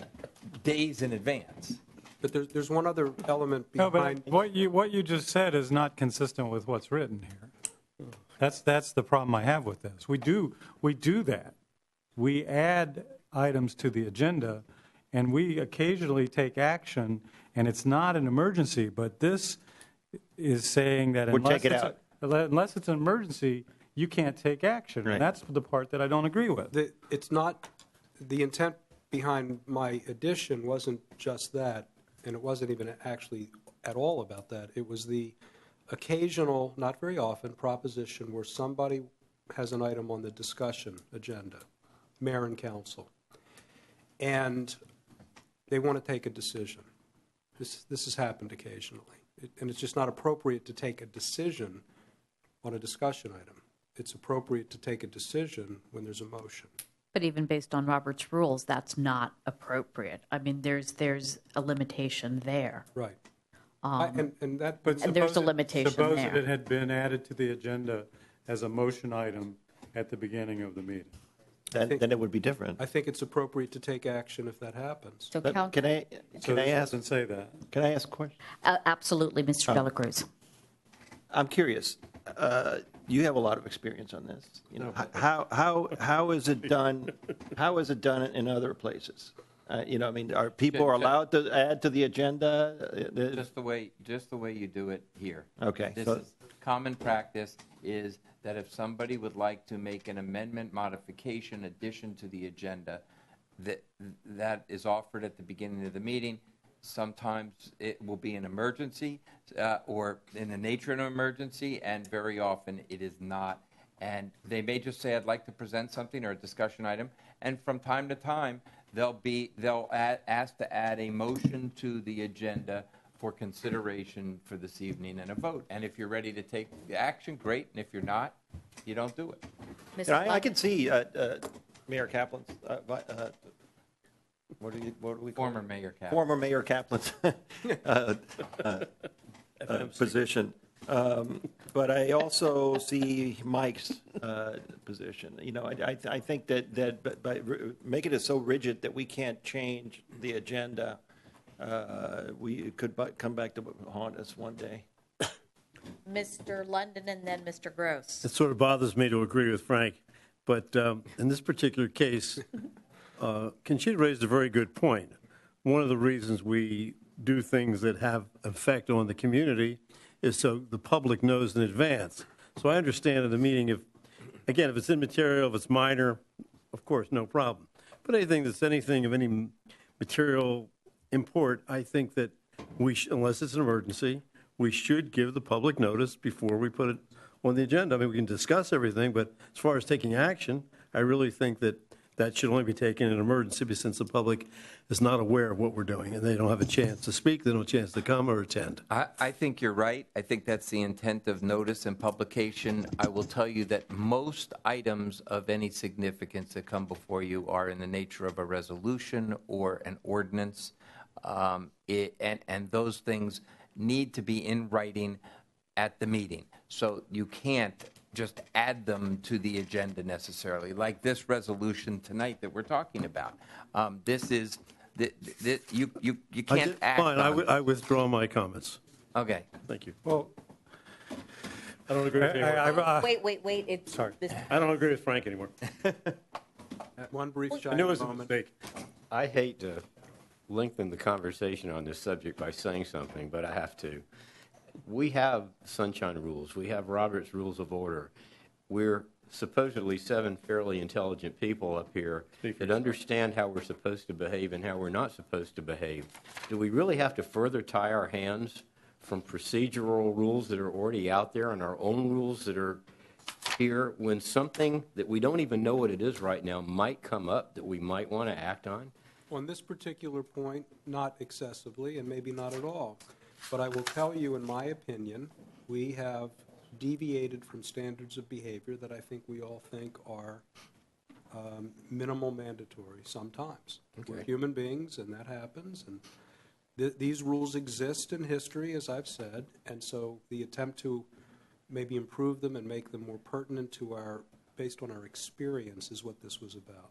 S14: days in advance.
S7: But there's one other element
S3: No,
S7: behind.
S3: but what you just said is not consistent with what's written here. That's the problem I have with this. We do that. We add items to the agenda, and we occasionally take action, and it's not an emergency, but this is saying that unless it's an emergency, you can't take action.
S10: Right.
S3: And that's the part that I don't agree with.
S7: It's not, the intent behind my addition wasn't just that, and it wasn't even actually at all about that. It was the occasional, not very often, proposition where somebody has an item on the discussion agenda, mayor and council, and they want to take a decision. This has happened occasionally, and it's just not appropriate to take a decision on a discussion item. It's appropriate to take a decision when there's a motion.
S2: But even based on Robert's rules, that's not appropriate. I mean, there's a limitation there.
S7: Right.
S2: And there's a
S3: Suppose
S2: limitation
S3: if
S2: there.
S3: it had been added to the agenda as a motion item at the beginning of the meeting.
S10: then it would be different.
S7: I think it's appropriate to take action if that happens.
S2: So
S10: But
S2: count,
S10: can I
S3: So this
S10: ask?
S3: doesn't say that.
S10: Can I ask a question?
S2: absolutely, Mr. Dela Cruz.
S10: I'm curious. You have a lot of experience on this. You know, how is it done? How is it done in other places? I mean, are people allowed to add to the agenda?
S14: Just the way you do it here.
S10: Okay.
S14: This is common practice is that if somebody would like to make an amendment, modification, addition to the agenda, that is offered at the beginning of the meeting. Sometimes it will be an emergency or in the nature of an emergency, and very often it is not. And they may just say, I'd like to present something or a discussion item, and from time to time, they'll ask to add a motion to the agenda for consideration for this evening and a vote. And if you're ready to take the action, great, and if you're not, you don't do it.
S10: I can see Mayor Kaplan's
S4: What do we
S14: Former Mayor Kaplan.
S10: former Mayor Kaplan's position. But I also see Mike's position. You know, I think that by making it so rigid that we can't change the agenda, we could come back to haunt us one day.
S2: Mr. London and then Mr. Gross.
S12: It sort of bothers me to agree with Frank, but in this particular case, Conchita raised a very good point. One of the reasons we do things that have effect on the community is so the public knows in advance. So I understand in the meeting, if it's immaterial, if it's minor, of course, no problem. But anything that's anything of any material import, I think that unless it's an emergency, we should give the public notice before we put it on the agenda. I mean, we can discuss everything, but as far as taking action, I really think that should only be taken in an emergency, since the public is not aware of what we're doing and they don't have a chance to speak, they don't have a chance to come or attend.
S14: I think you're right. I think that's the intent of notice and publication. I will tell you that most items of any significance that come before you are in the nature of a resolution or an ordinance, and those things need to be in writing at the meeting. So you can't just add them to the agenda necessarily, like this resolution tonight that we're talking about. This is, you can't act
S12: Fine,
S14: on.
S12: I withdraw my comments.
S14: Okay.
S12: Thank you.
S3: Well,
S12: I don't agree with you anymore.
S2: Wait, it's.
S12: Sorry.
S2: this-
S12: I don't agree with Frank anymore.
S7: One brief
S12: I
S7: shining
S12: knew it was a
S7: moment.
S12: mistake.
S4: I hate to lengthen the conversation on this subject by saying something, but I have to. We have sunshine rules. We have Robert's Rules of Order. We're supposedly 7 fairly intelligent people up here that understand how we're supposed to behave and how we're not supposed to behave. Do we really have to further tie our hands from procedural rules that are already out there and our own rules that are here when something that we don't even know what it is right now might come up that we might want to act on?
S7: On this particular point, not excessively and maybe not at all. But I will tell you, in my opinion, we have deviated from standards of behavior that I think we all think are minimal mandatory sometimes.
S4: Okay.
S7: We're human beings, and that happens. And these rules exist in history, as I've said, and so the attempt to maybe improve them and make them more pertinent to based on our experience is what this was about.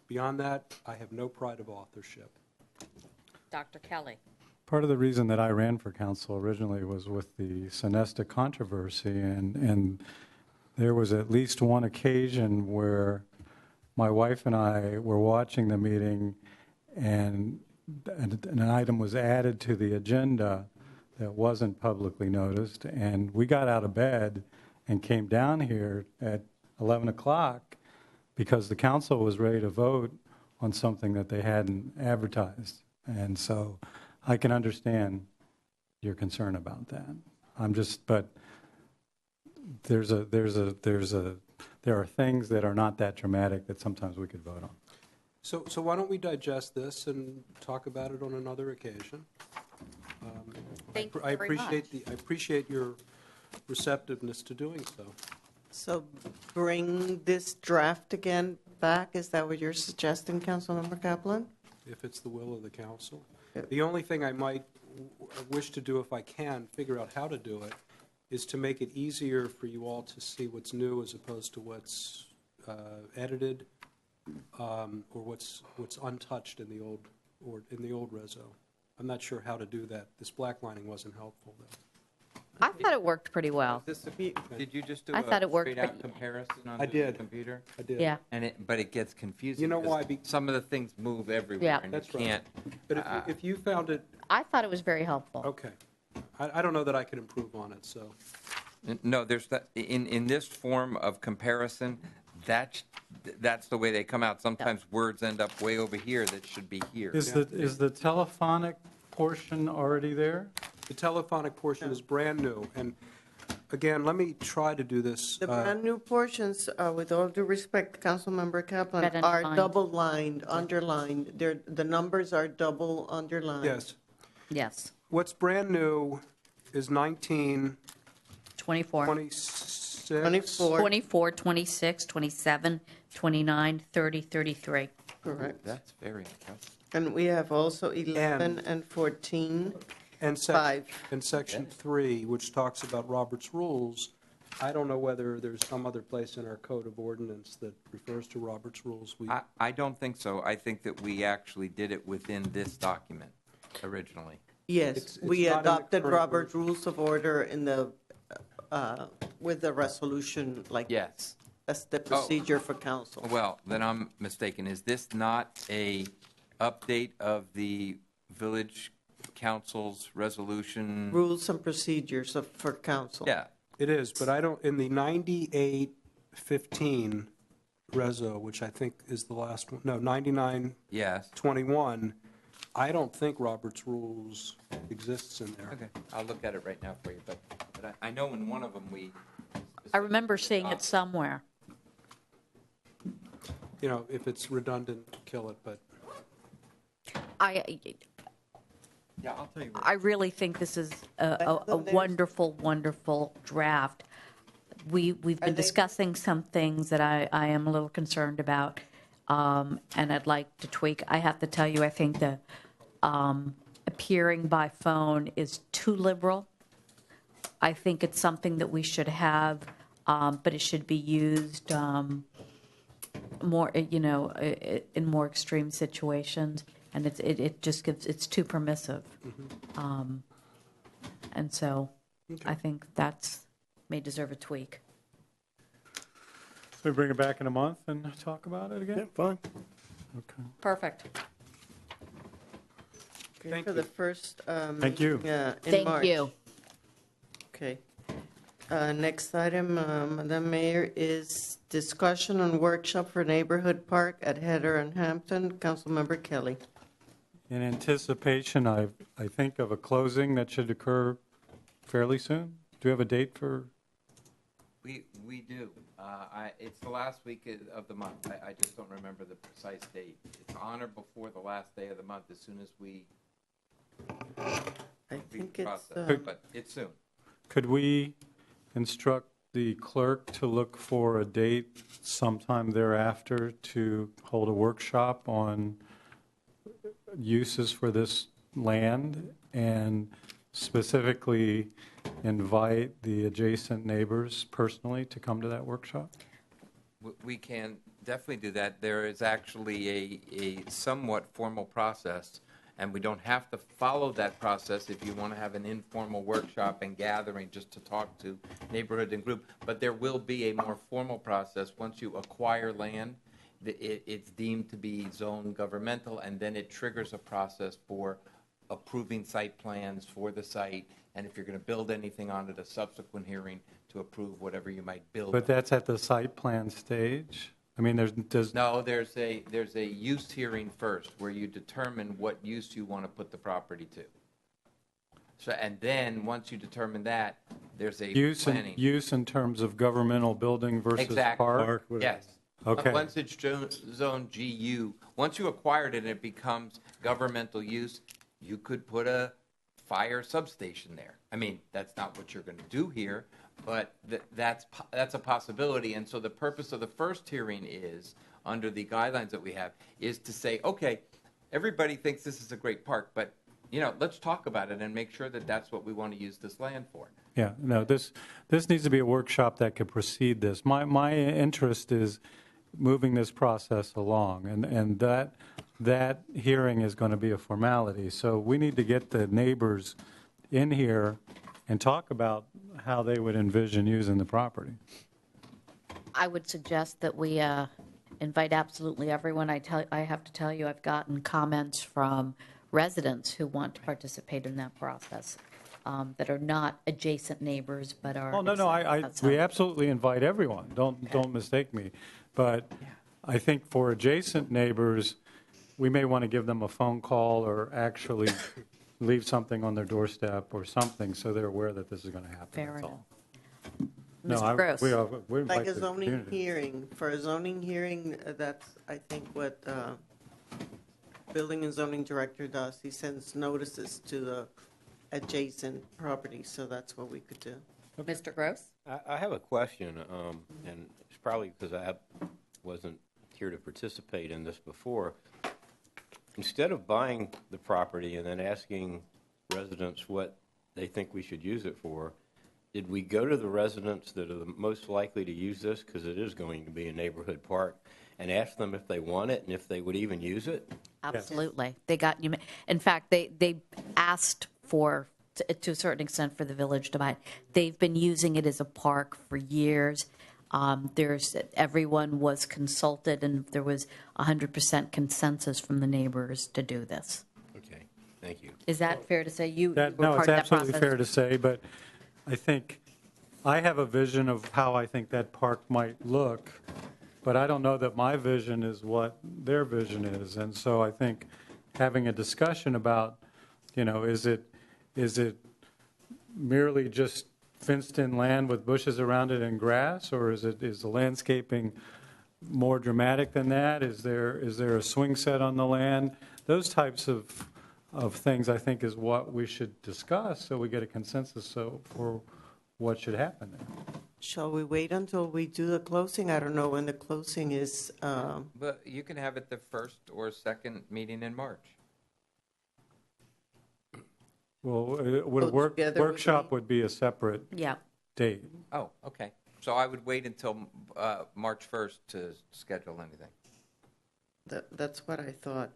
S7: Beyond that, I have no pride of authorship.
S2: Dr. Kelly.
S3: part of the reason that I ran for council originally was with the Sonesta controversy, and there was at least one occasion where my wife and I were watching the meeting, and an item was added to the agenda that wasn't publicly noticed, and we got out of bed and came down here at 11 o'clock because the council was ready to vote on something that they hadn't advertised. And so I can understand your concern about that. But there are things that are not that dramatic that sometimes we could vote on.
S7: So why don't we digest this and talk about it on another occasion?
S2: Thank you
S7: I
S2: very much.
S7: appreciate your receptiveness to doing so.
S5: So bring this draft again back, is that what you're suggesting, Councilmember Kaplan?
S7: If it's the will of the council. The only thing I might wish to do, if I can figure out how to do it, is to make it easier for you all to see what's new as opposed to what's edited or what's untouched in the old reso. I'm not sure how to do that. This blacklining wasn't helpful, though.
S2: I thought it worked pretty well.
S14: Did you just do
S2: I thought it worked
S14: straight-out
S2: pretty-
S14: comparison on
S7: I
S14: the
S7: did.
S14: computer?
S7: I did.
S2: Yeah.
S14: But it gets confusing.
S7: You know
S14: 'cause
S7: why?
S14: Some of the things move everywhere,
S2: Yeah.
S14: and
S7: That's
S14: you
S7: right.
S14: can't.
S7: But if you found it,
S2: I thought it was very helpful.
S7: okay. I don't know that I can improve on it, so.
S14: No, there's that, in this form of comparison, that's the way they come out. Sometimes words end up way over here that should be here.
S3: Is the telephonic portion already there?
S7: The telephonic portion is brand new, and again, let me try to do this.
S5: The brand-new portions, with all due respect, Councilmember Kaplan,
S2: Red
S5: are
S2: underlined.
S5: double-lined, underlined. The numbers are double underlined.
S7: Yes.
S2: Yes.
S7: What's brand new is 19,
S2: 24.
S7: 26.
S5: 24.
S2: 24, 26, 27, 29, 30, 33.
S5: Correct.
S14: That's very impressive.
S5: And we have also 11 and 14.
S7: And
S5: Five.
S7: and section 3, which talks about Robert's rules, I don't know whether there's some other place in our code of ordinance that refers to Robert's rules.
S14: I don't think so. I think that we actually did it within this document originally.
S5: Yes,
S7: It's
S5: we
S7: not in the
S5: adopted
S7: current
S5: Robert's Rules of Order in the, with the resolution, like,
S14: Yes.
S5: that's the procedure for council.
S14: Well, then I'm mistaken. Is this not a update of the village council's resolution?
S5: Rules and procedures for council.
S14: Yeah.
S7: It is, but I don't, in the 9815 reso, which I think is the last one, no, 9921,
S14: Yes.
S7: I don't think Robert's rules exists in there.
S14: Okay. I'll look at it right now for you. But I know in one of them we.
S2: I remember seeing it somewhere.
S7: You know, if it's redundant, kill it, but
S14: Yeah, I'll tell you.
S2: I really think this is a wonderful, wonderful draft. We've been discussing some things that I am a little concerned about, and I'd like to tweak. I have to tell you, I think the appearing by phone is too liberal. I think it's something that we should have, but it should be used more, in more extreme situations. And it just gives, it's too permissive. And so I think that's, may deserve a tweak.
S3: So we bring it back in a month and talk about it again?
S12: Yeah, fine.
S3: Okay.
S2: Perfect.
S5: Okay, for the first
S3: Thank you.
S5: meeting, in
S2: Thank
S5: March.
S2: you.
S5: Okay. Next item, Madam Mayor, is discussion on workshop for neighborhood park at Header and Hampton. Councilmember Kelly.
S3: In anticipation, I think of a closing that should occur fairly soon. Do you have a date for?
S14: We do. It's the last week of the month. I just don't remember the precise date. It's on or before the last day of the month, as soon as we
S5: I think
S14: the
S5: it's,
S14: process. But it's soon.
S3: Could we instruct the clerk to look for a date sometime thereafter to hold a workshop on uses for this land and specifically invite the adjacent neighbors personally to come to that workshop?
S14: We can definitely do that. There is actually a somewhat formal process, and we don't have to follow that process if you want to have an informal workshop and gathering just to talk to neighborhood and group. But there will be a more formal process once you acquire land. It's deemed to be zone governmental, and then it triggers a process for approving site plans for the site, and if you're going to build anything on it, a subsequent hearing to approve whatever you might build.
S3: But that's at the site plan stage? I mean, there's
S14: No, there's a use hearing first, where you determine what use you want to put the property to. So, and then, once you determine that, there's a planning.
S3: Use in terms of governmental building versus
S14: Exactly.
S3: park?
S14: Yes.
S3: Okay.
S14: Once it's zone GU, once you acquired it and it becomes governmental use, you could put a fire substation there. I mean, that's not what you're going to do here, but that's a possibility. And so the purpose of the first hearing is, under the guidelines that we have, is to say, okay, everybody thinks this is a great park, but let's talk about it and make sure that that's what we want to use this land for.
S3: Yeah, no, this needs to be a workshop that could precede this. My interest is moving this process along, and that hearing is going to be a formality. So we need to get the neighbors in here and talk about how they would envision using the property.
S2: I would suggest that we invite absolutely everyone. I have to tell you, I've gotten comments from residents who want to participate in that process, that are not adjacent neighbors, but are.
S3: Oh, no, we absolutely invite everyone. Don't mistake me. But I think for adjacent neighbors, we may want to give them a phone call or actually leave something on their doorstep or something so they're aware that this is going to happen.
S2: Fair
S3: That's
S2: enough.
S3: all.
S2: Mr. Gross.
S3: We invite
S5: like a
S3: the
S5: zoning
S3: community.
S5: hearing. For a zoning hearing, that's, I think, what Building and Zoning Director does. He sends notices to the adjacent property, so that's what we could do.
S2: Mr. Gross?
S4: I have a question, and it's probably because I wasn't here to participate in this before. instead of buying the property and then asking residents what they think we should use it for, did we go to the residents that are the most likely to use this, because it is going to be a neighborhood park, and ask them if they want it and if they would even use it?
S2: Absolutely. They got you. In fact, they asked for, to a certain extent, for the village to buy it. They've been using it as a park for years. Everyone was consulted, and there was 100% consensus from the neighbors to do this.
S4: Okay, thank you.
S2: Is that fair to say? You were
S3: No,
S2: part
S3: it's
S2: of that
S3: absolutely
S2: process?
S3: fair to say, but I think, I have a vision of how I think that park might look, but I don't know that my vision is what their vision is. And so I think having a discussion about, is it merely just fenced-in land with bushes around it and grass, or is the landscaping more dramatic than that? Is there a swing set on the land? Those types of things, I think, is what we should discuss, so we get a consensus for what should happen there.
S5: Shall we wait until we do the closing? I don't know when the closing is.
S14: But you can have it the first or second meeting in March.
S3: Well,
S5: together
S3: workshop would be a separate
S2: Yeah.
S3: date.
S14: Oh, okay. So I would wait until March 1st to schedule anything.
S5: That's what I thought.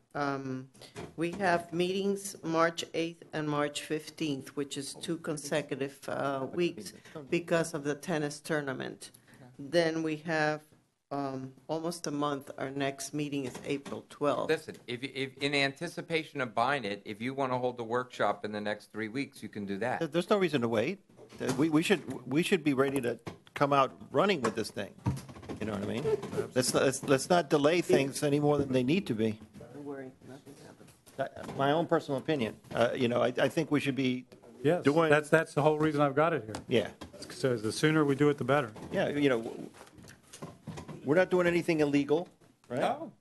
S5: We have meetings March 8th and March 15th, which is 2 consecutive weeks because of the tennis tournament. Then we have almost a month. Our next meeting is April 12th.
S14: Listen, if in anticipation of buying it, if you want to hold the workshop in the next 3 weeks, you can do that.
S10: There's no reason to wait. We should be ready to come out running with this thing. You know what I mean? Let's not delay things any more than they need to be.
S5: Don't worry, nothing happened.
S10: My own personal opinion. I think we should be
S3: Yes,
S10: doing.
S3: that's the whole reason I've got it here.
S10: Yeah,
S3: So the sooner we do it, the better.
S10: yeah. We're not doing anything illegal, right?
S14: No.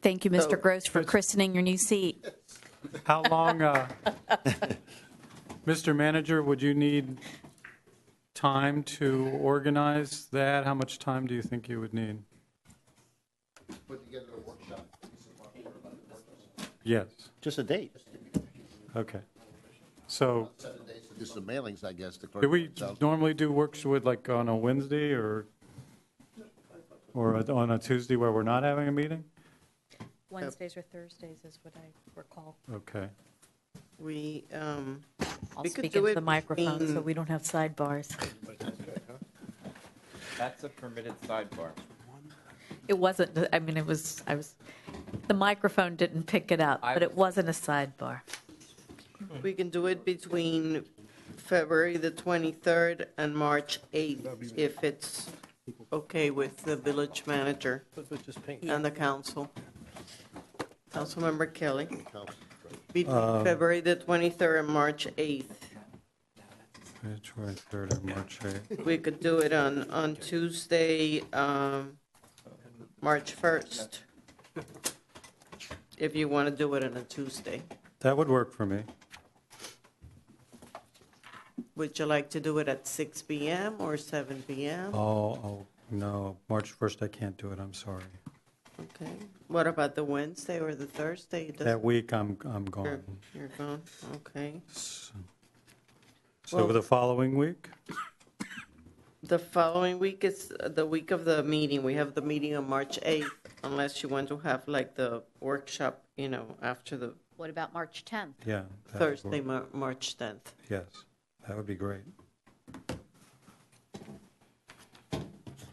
S2: Thank you, Mr.
S5: So-
S2: Gross, for christening your new seat.
S3: How long, Mr. Manager, would you need time to organize that? How much time do you think you would need?
S8: Put together a workshop.
S3: Yes,
S10: Just a date.
S3: okay. So
S8: 7 days to do some mailings, I guess. The clerk
S3: do we
S8: themselves.
S3: normally do works with like on a Wednesday or on a Tuesday where we're not having a meeting?
S2: Wednesdays or Thursdays is what I recall.
S3: Okay.
S5: We,
S2: I'll
S5: We could
S2: speak
S5: do
S2: into
S5: it
S2: the microphone so
S5: between-
S2: we don't have sidebars.
S14: That's a permitted sidebar.
S2: It wasn't, the microphone didn't pick it up, but it wasn't a sidebar.
S5: we can do it between February the 23rd and March 8th, if it's okay with the village manager and the council. Councilmember Kelly. Between February the 23rd and March 8th.
S3: February 3rd and March 8th.
S5: We could do it on Tuesday, March 1st, if you want to do it on a Tuesday.
S3: That would work for me.
S5: Would you like to do it at 6 p.m. or 7 p.m.?
S3: Oh, no, March 1st, I can't do it, I'm sorry.
S5: Okay. What about the Wednesday or the Thursday? It
S3: That
S5: doesn't-
S3: week, I'm gone.
S5: You're gone, okay.
S3: So
S5: Well-
S3: the following week?
S5: The following week is the week of the meeting. We have the meeting on March 8th, unless you want to have like the workshop, after the
S2: What about March 10th?
S3: Yeah. that would
S5: Thursday,
S3: work.
S5: March 10th.
S3: Yes, that would be great.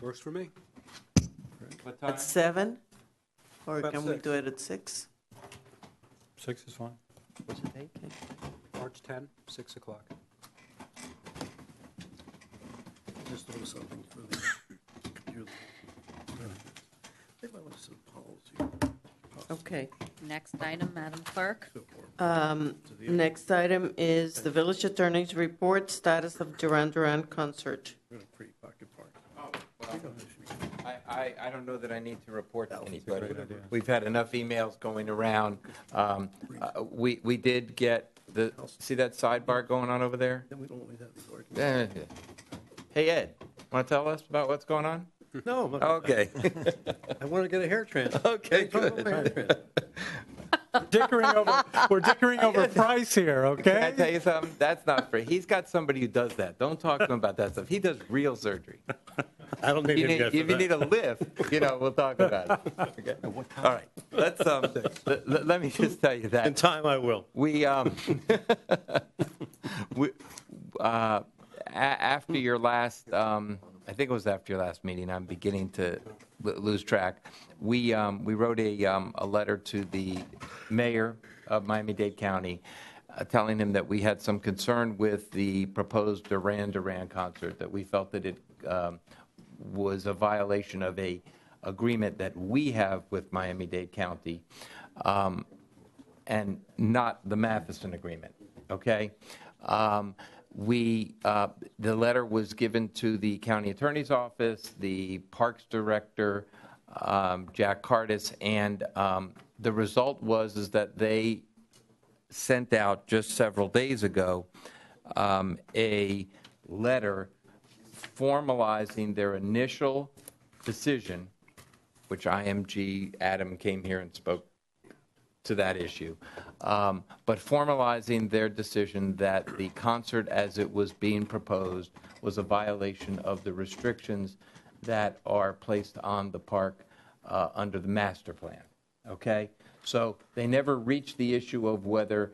S7: Works for me.
S14: What time?
S5: At 7? Or
S7: About
S5: can we
S7: 6.
S5: do it at 6?
S3: 6 is fine.
S10: What's the date?
S7: March 10, 6 o'clock.
S12: Just thought of something for the computer. They might want to set a policy.
S5: Okay.
S2: Next item, Madam Clerk.
S5: Next item is the village attorney's report, status of Duran Duran concert.
S12: We're going to create pocket park.
S14: I don't know that I need to report to anybody.
S3: great idea.
S14: We've had enough emails going around. We did get see that sidebar going on over there?
S12: Then we don't always have these arguments.
S14: Hey, Ed, want to tell us about what's going on?
S12: No.
S14: Okay.
S12: I want to get a hair transplant.
S14: Okay, good.
S3: We're dickering over price here,
S14: Can I
S3: okay?
S14: tell you something? That's not free. He's got somebody who does that. Don't talk to him about that stuff. He does real surgery.
S12: I don't need him yet
S14: If
S12: for
S14: you need
S12: that.
S14: a lift, we'll talk about it. Okay. All right. Let's let me just tell you
S12: In
S14: that
S12: time, I will.
S14: after your last, I think it was after your last meeting. I'm beginning to lose track. We wrote a letter to the mayor of Miami-Dade County, telling him that we had some concern with the proposed Duran Duran concert, that we felt that it was a violation of a agreement that we have with Miami-Dade County, and not the Matheson agreement, okay? The letter was given to the county attorney's office, the parks director, Jack Cardis, and the result was that they sent out just several days ago a letter formalizing their initial decision, which IMG Adam came here and spoke to that issue, but formalizing their decision that the concert as it was being proposed was a violation of the restrictions that are placed on the park under the master plan, okay? So they never reached the issue of whether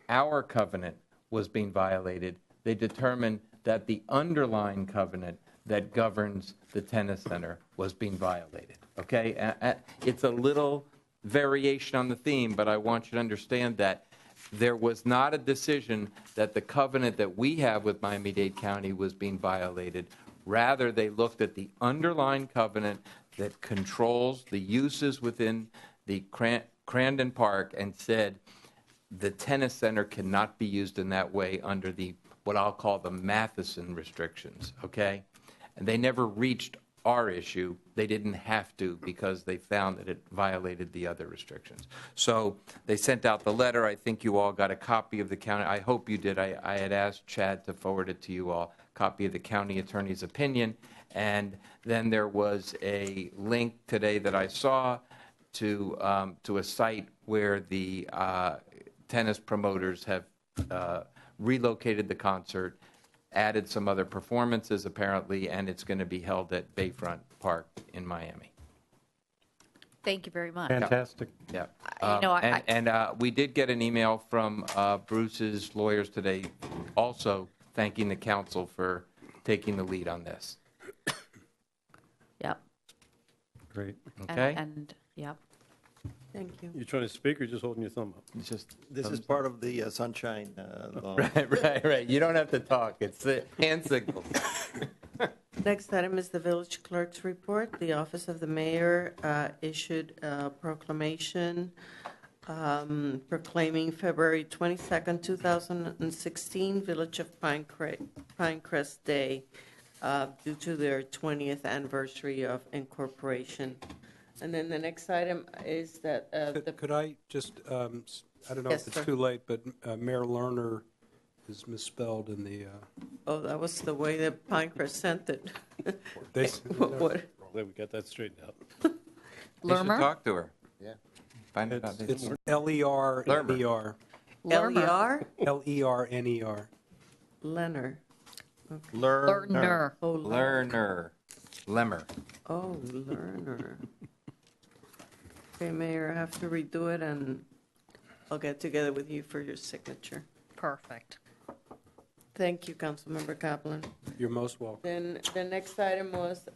S14: our covenant was being violated. They determined that the underlying covenant that governs the tennis center was being violated, okay? It's a little variation on the theme, but I want you to understand that there was not a decision that the covenant that we have with Miami-Dade County was being violated. Rather, they looked at the underlying covenant that controls the uses within the Crandon Park and said the tennis center cannot be used in that way under the what I'll call the Matheson restrictions, okay? And they never reached our issue. They didn't have to because they found that it violated the other restrictions. So they sent out the letter. I think you all got a copy of the county. I hope you did. I had asked Chad to forward it to you all, copy of the county attorney's opinion. And then there was a link today that I saw to a site where the tennis promoters have relocated the concert, added some other performances apparently, and it's going to be held at Bayfront Park in Miami.
S2: Thank you very much.
S3: Fantastic.
S14: Yeah. We did get an email from Bruce's lawyers today also thanking the council for taking the lead on this.
S2: Yep.
S3: Great.
S14: Okay?
S2: And yep.
S5: Thank you.
S12: You trying to speak or just holding your thumb up?
S14: It's just
S10: This is part of the sunshine law.
S14: right. You don't have to talk. It's hand signals.
S5: Next item is the village clerk's report. The office of the mayor issued a proclamation proclaiming February 22nd, 2016, Village of Pinecrest Day due to their 20th anniversary of incorporation. And then the next item is that
S7: Could I just, I don't know
S5: Yes,
S7: if it's
S5: sir.
S7: too late, but Mayor Lerner is misspelled in the,
S5: oh, that was the way that Pinecrest sent it.
S7: they,
S5: What?
S12: Glad we got that straightened out.
S14: You should
S2: Lermer?
S14: talk to her.
S8: Yeah.
S14: Find out.
S7: it's L-E-R-N-E-R.
S5: L-E-R?
S7: L-E-R-N-E-R.
S5: Leonard.
S2: Lerner.
S5: Oh,
S14: Lerner. Lemmer.
S5: Oh, learner. Okay, Mayor, I have to redo it, and I'll get together with you for your signature.
S2: Perfect.
S5: Thank you, Councilmember Kaplan.
S7: You're most welcome.
S5: Then the next item was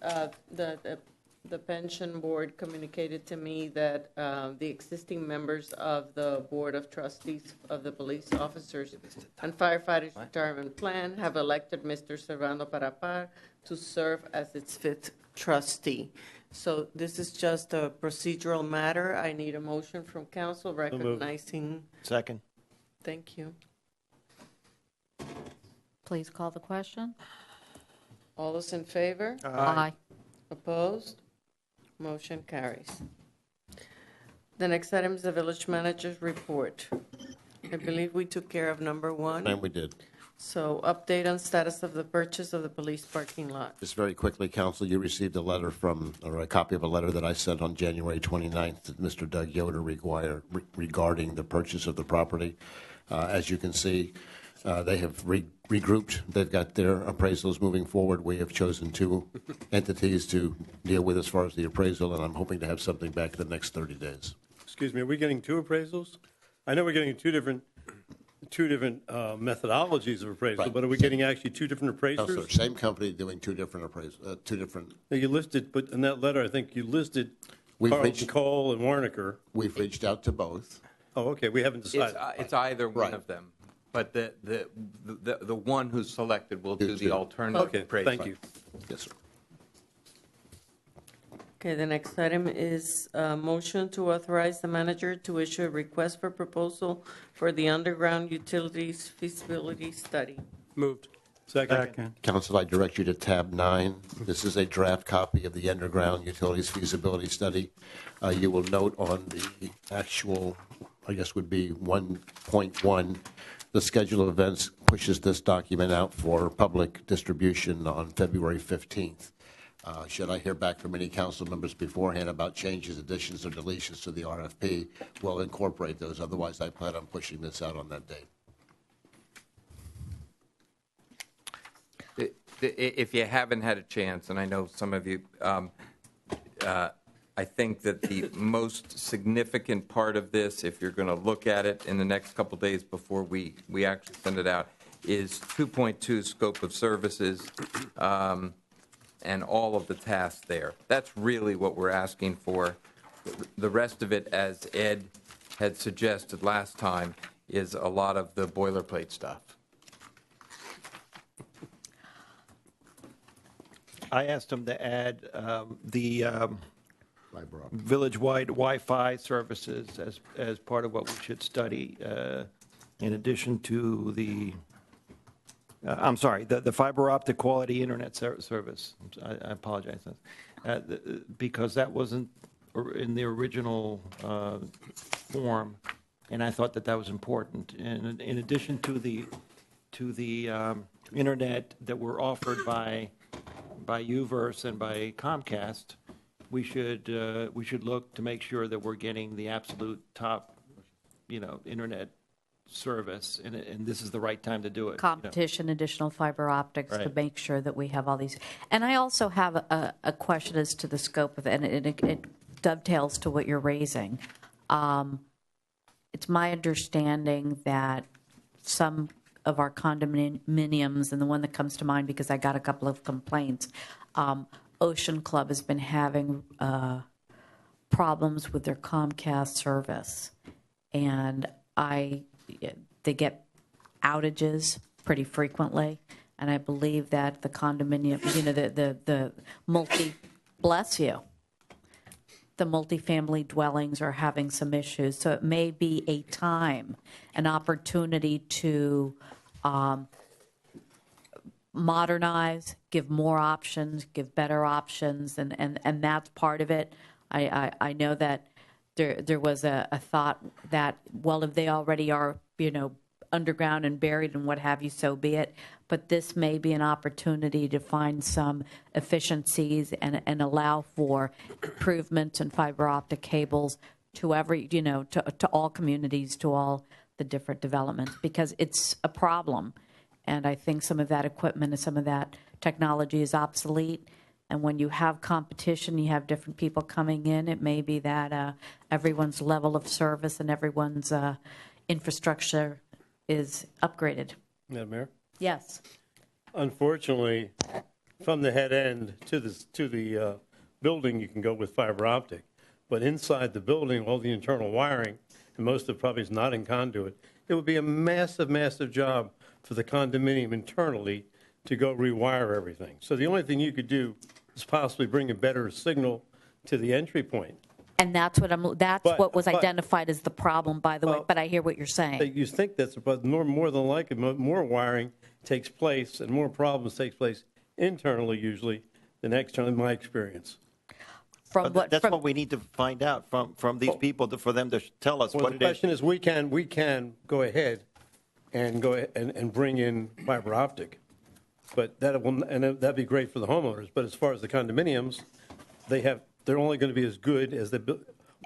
S5: the pension board communicated to me that the existing members of the Board of Trustees of the Police Officers and Firefighters Retirement Plan have elected Mr. Servando Parapar to serve as its fifth trustee. So this is just a procedural matter. I need a motion from council recognizing.
S10: Second.
S5: Thank you.
S2: Please call the question.
S5: All those in favor?
S2: Aye.
S5: Opposed? Motion carries. The next item is the village manager's report. I believe we took care of number one.
S8: And we did.
S5: So update on status of the purchase of the police parking lot.
S8: Just very quickly, Council, you received a letter or a copy of a letter that I sent on January 29th to Mr. Doug Yoder regarding the purchase of the property. As you can see, they have regrouped. They've got their appraisals moving forward. We have chosen two entities to deal with as far as the appraisal, and I'm hoping to have something back in the next 30 days.
S12: Excuse me, are we getting two appraisals? I know we're getting two different methodologies of appraisal,
S8: Right.
S12: but are we getting actually two different
S8: No,
S12: appraisers?
S8: sir, same company doing two different appraisals, two different.
S12: Now, you listed, but in that letter, I think you listed
S8: We've
S12: Carlton
S8: reached-
S12: Cole and Warnaker.
S8: We've reached out to both.
S12: Oh, okay, we haven't decided.
S14: It's either one
S8: Right.
S14: of them, but the one who's selected will do
S8: Who's
S14: the
S8: the-
S14: alternative
S12: Okay,
S14: appraisal.
S12: thank you.
S8: Yes, sir.
S5: Okay, the next item is a motion to authorize the manager to issue a request for proposal for the underground utilities feasibility study.
S12: Moved. Second.
S8: Council, I direct you to tab 9. This is a draft copy of the underground utilities feasibility study. You will note on the actual, I guess would be 1.1, the schedule of events pushes this document out for public distribution on February 15th. Should I hear back from any council members beforehand about changes, additions, or deletions to the RFP, we'll incorporate those. Otherwise, I plan on pushing this out on that date.
S14: If you haven't had a chance, and I know some of you, I think that the most significant part of this, if you're going to look at it in the next couple days before we actually send it out, is 2.2 scope of services and all of the tasks there. That's really what we're asking for. The rest of it, as Ed had suggested last time, is a lot of the boilerplate stuff.
S10: I asked them to add the
S8: Fiber optic.
S10: village-wide Wi-Fi services as part of what we should study, in addition to the, I'm sorry, the fiber optic quality internet service. I apologize. Because that wasn't in the original form, and I thought that was important. And in addition to the internet that were offered by UVerse and by Comcast, we should look to make sure that we're getting the absolute top, internet service, and this is the right time to do it.
S2: Competition, additional fiber optics to
S10: Right.
S2: make sure that we have all these. And I also have a question as to the scope of it, and it dovetails to what you're raising. It's my understanding that some of our condominiums, and the one that comes to mind because I got a couple of complaints, Ocean Club has been having problems with their Comcast service, and they get outages pretty frequently, and I believe that the condominium, the multifamily dwellings are having some issues. So it may be a time, an opportunity to modernize, give more options, give better options, and that's part of it. I know that there was a thought that, well, if they already are, underground and buried and what have you, so be it. But this may be an opportunity to find some efficiencies and allow for improvements in fiber optic cables to to all communities, to all the different developments, because it's a problem. And I think some of that equipment and some of that technology is obsolete. And when you have competition, you have different people coming in, it may be that everyone's level of service and everyone's infrastructure is upgraded.
S12: Madam Mayor?
S2: Yes.
S12: Unfortunately, from the head end to the building, you can go with fiber optic. But inside the building, all the internal wiring, and most of it probably is not in conduit, it would be a massive, massive job for the condominium internally to go rewire everything. So the only thing you could do is possibly bring a better signal to the entry point.
S2: And that's what was
S12: But-
S2: identified as the problem, by the way,
S12: Well,
S2: but I hear what you're saying.
S12: You think that's, but more than likely, more wiring takes place and more problems takes place internally usually than externally, in my experience.
S10: That's what we need to find out from these people, for them to tell us
S12: Well,
S10: what
S12: the
S10: it is.
S12: question is, we can go ahead and and bring in fiber optic. But that'd be great for the homeowners. But as far as the condominiums, they're only going to be as good as the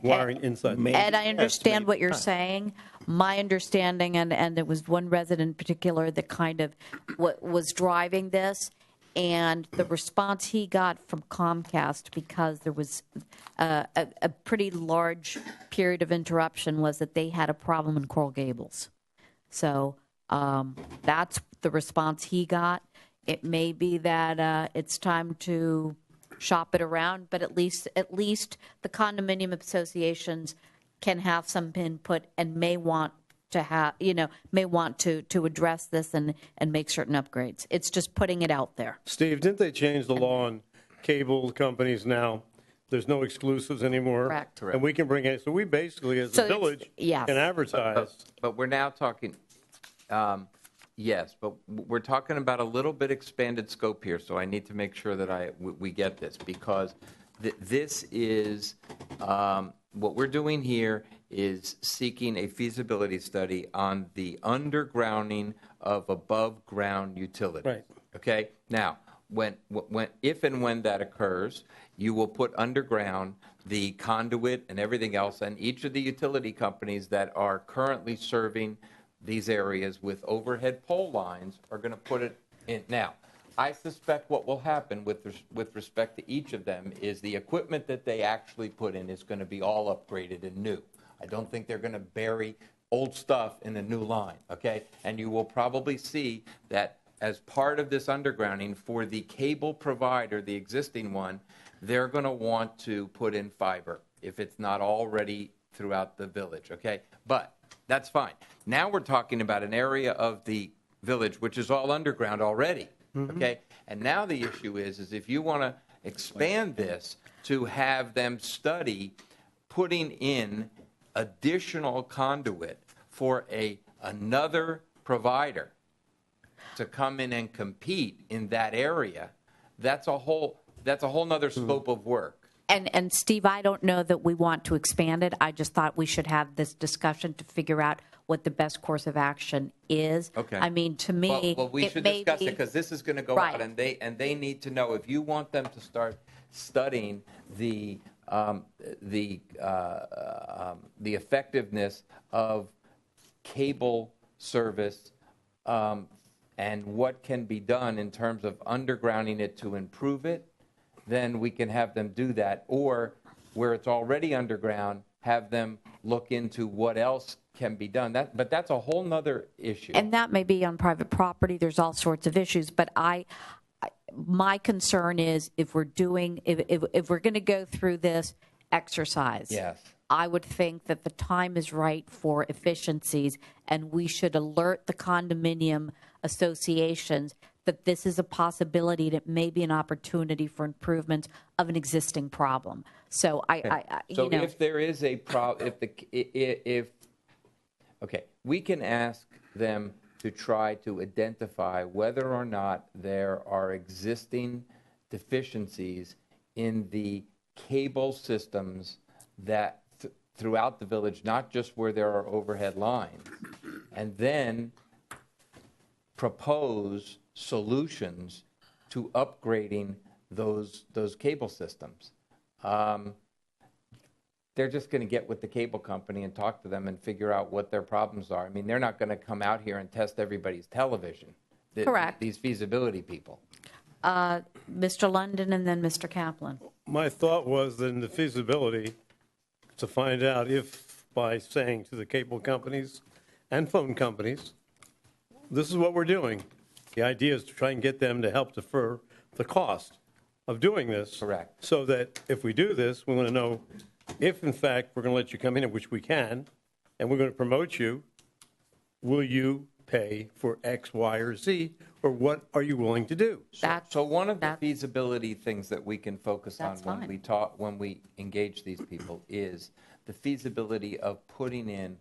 S12: wiring inside.
S2: Ed, I understand what you're saying. My understanding, and it was one resident in particular that kind of was driving this, and the response he got from Comcast, because there was a pretty large period of interruption, was that they had a problem in Coral Gables. So that's the response he got. It may be that it's time to shop it around, but at least the condominium associations can have some input and may want to address this and make certain upgrades. It's just putting it out there.
S12: Steve, didn't they change the law on cable companies now? There's no exclusives anymore.
S2: Correct.
S12: And we can bring it, so we basically, as a village, can advertise.
S14: But we're now talking, yes, but we're talking about a little bit expanded scope here, so I need to make sure that we get this, because this is, what we're doing here is seeking a feasibility study on the undergrounding of above-ground utilities.
S12: Right.
S14: Okay? Now, if and when that occurs, you will put underground the conduit and everything else, and each of the utility companies that are currently serving these areas with overhead pole lines are going to put it in. Now, I suspect what will happen with respect to each of them is the equipment that they actually put in is going to be all upgraded and new. I don't think they're going to bury old stuff in a new line, okay? And you will probably see that as part of this undergrounding for the cable provider, the existing one, they're going to want to put in fiber if it's not already throughout the village, okay? But that's fine. Now we're talking about an area of the village which is all underground already, okay? And now the issue is if you want to expand this to have them study putting in additional conduit for another provider to come in and compete in that area, that's a whole nother scope of work.
S2: And Steve, I don't know that we want to expand it. I just thought we should have this discussion to figure out what the best course of action is.
S14: Okay.
S2: I mean, to me,
S14: well, we should discuss it because this is going to go
S2: Right.
S14: out, and they need to know if you want them to start studying the effectiveness of cable service and what can be done in terms of undergrounding it to improve it, then we can have them do that. Or where it's already underground, have them look into what else can be done. But that's a whole nother issue.
S2: And that may be on private property. There's all sorts of issues. But my concern is if we're going to go through this exercise,
S14: yes,
S2: I would think that the time is right for efficiencies, and we should alert the condominium associations that this is a possibility, that may be an opportunity for improvement of an existing problem. So
S14: if there is a problem, we can ask them to try to identify whether or not there are existing deficiencies in the cable systems that throughout the village, not just where there are overhead lines, and then propose solutions to upgrading those cable systems. They're just going to get with the cable company and talk to them and figure out what their problems are. I mean, they're not going to come out here and test everybody's television.
S2: Correct.
S14: These feasibility people.
S2: Mr. London and then Mr. Kaplan.
S12: My thought was that in the feasibility, to find out if, by saying to the cable companies and phone companies, this is what we're doing. The idea is to try and get them to help defer the cost of doing this.
S14: Correct.
S12: So that if we do this, we want to know if, in fact, we're going to let you come in, which we can, and we're going to promote you, will you pay for X, Y, or Z, or what are you willing to do?
S14: So one of the feasibility things that we can focus on when we engage these people is the feasibility of putting in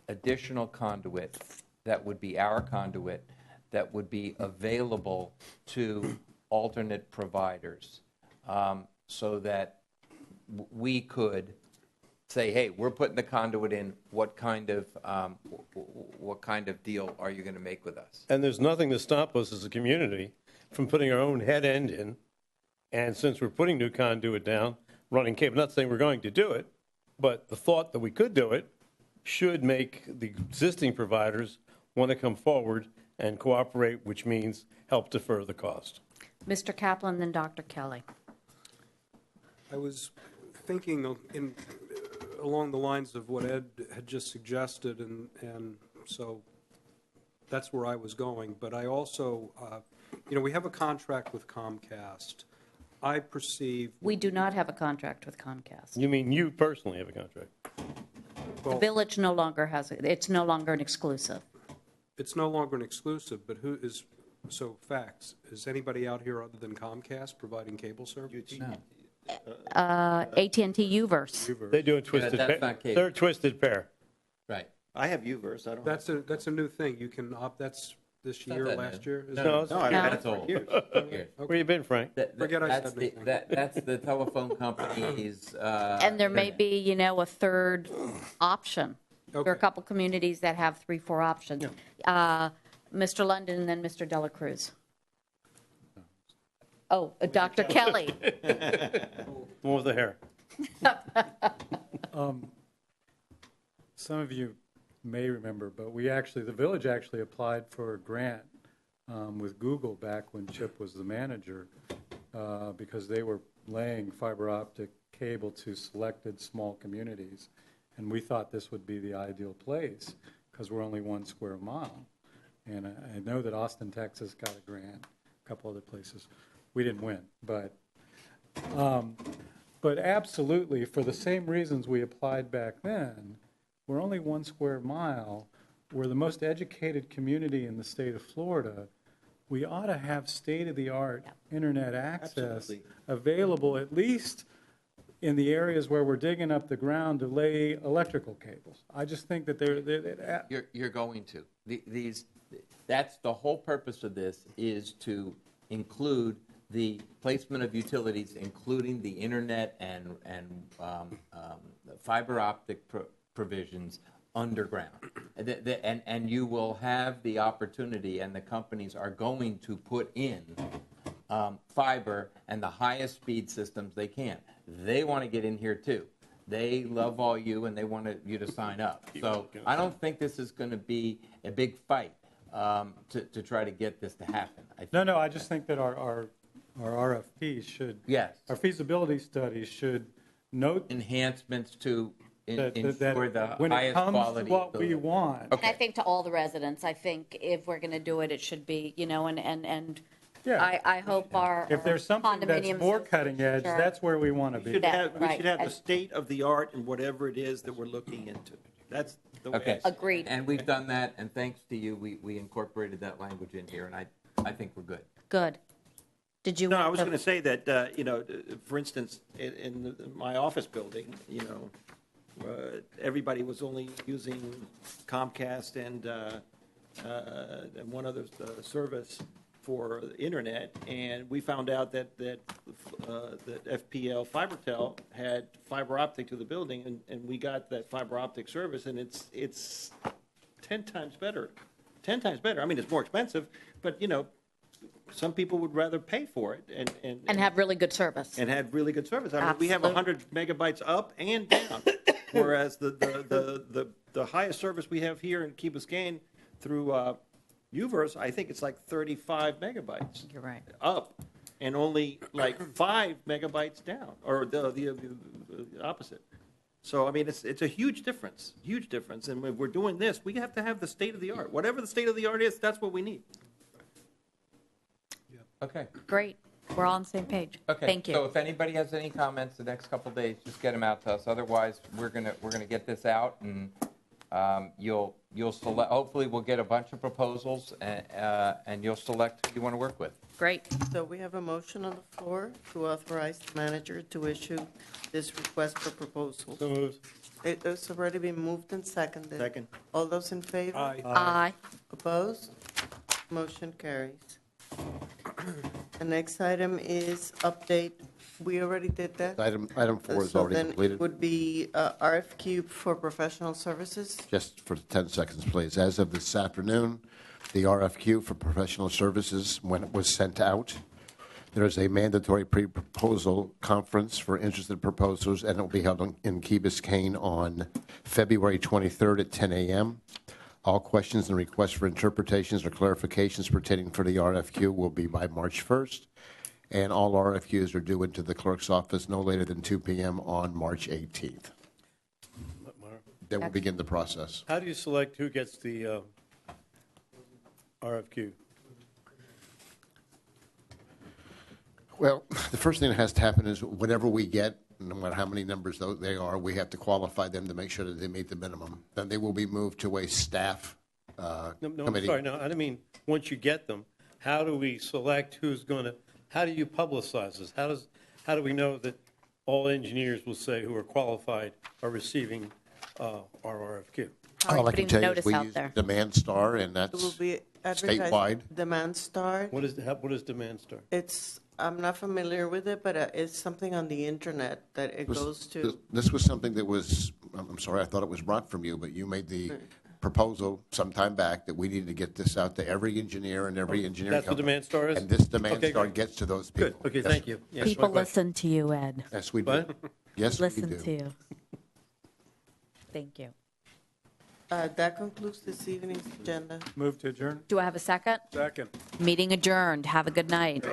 S14: additional conduit that would be our conduit that would be available to alternate providers so that we could say, hey, we're putting the conduit in, what kind of deal are you going to make with us?
S12: And there's nothing to stop us as a community from putting our own head end in. And since we're putting new conduit down, running cable, not saying we're going to do it, but the thought that we could do it should make the existing providers want to come forward and cooperate, which means help defer the cost.
S2: Mr. Kaplan, then Dr. Kelly.
S7: I was thinking along the lines of what Ed had just suggested, and so that's where I was going. But I also, we have a contract with Comcast. I perceive...
S2: We do not have a contract with Comcast.
S12: You mean you personally have a contract?
S2: The village no longer has it. It's no longer an exclusive.
S7: It's no longer an exclusive, but who is... So, facts. Is anybody out here other than Comcast providing cable service?
S14: No.
S2: AT&T Uverse.
S12: They do a twisted
S14: that's
S12: pair.
S14: not cable.
S12: They're a twisted pair.
S14: Right.
S10: I have Uverse, I don't.
S7: That's a new thing. You can opt, that's this
S14: not
S7: year,
S14: that
S7: last
S14: new.
S7: year? Is
S12: No,
S7: it-
S10: No, I've
S2: No.
S10: had it
S14: That's
S10: for
S14: old.
S10: years.
S14: Here.
S12: Where you been, Frank?
S7: Forget I
S14: That's
S7: said anything.
S14: that's the telephone company's.
S2: And there may be, a third option. There are a
S7: Okay.
S2: couple communities that have 3, 4 options. Mr. London and then Mr. Dela Cruz. Oh, Dr. Kelly.
S12: One with the hair.
S3: Some of you may remember, but the village actually applied for a grant with Google back when Chip was the manager because they were laying fiber optic cable to selected small communities. And we thought this would be the ideal place because we're only 1 square mile. And I know that Austin, Texas got a grant, a couple other places. We didn't win, but absolutely, for the same reasons we applied back then, we're only 1 square mile. We're the most educated community in the state of Florida. We ought to have state-of-the-art internet access
S10: Absolutely.
S3: available, at least in the areas where we're digging up the ground to lay electrical cables. I just think that
S14: You're going to. That's the whole purpose of this, is to include the placement of utilities, including the internet and fiber optic provisions underground. And you will have the opportunity, and the companies are going to put in fiber and the highest speed systems they can. They want to get in here too. They love all you, and they want you to sign up. So I don't think this is going to be a big fight to try to get this to happen.
S3: No, I just think that our RFPs should,
S14: Yes.
S3: our feasibility studies should note
S14: Enhancements to
S3: that
S14: ensure the
S3: when it
S14: highest
S3: comes to
S14: quality.
S3: what we want,
S2: And I think to all the residents, I think if we're going to do it, it should be, and
S3: Yeah.
S2: I hope our
S3: if there's something that's
S2: condominium
S3: more cutting edge,
S2: associations are-
S3: that's where we want to
S10: We
S3: be.
S10: should have
S2: Right.
S10: the
S2: And-
S10: state of the art in whatever it is that we're looking into. That's the way.
S14: Okay.
S2: Agreed.
S14: And we've done that, and thanks to you, we incorporated that language in here, and I think we're good.
S2: Good. Did you?
S10: No, I
S2: want
S10: was
S2: to-
S10: going to say that, for instance, in my office building, everybody was only using Comcast and one other service for the internet, and we found out that FPL FiberTel had fiber optic to the building, and we got that fiber optic service, and it's 10 times better. 10 times better. I mean, it's more expensive, but, some people would rather pay for it
S2: And have really good service.
S10: and had really good service. I mean, we have
S2: Absolutely.
S10: 100 megabytes up and down, whereas the highest service we have here in Key Biscayne through Uverse, I think it's like 35 megabytes
S2: You're right.
S10: up, and only like 5 megabytes down, or the opposite. So I mean, it's a huge difference, And when we're doing this, we have to have the state of the art. Whatever the state of the art is, that's what we need.
S14: Okay.
S2: Great. We're all on the same page.
S14: Okay.
S2: Thank you.
S14: So if anybody has any comments the next couple of days, just get them out to us. Otherwise, we're gonna get this out, and you'll select. Hopefully, we'll get a bunch of proposals, and you'll select who you want to work with.
S2: Great.
S5: So we have a motion on the floor to authorize the manager to issue this request for proposal.
S12: So moved.
S5: It's already been moved and seconded.
S10: Second.
S5: All those in favor?
S7: Aye.
S2: Aye.
S5: Opposed? Motion carries. The next item is update We already did that.
S8: Item 4 is
S5: So
S8: already
S5: then
S8: completed.
S5: it would be RFQ for professional services.
S8: Just for 10 seconds, please. As of this afternoon, the RFQ for professional services, when it was sent out, there is a mandatory pre-proposal conference for interested proposals, and it will be held in Key Biscayne on February 23rd at 10 a.m. All questions and requests for interpretations or clarifications pertaining for the RFQ will be by March 1st, and all RFQs are due into the clerk's office no later than 2 p.m. on March 18th. Then we'll begin the process.
S12: How do you select who gets the RFQ?
S8: Well, the first thing that has to happen is whatever we get, no matter how many numbers they are, we have to qualify them to make sure that they meet the minimum. Then they will be moved to a staff
S12: No, I'm
S8: committee.
S12: sorry, no, I didn't mean, once you get them, how do we select who's going to, how do you publicize this? How do we know that all engineers will say who are qualified are receiving our RFQ?
S2: How are
S8: All
S2: you
S8: I can
S2: putting
S8: tell
S2: the
S8: you is
S2: notice
S8: we
S2: out
S8: use
S2: there?
S8: Demand Star, and
S5: It will
S8: that's
S5: be advertised.
S8: statewide.
S5: Demand Star.
S12: What is Demand Star?
S5: It's, I'm not familiar with it, but it's something on the internet that it goes to.
S8: This was something that was, I'm sorry, I thought it was brought from you, but you made the proposal some time back that we needed to get this out to every engineer and every engineering
S12: That's what
S8: company.
S12: Demand Star is?
S8: And this Demand
S12: Okay,
S8: Star
S12: great.
S8: gets to those
S12: Good,
S8: people.
S12: okay,
S8: Yes,
S12: thank
S8: sir.
S12: you. Yes,
S2: People
S12: my question.
S2: listen to you, Ed.
S8: Yes, we do.
S12: What?
S8: Yes, we
S2: Listen
S8: do.
S2: to you. Thank you.
S5: That concludes this evening's agenda.
S3: Move to adjourn?
S2: Do I have a second?
S3: Second.
S2: Meeting adjourned. Have a good night.